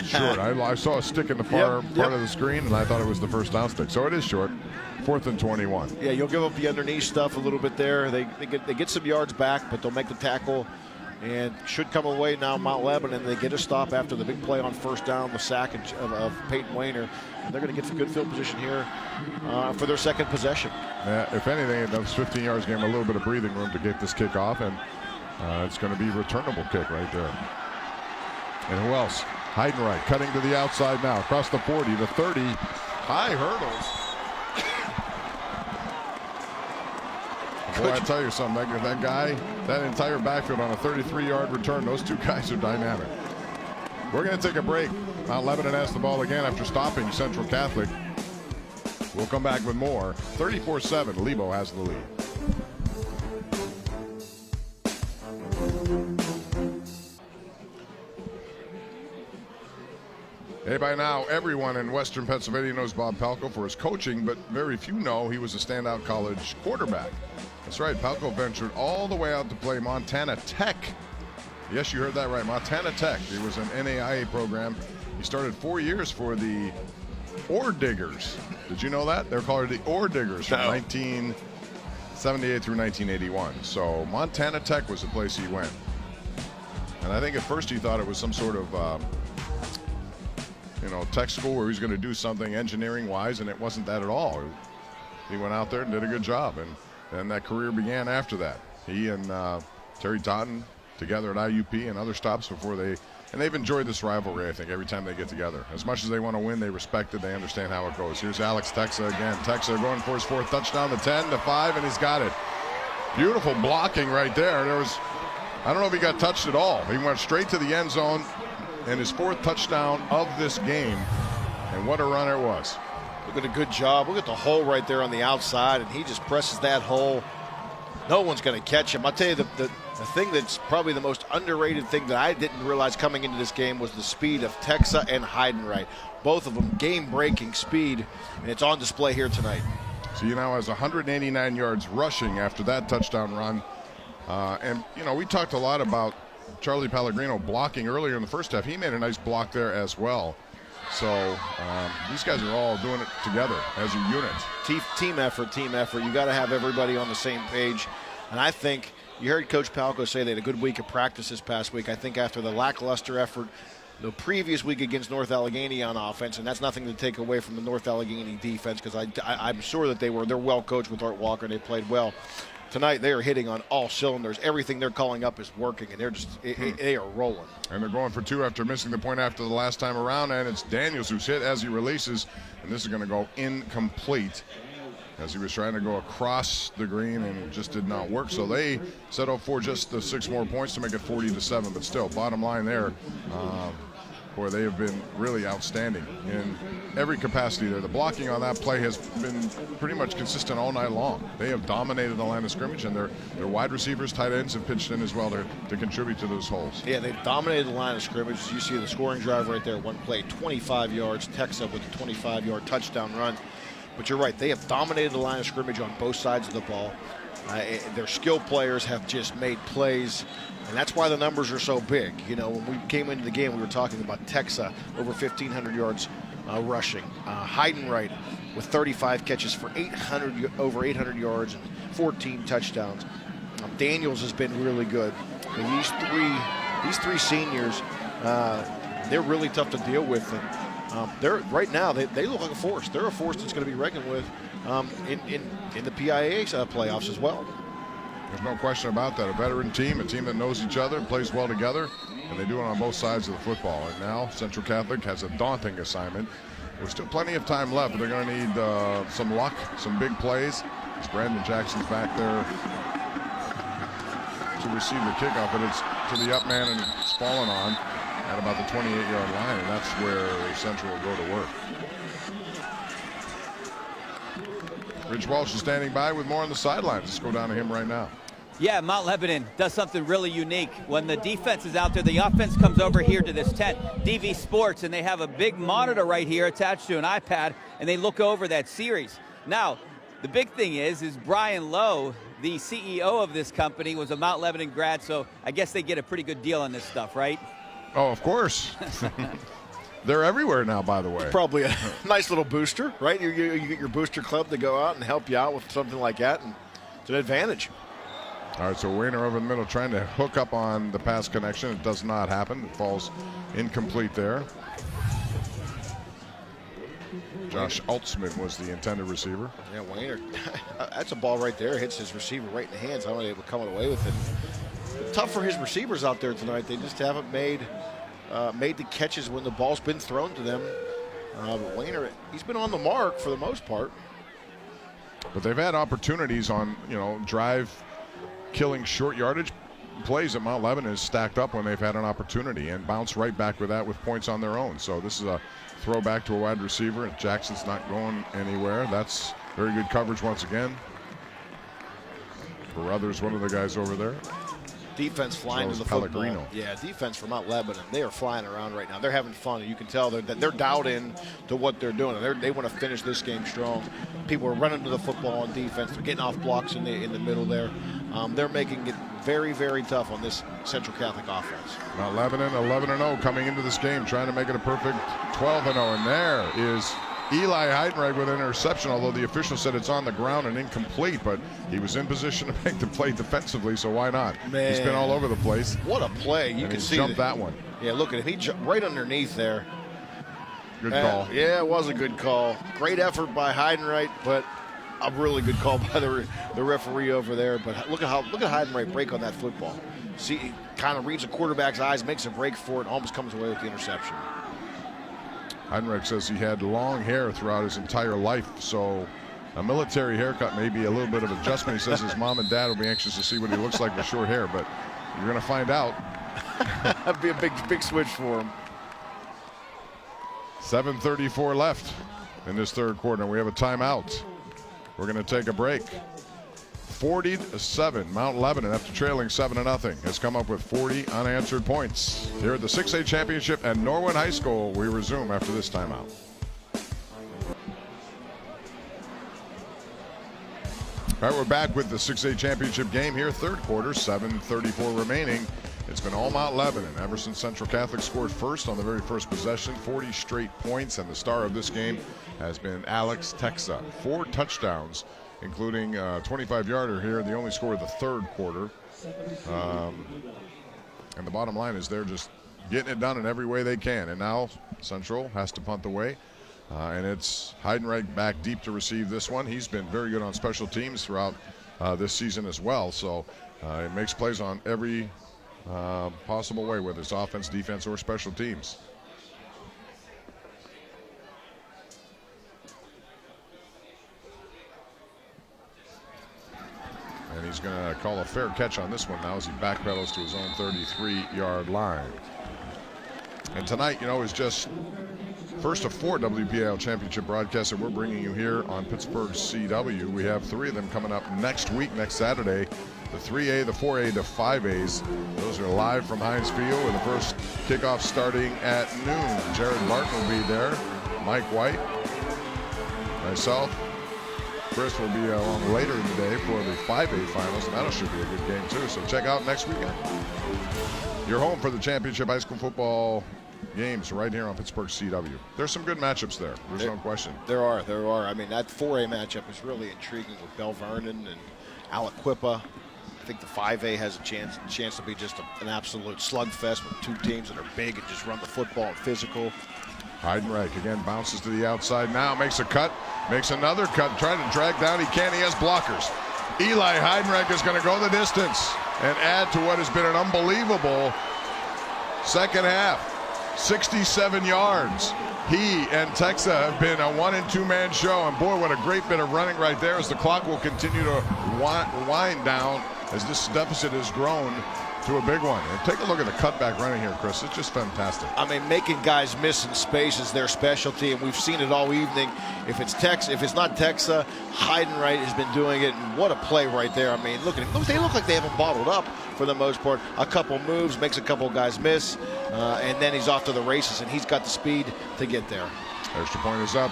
Short. I saw a stick in the far part of the screen, and I thought it was the first down stick. So it is short. 4th and 21. Yeah, you'll give up the underneath stuff a little bit there. They get some yards back, but they'll make the tackle. And should come away now, Mount Lebanon. They get a stop after the big play on 1st down, the sack of Peyton Wayner. And they're going to get some good field position here for their 2nd possession. Yeah, if anything, in those 15 yards gave them a little bit of breathing room to get this kick off. And it's going to be a returnable kick right there. And who else? Heidenreich cutting to the outside now. Across the 40, the 30. High hurdles. Boy, I tell you something, that guy, that entire backfield on a 33-yard return, those two guys are dynamic. We're going to take a break. Mount Lebanon has the ball again after stopping Central Catholic. We'll come back with more. 34-7, Lebo has the lead. Hey, by now, everyone in Western Pennsylvania knows Bob Palko for his coaching, but very few know he was a standout college quarterback. That's right, Palko ventured all the way out to play Montana Tech. Yes, you heard that right, Montana Tech. It was an NAIA program. He started 4 years for the Ore Diggers. Did you know that? They're called the Ore Diggers from 1978 through 1981. So Montana Tech was the place he went. And I think at first he thought it was some sort of, tech school where he was going to do something engineering-wise, and it wasn't that at all. He went out there and did a good job, and then that career began after that. He and Terry Totten together at IUP and other stops before they've enjoyed this rivalry, I think, every time they get together. As much as they want to win, they respect it, they understand how it goes. Here's Alex Texa again. Texa going for his 4th touchdown, the 10-5, and he's got it. Beautiful blocking right there. I don't know if he got touched at all. He went straight to the end zone, and his 4th touchdown of this game, and what a run it was. Look at a good job. Look at the hole right there on the outside, and he just presses that hole. No one's going to catch him. I'll tell you, the thing that's probably the most underrated thing that I didn't realize coming into this game was the speed of Texa and Heidenreich. Both of them game-breaking speed, and it's on display here tonight. So he now has 189 yards rushing after that touchdown run. And, we talked a lot about Charlie Pellegrino blocking earlier in the first half. He made a nice block there as well. So these guys are all doing it together as a unit. Team effort. You got to have everybody on the same page. And I think you heard Coach Palco say they had a good week of practice this past week. I think after the lackluster effort the previous week against North Allegheny on offense, and that's nothing to take away from the North Allegheny defense, because I'm sure that they're well coached with Art Walker and they played well. Tonight they are hitting on all cylinders. Everything they're calling up is working, and they are rolling. And they're going for 2 after missing the point after the last time around, and it's Daniels who's hit as he releases, and this is going to go incomplete as he was trying to go across the green and it just did not work. So they settled for just the 6 more points to make it 40-7, but still, bottom line there, boy, they have been really outstanding in every capacity there. The blocking on that play has been pretty much consistent all night long. They have dominated the line of scrimmage, and their wide receivers, tight ends have pitched in as well to contribute to those holes. Yeah, they've dominated the line of scrimmage. You see the scoring drive right there, one play, 25 yards, Texa with a 25-yard touchdown run. But you're right, they have dominated the line of scrimmage on both sides of the ball. Their skilled players have just made plays, and that's why the numbers are so big. When we came into the game, we were talking about Texa, over 1,500 yards rushing. Heidenreich with 35 catches for over 800 yards and 14 touchdowns. Daniels has been really good. And these three seniors, they're really tough to deal with. And they're right now they look like a force. They're a force that's going to be reckoned with in the PIAA playoffs as well. There's no question about that. A veteran team, a team that knows each other and plays well together, and they do it on both sides of the football. And now Central Catholic has a daunting assignment. There's still plenty of time left, but they're going to need some luck, some big plays. As Brandon Jackson's back there to receive the kickoff, but it's to the up man, and it's fallen on at about the 28-yard line, and that's where Central will go to work. Rich Walsh is standing by with more on the sidelines. Let's go down to him right now. Yeah, Mount Lebanon does something really unique. When the defense is out there, the offense comes over here to this tent, DV Sports, and they have a big monitor right here attached to an iPad, and they look over that series. Now, the big thing is Brian Lowe, the CEO of this company, was a Mount Lebanon grad, so I guess they get a pretty good deal on this stuff, right? Oh, of course. They're everywhere now, by the way. It's probably a nice little booster, right? You get your booster club to go out and help you out with something like that, and it's an advantage. All right, so Weiner over in the middle trying to hook up on the pass connection. It does not happen. It falls incomplete there. Josh Altsman was the intended receiver. Yeah, Weiner. That's a ball right there. Hits his receiver right in the hands. I wasn't able to come away with it. But tough for his receivers out there tonight. They just haven't made the catches when the ball's been thrown to them. But Weiner, he's been on the mark for the most part. But they've had opportunities on, drive-killing short yardage plays that Mount Lebanon has stacked up when they've had an opportunity and bounce right back with that with points on their own. So this is a throwback to a wide receiver. Jackson's not going anywhere. That's very good coverage once again. Carruthers, one of the guys over there. Defense flying to the football. Yeah, defense for Mount Lebanon. They are flying around right now. They're having fun. You can tell they're dialed in to what they're doing. They want to finish this game strong. People are running to the football on defense. They're getting off blocks in the middle there. They're making it very, very tough on this Central Catholic offense. Mount Lebanon 11-0 coming into this game, trying to make it a perfect 12-0. And there is Eli Heidenreich with an interception, although the official said it's on the ground and incomplete, but he was in position to make the play defensively, so why not? Man. He's been all over the place. What a play. You can see jumped that one. Yeah, look at him. He jumped right underneath there. Good call. Yeah, it was a good call. Great effort by Heidenreich, but a really good call by the referee over there. But look at Heidenreich break on that football. See, he kind of reads the quarterback's eyes, makes a break for it, and almost comes away with the interception. Heidenreich says he had long hair throughout his entire life, so a military haircut may be a little bit of adjustment. He says his mom and dad will be anxious to see what he looks like with short hair, but you're going to find out. That'd be a big switch for him. 7:34 left in this third quarter. We have a timeout. We're going to take a break. 40-7, Mount Lebanon, after trailing 7-0, has come up with 40 unanswered points. Here at the 6A Championship at Norwin High School, we resume after this timeout. All right, we're back with the 6A Championship game here, third quarter, 7:34 remaining. It's been all Mount Lebanon ever since Central Catholic scored first on the very first possession, 40 straight points, and the star of this game has been Alex Texa. 4 touchdowns, including a 25-yarder here, the only score of the third quarter. And the bottom line is they're just getting it done in every way they can. And now Central has to punt away. And it's Heidenreich back deep to receive this one. He's been very good on special teams throughout this season as well. So it makes plays on every possible way, whether it's offense, defense, or special teams. And he's going to call a fair catch on this one now as he backpedals to his own 33-yard line. And tonight, is just first of 4 WPIAL Championship broadcasts that we're bringing you here on Pittsburgh CW. We have 3 of them coming up next week, next Saturday. The 3A, the 4A, the 5As. Those are live from Heinz Field with the first kickoff starting at noon. Jared Martin will be there. Mike White, myself, Chris will be along later in the day for the 5A finals, and that should be a good game too. So check out next weekend. You're home for the championship high school football games right here on Pittsburgh CW. There's some good matchups there. There's no question. There are. I mean, that 4A matchup is really intriguing with Bell Vernon and Aliquippa. I think the 5A has a chance to be just an absolute slugfest with 2 teams that are big and just run the football and physical. Heidenreich again bounces to the outside now, makes a cut, makes another cut, trying to drag down. He can't, he has blockers. Eli Heidenreich is going to go the distance and add to what has been an unbelievable second half. 67 yards. He and Texa have been a 1- and 2-man show, and boy, what a great bit of running right there as the clock will continue to wind down as this deficit has grown to a big one. And take a look at the cutback running here, Chris. It's just fantastic. I mean, making guys miss in space is their specialty, and we've seen it all evening. If it's not Texa, Heidenreich has been doing it, and what a play right there. I mean, look at him. They look like they have him bottled up for the most part. A couple moves, makes a couple guys miss, and then he's off to the races, and he's got the speed to get there. Extra point is up.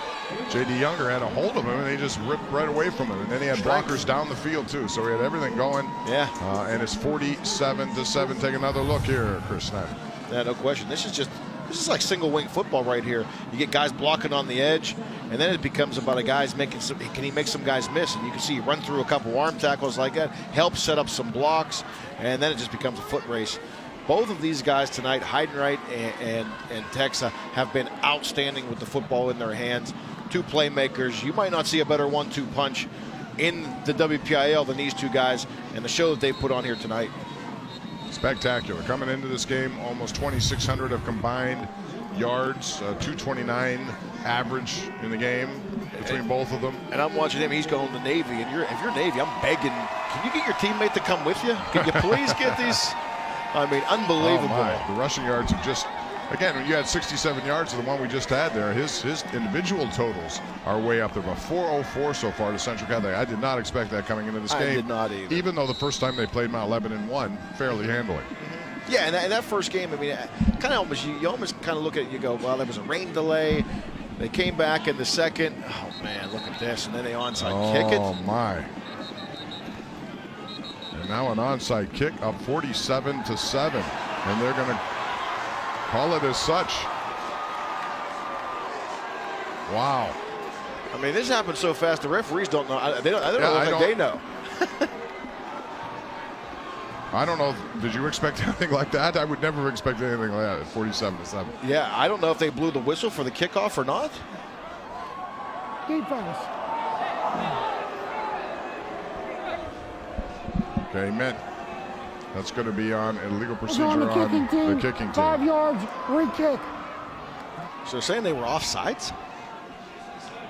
J.D. Younger had a hold of him, and he just ripped right away from him. And then he had blockers down the field, too. So he had everything going. Yeah. And it's 47-7. Take another look here, Chris Snyder. Yeah, no question. This is like single wing football right here. You get guys blocking on the edge, and then it becomes about a guy's can he make some guys miss? And you can see he run through a couple arm tackles like that, help set up some blocks, and then it just becomes a foot race. Both of these guys tonight, Heidenreich and Texa, have been outstanding with the football in their hands. 2 playmakers. You might not see a better 1-2 punch in the WPIAL than these 2 guys, and the show that they put on here tonight. Spectacular. Coming into this game, almost 2,600 of combined yards, 229 average in the game between both of them. And I'm watching him. He's going to Navy, and if you're Navy, I'm begging. Can you get your teammate to come with you? Can you please get these? I mean, unbelievable. Oh my. The rushing yards have just, again, when you had 67 yards to the one we just had there, his individual totals are way up there. But 404 so far to Central Catholic. I did not expect that coming into this game. I did not either. Even though the first time they played Mount Lebanon won fairly handily. Yeah, and that first game, I mean, kind of almost you almost kind of look at it, you go, well, there was a rain delay. They came back in the second. Oh man, look at this, and then they onside kick it. Oh my. And now an onside kick up 47-7, and they're going to call it as such. Wow. I mean, this happened so fast, the referees don't know. I don't think they know. I don't know. Did you expect anything like that? I would never expect anything like that at 47-7. Yeah, I don't know if they blew the whistle for the kickoff or not. Defense. Okay, Mint. That's going to be on illegal procedure on the kicking team. The kicking team. 5 yards, re-kick. So they're saying they were offsides?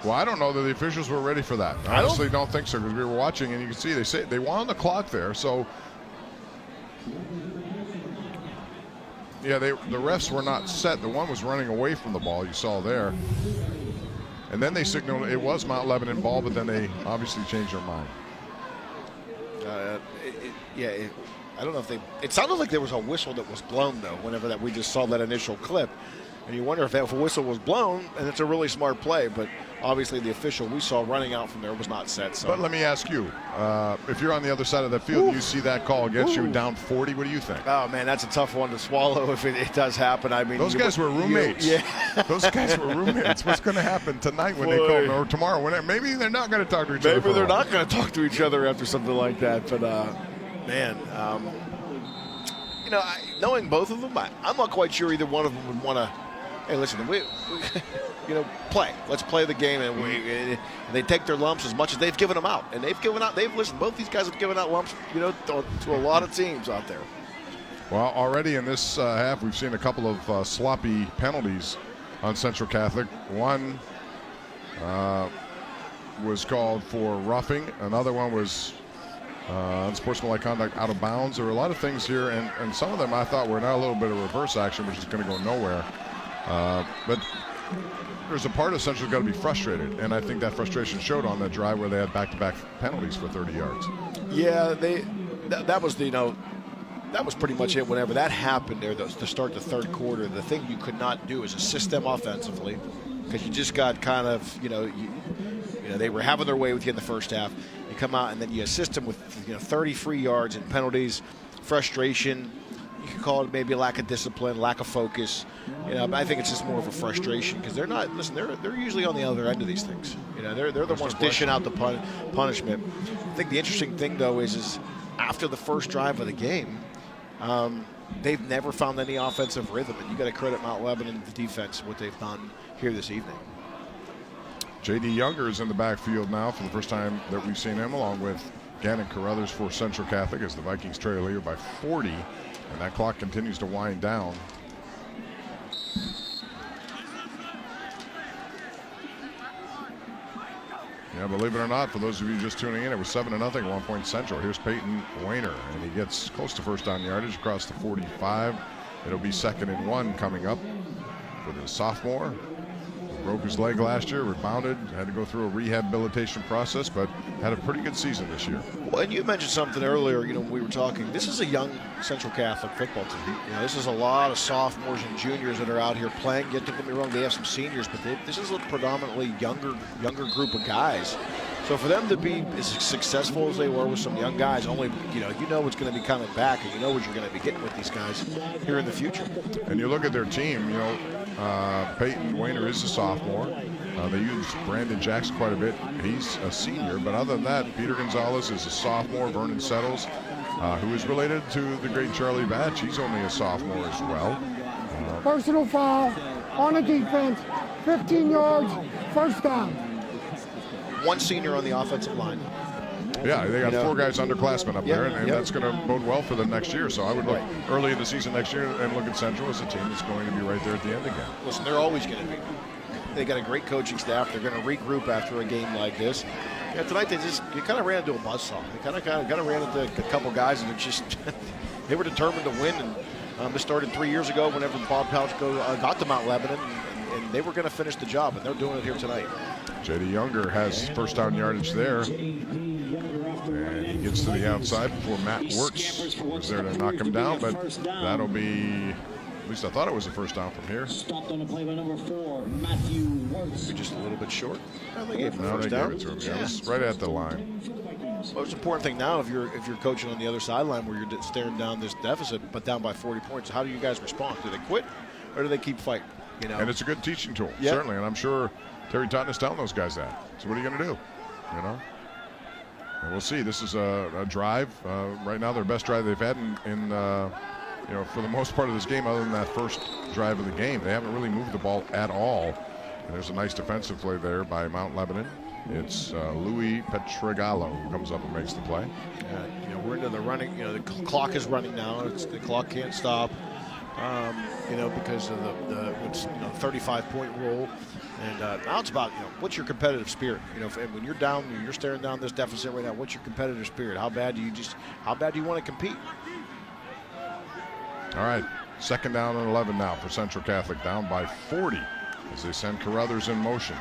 Well, I don't know that the officials were ready for that. I honestly don't think so, because we were watching and you can see they were on the clock there. So, yeah, the refs were not set. The one was running away from the ball, you saw there. And then they signaled it was Mount Lebanon ball, but then they obviously changed their mind. I don't know if it sounded like there was a whistle that was blown, though, whenever we just saw that initial clip. And you wonder if that whistle was blown, and it's a really smart play. But obviously the official we saw running out from there was not set. So. But let me ask you, if you're on the other side of the field and you see that call against you down 40, what do you think? Oh, man, that's a tough one to swallow if it does happen. I mean, those guys were roommates. Those guys were roommates. What's going to happen tonight when they call, or tomorrow? Maybe they're not going to talk to each other. Maybe they're not going to talk to each other after something like that. But, man, knowing both of them, I'm not quite sure either one of them would want to. Hey, listen, we play. Let's play the game, and they take their lumps as much as they've given them out, and listen. Both these guys have given out lumps, to a lot of teams out there. Well, already in this half, we've seen a couple of sloppy penalties on Central Catholic. One was called for roughing. Another one was unsportsmanlike conduct out of bounds. There were a lot of things here, and some of them I thought were now a little bit of reverse action, which is going to go nowhere. But there's a part of Central's got to be frustrated, and I think that frustration showed on that drive where they had back-to-back penalties for 30 yards. Yeah, that was that was pretty much it. Whenever that happened there, to start the third quarter, the thing you could not do is assist them offensively, because you just got kind of they were having their way with you in the first half. You come out and then you assist them with 30 free yards and penalties, frustration. You could call it maybe a lack of discipline, lack of focus. I think it's just more of a frustration, because they're not. Listen, they're usually on the other end of these things. They're the ones dishing out the punishment. I think the interesting thing though is after the first drive of the game, they've never found any offensive rhythm, and you got to credit Mount Lebanon, the defense, what they've done here this evening. J.D. Younger is in the backfield now for the first time that we've seen him, along with Gannon Carruthers for Central Catholic, as the Vikings trail here by 40. And that clock continues to wind down. Yeah, believe it or not, for those of you just tuning in, it was 7-0, 1 point Central. Here's Peyton Weiner, and he gets close to first down yardage across the 45. It'll be 2nd and 1 coming up for the sophomore. Broke his leg last year, rebounded, had to go through a rehabilitation process, but had a pretty good season this year. Well, and you mentioned something earlier, when we were talking, this is a young Central Catholic football team. This is a lot of sophomores and juniors that are out here playing. Don't get me wrong, they have some seniors, but this is a predominantly younger group of guys. So for them to be as successful as they were with some young guys, only you know what's going to be coming back, and you know what you're going to be getting with these guys here in the future. And you look at their team, Peyton Weiner is a sophomore. They use Brandon Jackson quite a bit. He's a senior, but other than that, Peter Gonzalez is a sophomore. Vernon Settles, who is related to the great Charlie Batch, he's only a sophomore as well. Personal foul on the defense, 15 yards, first down. One senior on the offensive line. Yeah, they got 4 guys underclassmen up there, and that's going to bode well for them next year. So I would look early in the season next year and look at Central as a team that's going to be right there at the end again. Listen, they're always going to be. They got a great coaching staff. They're going to regroup after a game like this. Tonight you kind of ran into a buzzsaw. They kind of ran into a couple guys, and they were determined to win. And this started 3 years ago whenever Bob Palchko got to Mount Lebanon, and they were going to finish the job, and they're doing it here tonight. J.D. Younger has first down yardage there. And he gets to the outside before Matt Wirtz was there to knock him down, but that'll be, at least I thought it was a first down from here. Stopped on the play by number 4, Matthew Wirtz. Just a little bit short. They gave him no, first they down. gave it to him. Yeah, it was right at the line. Well, it's an important thing now if you're coaching on the other sideline where you're staring down this deficit, but down by 40 points. How do you guys respond? Do they quit or do they keep fighting? And it's a good teaching tool, certainly. And I'm sure Terry Totten is telling those guys that. So what are you going to do? You know? And we'll see. This is a drive. Right now, their best drive they've had in for the most part of this game, other than that first drive of the game. They haven't really moved the ball at all. And there's a nice defensive play there by Mount Lebanon. It's Louis Petrogallo who comes up and makes the play. We're into the running. The clock is running now. The clock can't stop. Because of the 35-point rule. And now it's about what's your competitive spirit. When you're down, you're staring down this deficit right now. What's your competitive spirit? How bad do you want to compete? All right, 2nd down and 11 now for Central Catholic, down by 40 as they send Carruthers in motion.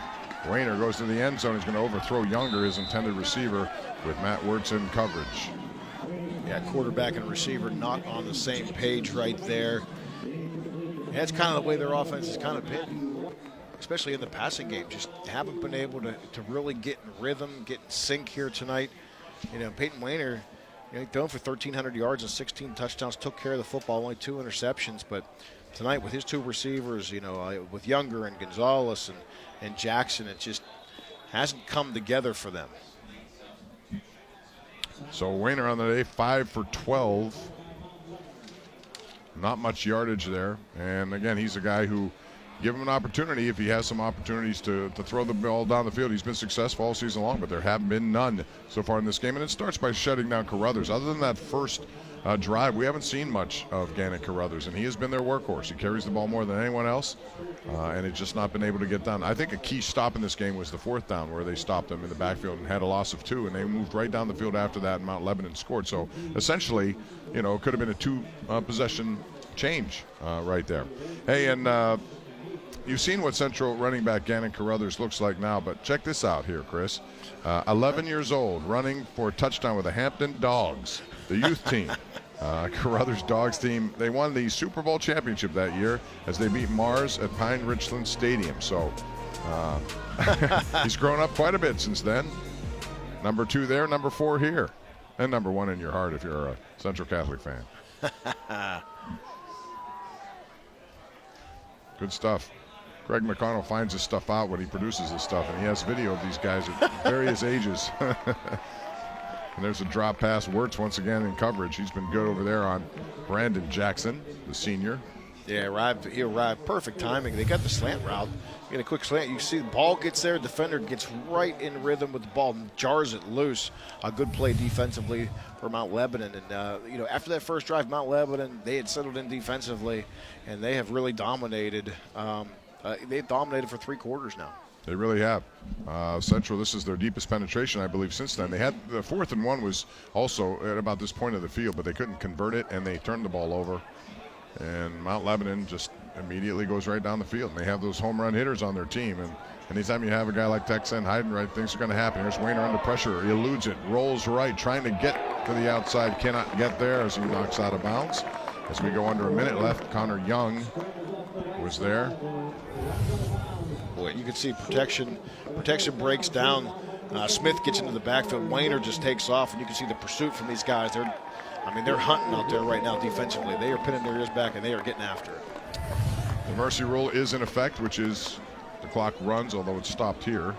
Wayner goes to the end zone. He's going to overthrow Younger, his intended receiver, with Matt Wirtz in coverage. Yeah, quarterback and receiver not on the same page right there. That's kind of the way their offense has kind of been, especially in the passing game. Just haven't been able to really get in rhythm, get in sync here tonight. Peyton Wayner, thrown for 1,300 yards and 16 touchdowns, took care of the football, only 2 interceptions. But tonight with his 2 receivers, with Younger and Gonzalez and Jackson, it just hasn't come together for them. So Wayner on the day, 5 for 12. Not much yardage there. And again, he's a guy who, give him an opportunity, if he has some opportunities to throw the ball down the field, he's been successful all season long, but there have been none so far in this game. And it starts by shutting down Carruthers. Other than that first drive, we haven't seen much of Gannon Carruthers, and he has been their workhorse. He carries the ball more than anyone else, and it's just not been able to get done. I think a key stop in this game was the 4th down, where they stopped them in the backfield and had a loss of 2, and they moved right down the field after that, and Mount Lebanon scored. So essentially, it could have been a 2-possession change right there. Hey, and you've seen what Central running back Gannon Carruthers looks like now, but check this out here, Chris. 11 years old, running for a touchdown with the Hampton Dogs, the youth team. Carruthers Dogs team, they won the Super Bowl championship that year as they beat Mars at Pine Richland Stadium. So he's grown up quite a bit since then. Number 2 there, number 4 here, and number 1 in your heart if you're a Central Catholic fan. Good stuff. Greg McConnell finds his stuff out when he produces his stuff, and he has video of these guys at various ages. And there's a drop pass. Wirtz once again in coverage. He's been good over there on Brandon Jackson, the senior. Yeah, he arrived. Perfect timing. They got the slant route. Get a quick slant. You see the ball gets there. Defender gets right in rhythm with the ball and jars it loose. A good play defensively for Mount Lebanon. And, after that first drive, Mount Lebanon, they had settled in defensively, and they have really dominated. They've dominated for 3 quarters now. They really have. Central, this is their deepest penetration, I believe, since then. They had the 4th and 1 was also at about this point of the field, but they couldn't convert it, and they turned the ball over. And Mount Lebanon just immediately goes right down the field. And they have those home run hitters on their team. And anytime you have a guy like Texan Heidenreich, things are going to happen. Here's Wayner under pressure. He eludes it, rolls right, trying to get to the outside. Cannot get there as he knocks out of bounds. As we go under a minute left, Connor Young was there. Boy, you can see protection breaks down. Smith gets into the backfield. Wayner just takes off, and you can see the pursuit from these guys. They're hunting out there right now defensively. They are pinning their ears back, and they are getting after it. The mercy rule is in effect, which is the clock runs, although it's stopped here.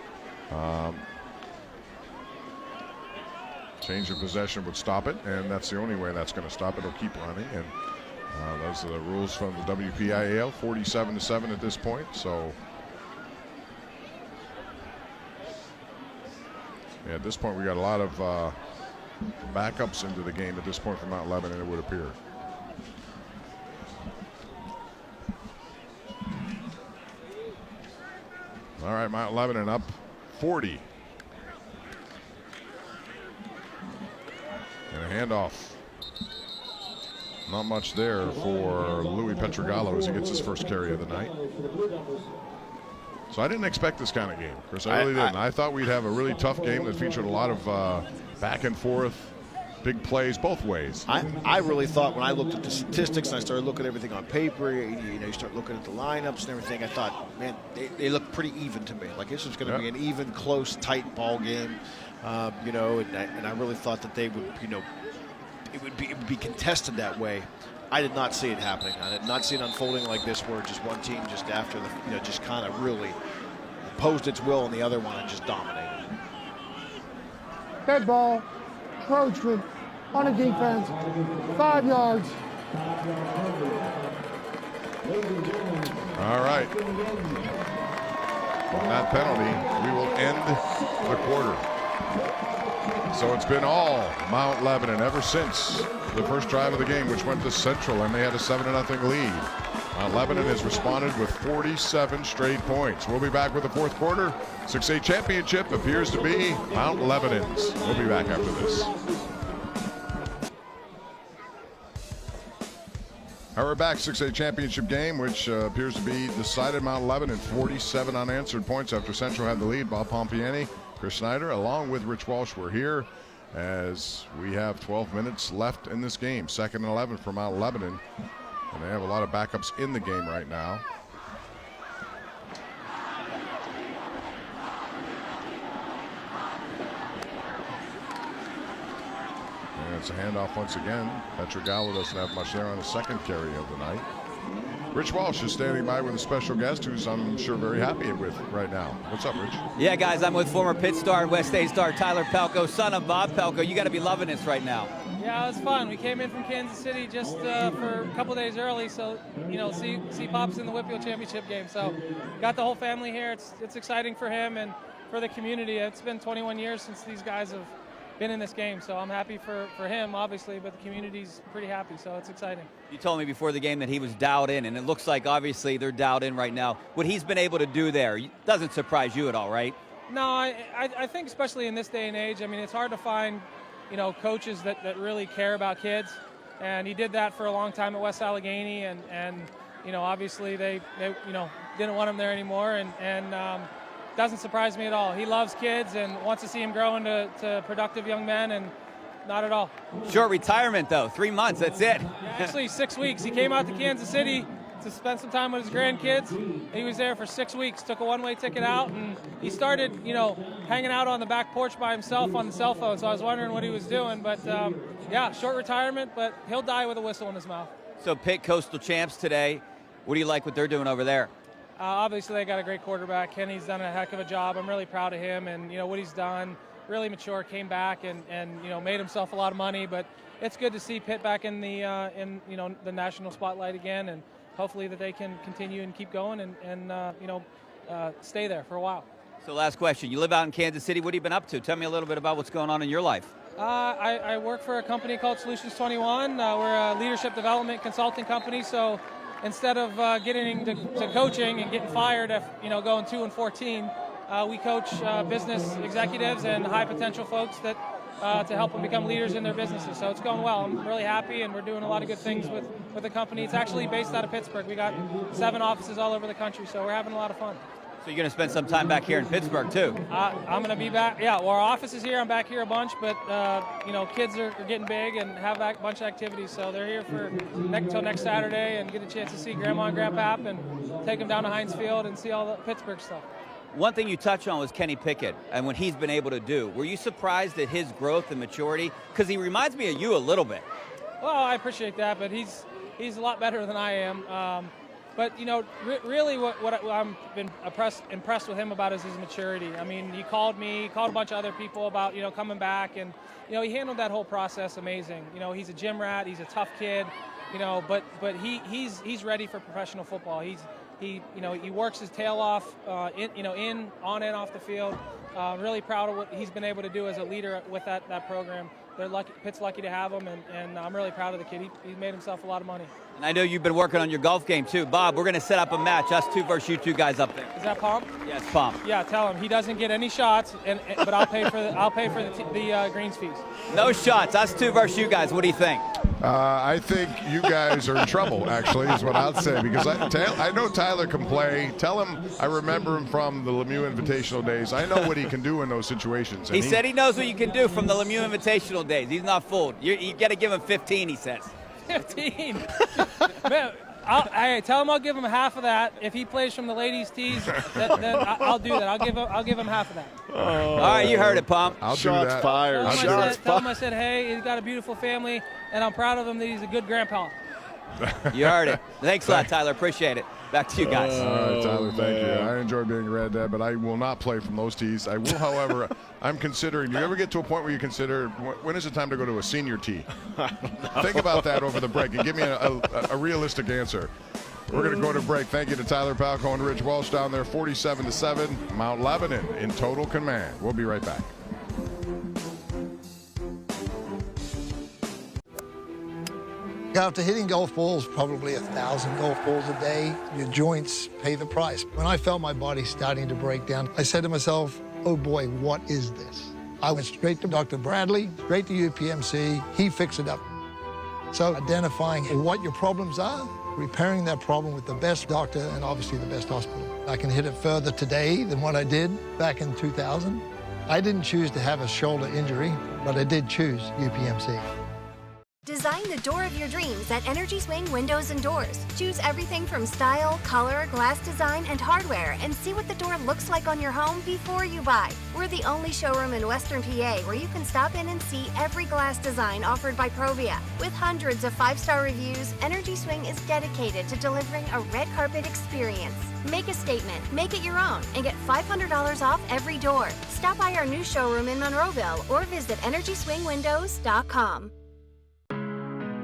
Change of possession would stop it, and that's the only way that's going to stop it. It'll keep running, and those are the rules from the WPIAL. 47-7 at this point. So, yeah, at this point we got a lot of backups into the game at this point from Mount Lebanon, it would appear. All right, Mount Lebanon up 40. And a handoff. Not much there for Louis Petrogallo as he gets his first carry of the night. So I didn't expect this kind of game, Chris. I really didn't. I thought we'd have a really tough game that featured a lot of back and forth, big plays both ways. I really thought when I looked at the statistics and I started looking at everything on paper, you start looking at the lineups and everything, I thought, man, they look pretty even to me. Like this was going to be an even, close, tight ball game, and I really thought that they would, it would be contested that way. I did not see it happening. I did not see it unfolding like this, where just one team just after the, just kind of really imposed its will on the other one and just dominated. Dead ball, encroachment on the defense, 5 yards. All right. On that penalty, we will end the quarter. So it's been all Mount Lebanon ever since the first drive of the game, which went to Central, and they had a 7-0 lead. Mount Lebanon has responded with 47 straight points. We'll be back with the fourth quarter. 6A championship appears to be Mount Lebanon's. We'll be back after this. All right, we're back. 6A championship game, which appears to be decided Mount Lebanon. 47 unanswered points after Central had the lead. Bob Pompiani, Chris Snyder, along with Rich Walsh, were here as we have 12 minutes left in this game. 2nd and 11 for Mount Lebanon. And they have a lot of backups in the game right now. And it's a handoff once again. Petra Gallo doesn't have much there on the second carry of the night. Rich Walsh is standing by with a special guest who's, I'm sure, very happy with right now. What's up, Rich? Yeah, guys, I'm with former Pitt star and West A star Tyler Pelko, son of Bob Pelko. You got to be loving this right now. Yeah, it was fun. We came in from Kansas City just for a couple days early, so see Pops in the WPIAL Championship game. So got the whole family here. It's exciting for him and for the community. It's been 21 years since these guys have been in this game, so I'm happy for him, obviously, but the community's pretty happy, so it's exciting. You told me before the game that he was dialed in, and it looks like obviously they're dialed in right now. What he's been able to do there doesn't surprise you at all, right? No, I think especially in this day and age, I mean, it's hard to find coaches that really care about kids, and he did that for a long time at West Allegheny, and obviously they didn't want him there anymore, and doesn't surprise me at all. He loves kids and wants to see him grow into productive young men, and not at all. Short retirement, though. 3 months, that's it. Yeah, actually, 6 weeks. He came out to Kansas City to spend some time with his grandkids. He was there for 6 weeks, took a one-way ticket out, and he started, hanging out on the back porch by himself on the cell phone, so I was wondering what he was doing. But, yeah, short retirement, but he'll die with a whistle in his mouth. So Pitt Coastal Champs today. What do you like what they're doing over there? Obviously, they got a great quarterback. Kenny's done a heck of a job. I'm really proud of him and, what he's done. Really mature, came back and made himself a lot of money. But it's good to see Pitt back in the the national spotlight again, and hopefully that they can continue and keep going and stay there for a while. So last question. You live out in Kansas City. What have you been up to? Tell me a little bit about what's going on in your life. I work for a company called Solutions 21. We're a leadership development consulting company. So instead of getting to coaching and getting fired if going 2-14, we coach business executives and high potential folks that to help them become leaders in their businesses. So it's going well. I'm really happy, and we're doing a lot of good things with the company. It's actually based out of Pittsburgh. We got 7 offices all over the country, so we're having a lot of fun. So you're going to spend some time back here in Pittsburgh too? I'm going to be back. Yeah, well, our office is here. I'm back here a bunch, but kids are getting big and have a bunch of activities, so they're here for until next Saturday and get a chance to see Grandma and Grandpap and take them down to Heinz Field and see all the Pittsburgh stuff. One thing you touched on was Kenny Pickett and what he's been able to do. Were you surprised at his growth and maturity? Because he reminds me of you a little bit. Well, I appreciate that, but he's a lot better than I am. But, really what I've been impressed with him about is his maturity. I mean, he called me, he called a bunch of other people about, coming back. And, he handled that whole process amazing. He's a gym rat, he's a tough kid, but he's ready for professional football. He works his tail off, on and off the field. Really proud of what he's been able to do as a leader with that program. Pitt's lucky to have him, and I'm really proud of the kid. He made himself a lot of money. And I know you've been working on your golf game too. Bob, we're going to set up a match, us two versus you two guys up there. Is that Pomp? Yes, Pomp. Yeah, tell him he doesn't get any shots, but I'll pay for the greens fees. No shots. Us two versus you guys. What do you think? I think you guys are in trouble, actually, is what I'd say, because I know Tyler can play. Tell him I remember him from the Lemieux Invitational days. I know what he can do in those situations. He said he knows what you can do from the Lemieux Invitational days. He's not fooled. You got to give him 15, he says. 15? Man, tell him I'll give him half of that. If he plays from the ladies' tees, then I'll do that. I'll give him half of that. All right, you heard it, Pomp. Shots fired. Tell him I said, hey, he's got a beautiful family, and I'm proud of him that he's a good grandpa. You heard it. Thanks a lot, Tyler. Appreciate it. Back to you guys. All right, Tyler, thank you. I enjoy being Red Dad, but I will not play from those tees. I will, however, I'm considering, do you ever get to a point where you consider, when is it time to go to a senior tee? Think about that over the break and give me a realistic answer. We're going to go to break. Thank you to Tyler Palco and Rich Welsh down there, 47-7, Mount Lebanon in total command. We'll be right back. After hitting golf balls, probably 1,000 golf balls a day, your joints pay the price. When I felt my body starting to break down, I said to myself, oh boy, what is this? I went straight to Dr. Bradley, straight to UPMC. He fixed it up. So identifying what your problems are, repairing that problem with the best doctor and obviously the best hospital. I can hit it further today than what I did back in 2000. I didn't choose to have a shoulder injury, but I did choose UPMC. Design the door of your dreams at Energy Swing Windows and Doors. Choose everything from style, color, glass design, and hardware, and see what the door looks like on your home before you buy. We're the only showroom in Western PA where you can stop in and see every glass design offered by Provia. With hundreds of 5-star reviews, Energy Swing is dedicated to delivering a red carpet experience. Make a statement, make it your own, and get $500 off every door. Stop by our new showroom in Monroeville or visit EnergySwingWindows.com.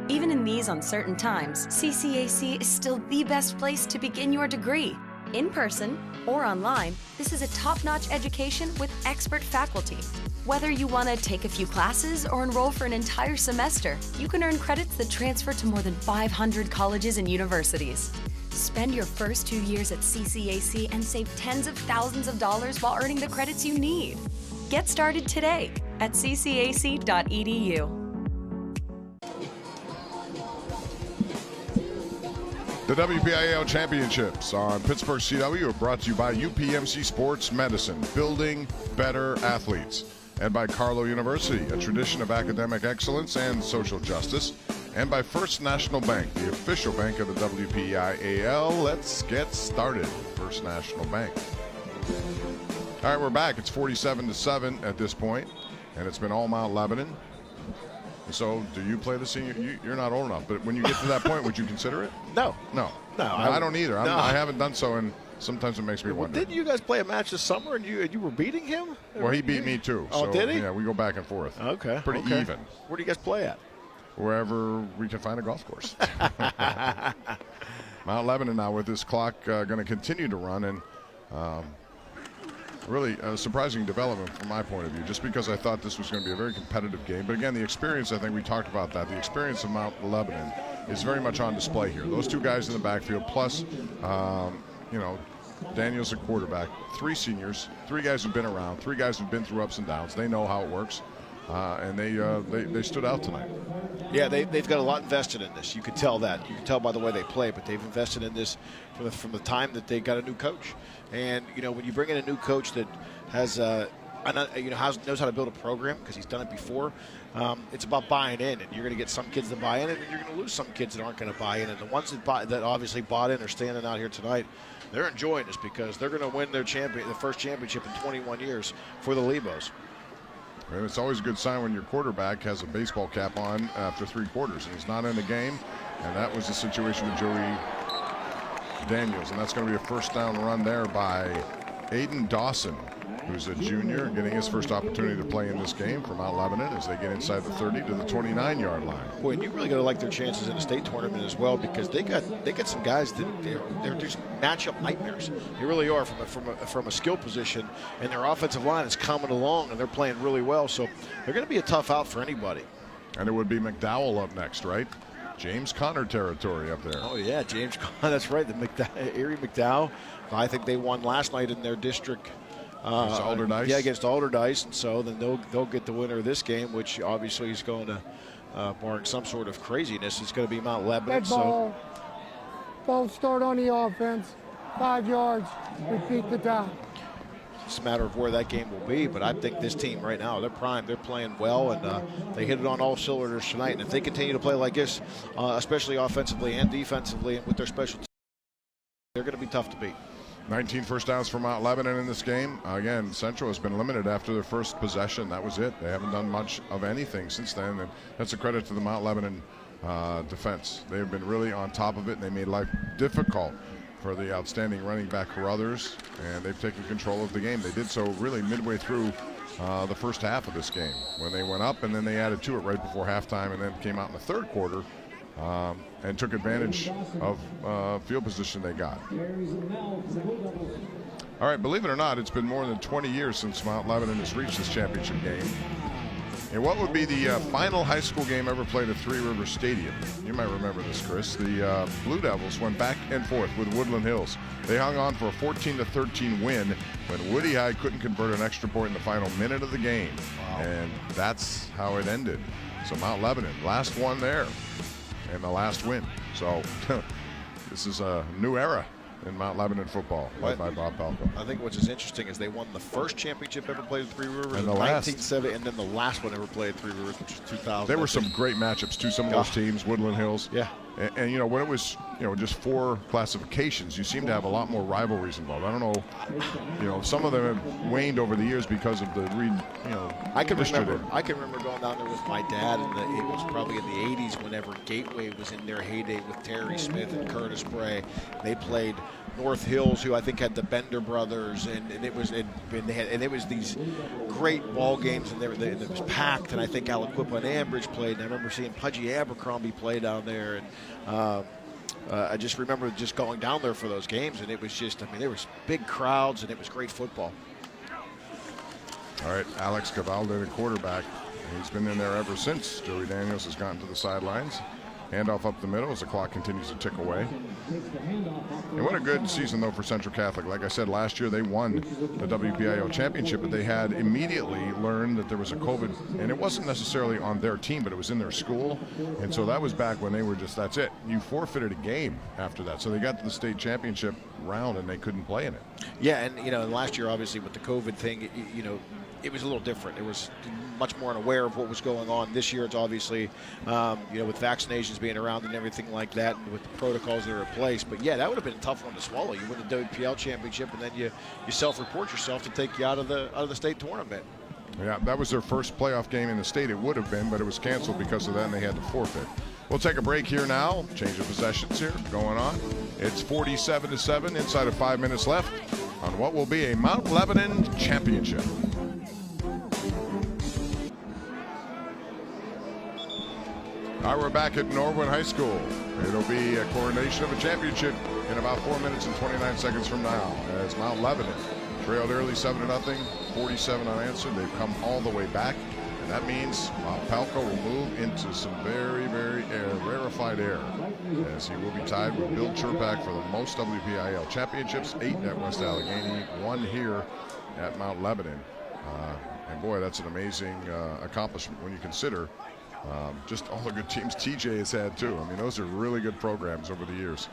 Even in these uncertain times, CCAC is still the best place to begin your degree. In person or online, this is a top-notch education with expert faculty. Whether you want to take a few classes or enroll for an entire semester, you can earn credits that transfer to more than 500 colleges and universities. Spend your first 2 years at CCAC and save tens of thousands of dollars while earning the credits you need. Get started today at ccac.edu. The WPIAL Championships on Pittsburgh CW are brought to you by UPMC Sports Medicine, building better athletes, and by Carlow University, a tradition of academic excellence and social justice, and by First National Bank, the official bank of the WPIAL. Let's get started. First National Bank. All right, we're back. It's 47-7 at this point, and it's been all Mount Lebanon. So, do you play the senior? You're not old enough, but when you get to that point, would you consider it? No. I don't either. I haven't done so, and sometimes it makes me wonder. Didn't you guys play a match this summer, and you were beating him? Well, he beat me too. Oh, so, did he? Yeah, we go back and forth. Okay. Pretty even. Where do you guys play at? Wherever we can find a golf course. Mount Lebanon now with this clock going to continue to run, and really a surprising development from my point of view, just because I thought this was going to be a very competitive game. But again, the experience, I think we talked about that, the experience of Mount Lebanon is very much on display here. Those two guys in the backfield, plus, Daniel's a quarterback, 3 seniors, 3 guys who've been around, 3 guys who've been through ups and downs. They know how it works, and they stood out tonight. Yeah, they've got a lot invested in this. You can tell that. You can tell by the way they play, but they've invested in this from the time that they got a new coach. And, when you bring in a new coach that has, knows how to build a program because he's done it before, it's about buying in. And you're going to get some kids that buy in, and you're going to lose some kids that aren't going to buy in. And the ones that obviously bought in are standing out here tonight. They're enjoying this because they're going to win their the first championship in 21 years for the Lebos. And it's always a good sign when your quarterback has a baseball cap on after 3 quarters and he's not in the game. And that was the situation with Joey Daniels. And that's going to be a first down run there by Aiden Dawson, who's a junior, getting his first opportunity to play in this game for Mount Lebanon as they get inside the 30 to the 29-yard line. Boy, and you really got to like their chances in the state tournament as well, because they got some guys that they're just matchup nightmares. They really are from a skill position, and their offensive line is coming along, and they're playing really well. So they're going to be a tough out for anybody. And it would be McDowell up next, right? James Conner territory up there. Oh yeah, James Conner. That's right. The Erie McDowell. I think they won last night in their district. Against Alderdice? Yeah, against Alderdice, and so then they'll get the winner of this game, which obviously is going to, barring some sort of craziness, it's going to be Mount Lebanon. Ball start on the offense, 5 yards, repeat the down. It's a matter of where that game will be, but I think this team right now, they're primed, they're playing well, and they hit it on all cylinders tonight. And if they continue to play like this, especially offensively and defensively, and with their special teams, they're going to be tough to beat. 19 first downs for Mount Lebanon in this game. Again, Central has been limited after their first possession. That was it. They haven't done much of anything since then, and that's a credit to the Mount Lebanon defense. They've been really on top of it, and they made life difficult for the outstanding running back Carruthers, and they've taken control of the game. They did so really midway through the first half of this game when they went up, and then they added to it right before halftime, and then came out in the third quarter and took advantage of field position they got. All right, believe it or not, it's been more than 20 years since Mount Lebanon has reached this championship game. And what would be the final high school game ever played at Three Rivers Stadium? You might remember this, Chris. The Blue Devils went back and forth with Woodland Hills. They hung on for a 14-13 win when Woody High couldn't convert an extra point in the final minute of the game. Wow. And that's how it ended. So Mount Lebanon, last one there, and the last win. So this is a new era in Mount Lebanon football, led by Bob Palco. I think what's interesting is they won the first championship ever played at Three Rivers and in 1970, and then the last one ever played at Three Rivers, which was 2000. There were some great matchups too. Some of those teams, Woodland Hills. Yeah. And you know, when it was, you know, just 4 classifications, you seem to have a lot more rivalries involved. I don't know, you know, some of them have waned over the years because of the, I can remember going down there with my dad, and it was probably in the 80s whenever Gateway was in their heyday with Terry Smith and Curtis Bray. They played North Hills, who I think had the Bender brothers, and it was these great ball games, and it was packed. And I think Aliquippa and Ambridge played, and I remember seeing Pudgy Abercrombie play down there, and I just remember just going down there for those games, and it was just, I mean, there was big crowds, and it was great football. All right, Alex Cavaldo, the quarterback. He's been in there ever since Joey Daniels has gotten to the sidelines. Handoff up the middle as the clock continues to tick away. And what a good season, though, for Central Catholic. Like I said, last year they won the WPIAL championship, but they had immediately learned that there was a COVID, and it wasn't necessarily on their team, but it was in their school. And so that was back when they were just, that's it. You forfeited a game after that. So they got to the state championship round, and they couldn't play in it. Yeah, and, you know, last year, obviously, with the COVID thing, you know, it was a little different. It was much more unaware of what was going on. This year, it's obviously, you know, with vaccinations being around and everything like that, and with the protocols that are in place. But yeah, that would have been a tough one to swallow. You win the WPL championship, and then you self-report yourself to take you out of the state tournament. Yeah, that was their first playoff game in the state. It would have been, but it was canceled because of that, and they had to forfeit. We'll take a break here now. Change of possessions here going on. It's 47-7 inside of 5 minutes left on what will be a Mount Lebanon championship. All right, we're back at Norwood High School. It'll be a coronation of a championship in about 4 minutes and 29 seconds from now, as Mount Lebanon trailed early 7-0, 47 unanswered. They've come all the way back, and that means Bob Palco will move into some very, very rarefied air, as he will be tied with Bill Chirpak for the most WPIAL championships, 8 at West Allegheny, 1 here at Mount Lebanon. And boy, that's an amazing accomplishment when you consider just all the good teams TJ has had too. I mean, those are really good programs over the years.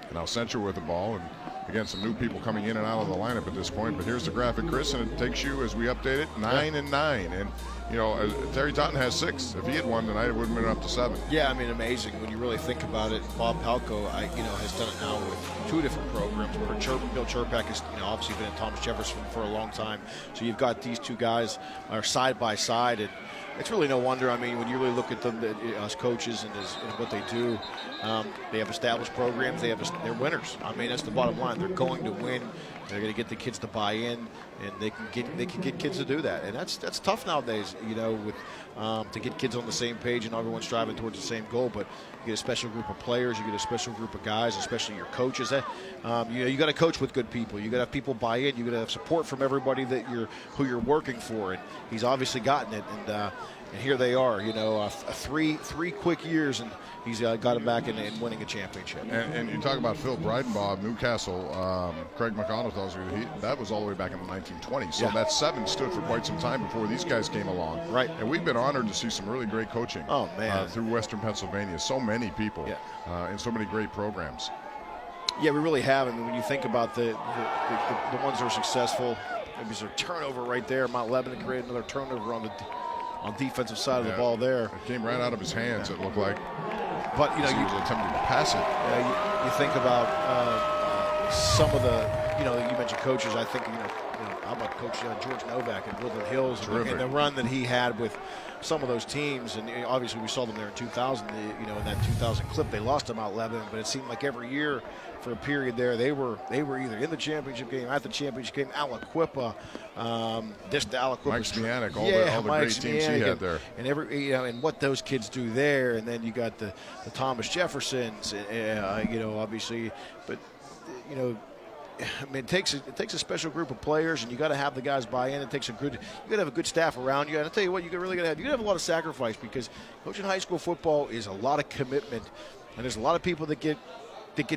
And now Central with the ball, and again, some new people coming in and out of the lineup at this point. But here's the graphic, Chris, and it takes you, as we update it, 9-9. And you know, Terry Totten has 6. If he had won tonight, it would have been up to 7. Yeah, I mean, amazing when you really think about it. Bob Palco, has done it now with 2 different programs. Where Bill Chirpak has, obviously been in Thomas Jefferson for a long time. So you've got these 2 guys are side by side, and it's really no wonder. I mean, when you really look at them as coaches and what they do, they have established programs. They're winners. I mean, that's the bottom line. They're going to win. They're going to get the kids to buy in, and they can get kids to do that. And that's tough nowadays, with to get kids on the same page and everyone striving towards the same goal. But you get a special group of players, you get a special group of guys, especially your coaches. You got to coach with good people. You got to have people buy in. You got to have support from everybody who you're working for. And he's obviously gotten it. And here they are. Three quick years, and he's got them back and winning a championship. And you talk about Phil Breidenbaugh of Newcastle. Craig McConnell tells me that was all the way back in the 1920s. So that 7 stood for quite some time before these guys came along. Right. And we've been honored to see some really great coaching. Oh, man. Through Western Pennsylvania. So many people and so many great programs. Yeah, we really have. I mean, when you think about the ones that are successful, maybe there's a turnover right there. Mount Lebanon created another turnover on defensive side of the ball there. It came right out of his hands, it looked like. But, he was attempting to pass it. You think about some of the, you mentioned coaches. I think, how about Coach George Novak at Woodland Hills and the run that he had with some of those teams, and obviously we saw them there in 2000. In that 2000 clip, they lost to Mount Lebanon, but it seemed like every year for a period there, they were either in the championship game, at the championship game. Aliquippa, Mike Smianik, all the great teams he had there, and and what those kids do there, and then you got the Thomas Jeffersons, obviously, but I mean, it takes a special group of players, and you got to have the guys buy in. You got to have a good staff around you. And I tell you what, you really got to have a lot of sacrifice, because coaching high school football is a lot of commitment, and there's a lot of people that get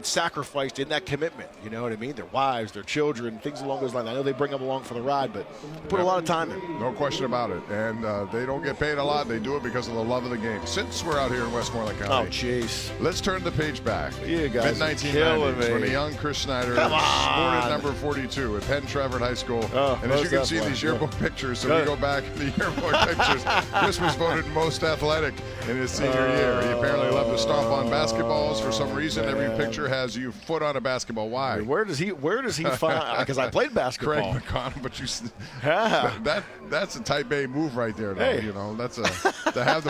sacrificed in that commitment. You know what I mean? Their wives, their children, things along those lines. I know they bring them along for the ride, but put a lot of time in. No question about it. And they don't get paid a lot. They do it because of the love of the game. Since we're out here in Westmoreland County, oh jeez, let's turn the page back. You guys mid-1990s, when a young Chris Snyder sported number 42 at Penn Trafford High School. And as you can see these yearbook pictures, so we go back in the yearbook pictures, Chris was voted most athletic in his senior year. He apparently loved to stomp on basketballs for some reason. Every picture has you foot on a basketball. Why? Where does he find? Because I played basketball. Craig McConnell, but that's a type A move right there. Though, hey. That's to have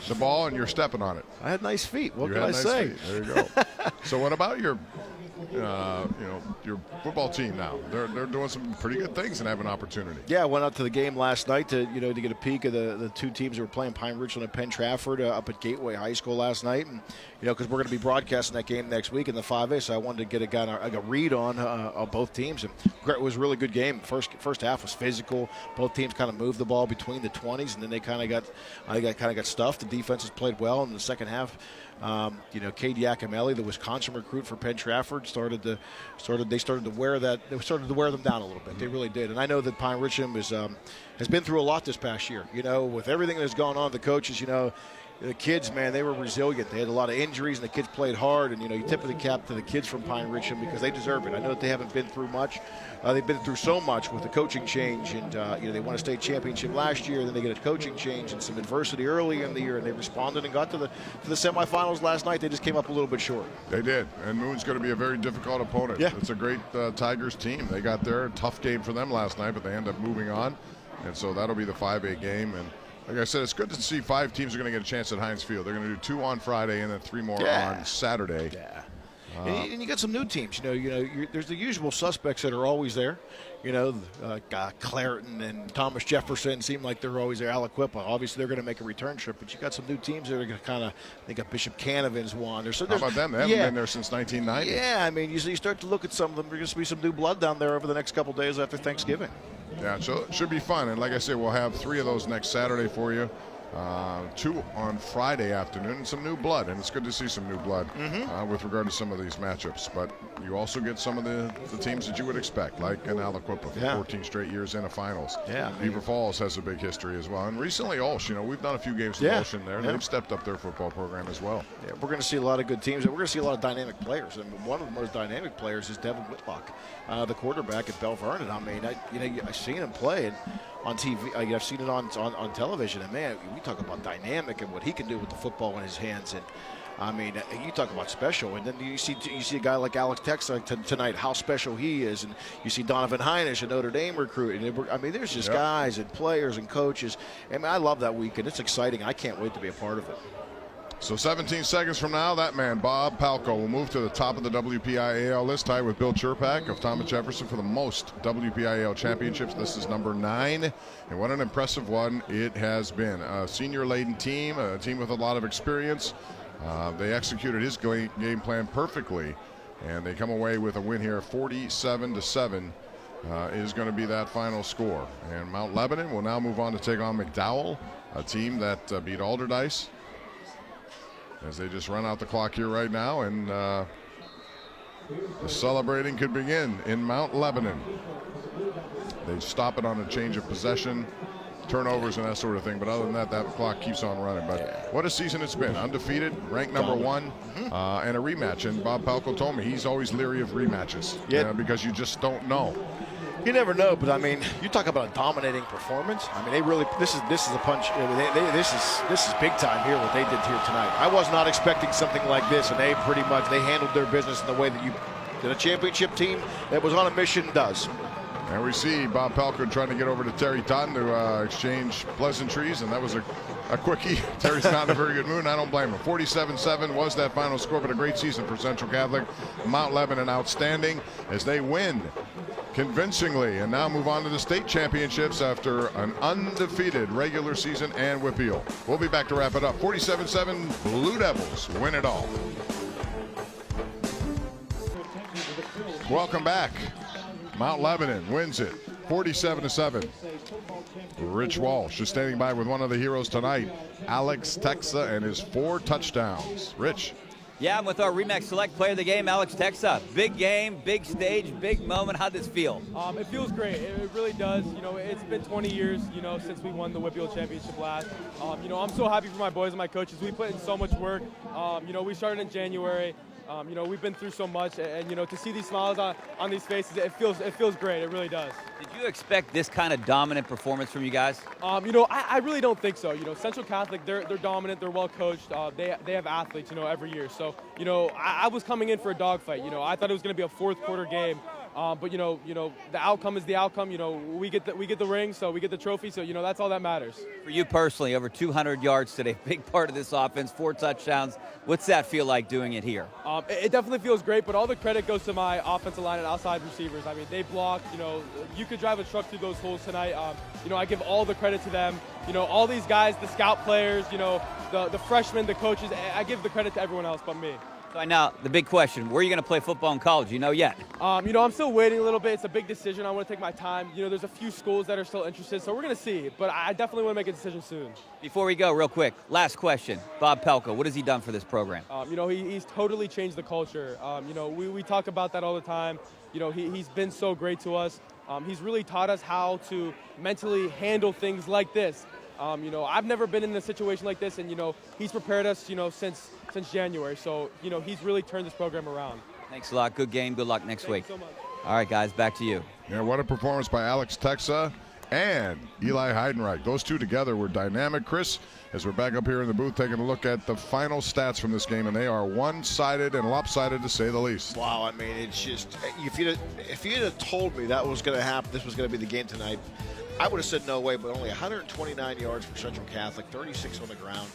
the ball and you're stepping on it. I had nice feet. What can I say? Feet. There you go. So what about your football team now? They're doing some pretty good things and have an opportunity. Yeah, I went out to the game last night to get a peek of the two teams that were playing, Pine Richland and Penn Trafford, up at Gateway High School last night, and because we're going to be broadcasting that game next week in the 5A, so I wanted to get a read on both teams, and it was a really good game. First half was physical. Both teams kind of moved the ball between the 20s, and then they kind of got stuffed. The defenses played well in the second half. Cade Yacamelli, the Wisconsin recruit for Penn Trafford, started to wear them down a little bit. They really did. And I know that Pine Richland has been through a lot this past year. With everything that's gone on, the coaches, the kids, man, they were resilient. They had a lot of injuries, and the kids played hard. And, you tip of the cap to the kids from Pine Richland because they deserve it. I know that they haven't been through much. They've been through so much with the coaching change. And, they won a state championship last year. Then they get a coaching change and some adversity early in the year. And they responded and got to the semifinals last night. They just came up a little bit short. They did. And Moon's going to be a very difficult opponent. Yeah. It's a great Tigers team. They got there. Tough game for them last night, but they end up moving on. And so that'll be the 5A game. And like I said, it's good to see 5 teams are going to get a chance at Heinz Field. They're going to do 2 on Friday and then 3 more on Saturday. Yeah. And you got some new teams. There's the usual suspects that are always there. Clareton and Thomas Jefferson seem like they're always there. Aliquippa, obviously they're going to make a return trip, but you got some new teams that are going to kind of. They got Bishop Canavan's one. How about them? They haven't been there since 1990. Yeah, I mean, you start to look at some of them. There's going to be some new blood down there over the next couple days after Thanksgiving. Yeah, so it should be fun. And like I said, we'll have 3 of those next Saturday for you. 2 on Friday afternoon, and some new blood, and it's good to see some new blood with regard to some of these matchups. But you also get some of the teams that you would expect, like an Aliquippa for 14 straight years in the finals. Yeah, Beaver Falls has a big history as well, and recently Ulsh. We've done a few games with Ulsh in there. They've stepped up their football program as well. Yeah, we're going to see a lot of good teams, and we're going to see a lot of dynamic players. And one of the most dynamic players is Devin Whitlock, the quarterback at Bell Vernon. I mean, I've seen him play on TV. I've seen it on television, and man, we talk about dynamic and what he can do with the football in his hands. And I mean, you talk about special, and then you see a guy like Alex Texa tonight, how special he is, and you see Donovan Heinisch, a Notre Dame recruit. And I mean, there's just guys and players and coaches. I mean, I love that weekend. It's exciting. I can't wait to be a part of it. So 17 seconds from now, that man, Bob Palco, will move to the top of the WPIAL list, tied with Bill Chirpak of Thomas Jefferson for the most WPIAL championships. This is number 9, and what an impressive one it has been. A senior-laden team, a team with a lot of experience. They executed his game plan perfectly, and they come away with a win here, 47-7. Is going to be that final score. And Mount Lebanon will now move on to take on McDowell, a team that beat Alderdice, as they just run out the clock here right now, and the celebrating could begin in Mount Lebanon. They stop it on a change of possession, turnovers and that sort of thing, but other than that, that clock keeps on running. But what a season it's been. Undefeated, ranked number 1, and a rematch. And Bob Palco told me he's always leery of rematches because you just don't know. You never know, but I mean, you talk about a dominating performance. I mean, they really this is a punch. This is big time here what they did here tonight. I was not expecting something like this, and they handled their business in the way that And a championship team that was on a mission does. And we see Bob Pelko trying to get over to Terry Totten to exchange pleasantries, and that was a quickie. Terry's not in a very good mood, and I don't blame him. 47-7 was that final score, but a great season for Central Catholic. Mount Lebanon outstanding as they win convincingly and now move on to the state championships after an undefeated regular season and WPIAL. We'll be back to wrap it up. 47-7, Blue Devils win it all. Welcome back. Mount Lebanon wins it 47-7. Rich Walsh is standing by with one of the heroes tonight, Alex Texa, and his 4 touchdowns. Rich. Yeah, I'm with our RE/MAX Select Player of the Game, Alex Texa. Big game, big stage, big moment. How'd this feel? It feels great. It really does. You know, it's been 20 years, you know, since we won the WPIAL championship last. You know, I'm so happy for my boys and my coaches. We put in so much work. You know, we started in January. You know, we've been through so much, and you know, to see these smiles on these faces, it feels great. It really does. Did you expect this kind of dominant performance from you guys? You know, I really don't think so. You know, Central Catholic, they're dominant. They're well coached. They have athletes, you know, every year. So, you know, I was coming in for a dogfight. You know, I thought it was going to be a fourth quarter game. But you know, the outcome is the outcome. You know, we get the ring, so we get the trophy. So you know, that's all that matters. For you personally, over 200 yards today, big part of this offense, 4 touchdowns. What's that feel like doing it here? It definitely feels great, but all the credit goes to my offensive line and outside receivers. I mean, they blocked. You know, you could drive a truck through those holes tonight. You know, I give all the credit to them. You know, all these guys, the scout players. You know, the freshmen, the coaches. I give the credit to everyone else but me. So now, the big question, where are you going to play football in college? You know yet? You know, I'm still waiting a little bit. It's a big decision. I want to take my time. You know, there's a few schools that are still interested, so we're going to see. But I definitely want to make a decision soon. Before we go, real quick, last question. Bob Pelko, what has he done for this program? You know, he's totally changed the culture. You know, we talk about that all the time. You know, he's been so great to us. He's really taught us how to mentally handle things like this. You know, I've never been in a situation like this, and, you know, he's prepared us, you know, since January. So, you know, he's really turned this program around. Thanks a lot. Good game. Good luck next week. Thank you so much. All right, guys, back to you. Yeah, what a performance by Alex Texa and Eli Heidenreich. Those two together were dynamic. Chris, as we're back up here in the booth taking a look at the final stats from this game, and they are one-sided and lopsided to say the least. Wow, I mean, it's just, if you'd have told me that was going to happen, this was going to be the game tonight, I would have said no way, but only 129 yards for Central Catholic, 36 on the ground.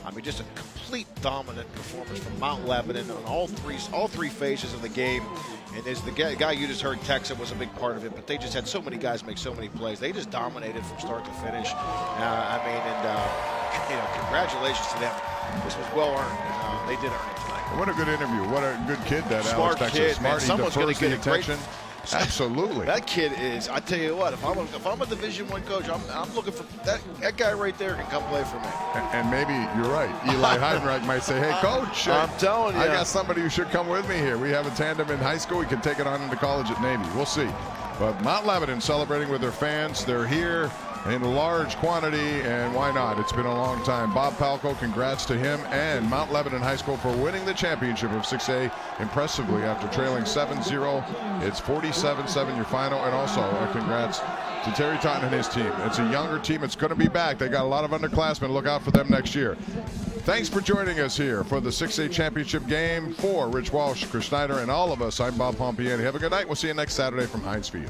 I mean, just a complete dominant performance from Mount Lebanon on all three phases of the game. And as the guy you just heard, Texa, was a big part of it, but they just had so many guys make so many plays. They just dominated from start to finish. I mean, and you know, congratulations to them. This was well earned. They did earn it tonight. What a good interview. What a good kid that Smart Alex Texa. kid, Smart, man. Someone's going to get attention. Absolutely. That kid is, I tell you what, if I'm a Division I coach, I'm looking for that guy right there can come play for me. And maybe you're right. Eli Heidenreich might say, hey, coach, I'm telling you. I got somebody who should come with me here. We have a tandem in high school. We can take it on into college at Navy. We'll see. But Mount Lebanon celebrating with their fans. They're here in large quantity, and why not? It's been a long time. Bob Pelko, congrats to him and Mount Lebanon High School for winning the championship of 6A impressively after trailing 7-0. It's 47-7 your final, and also congrats to Terry Totten and his team. It's a younger team. It's going to be back. They got a lot of underclassmen. Look out for them next year. Thanks for joining us here for the 6A championship game. For Rich Walsh, Chris Schneider, and all of us, I'm Bob Pompiani. Have a good night. We'll see you next Saturday from Heinz Field.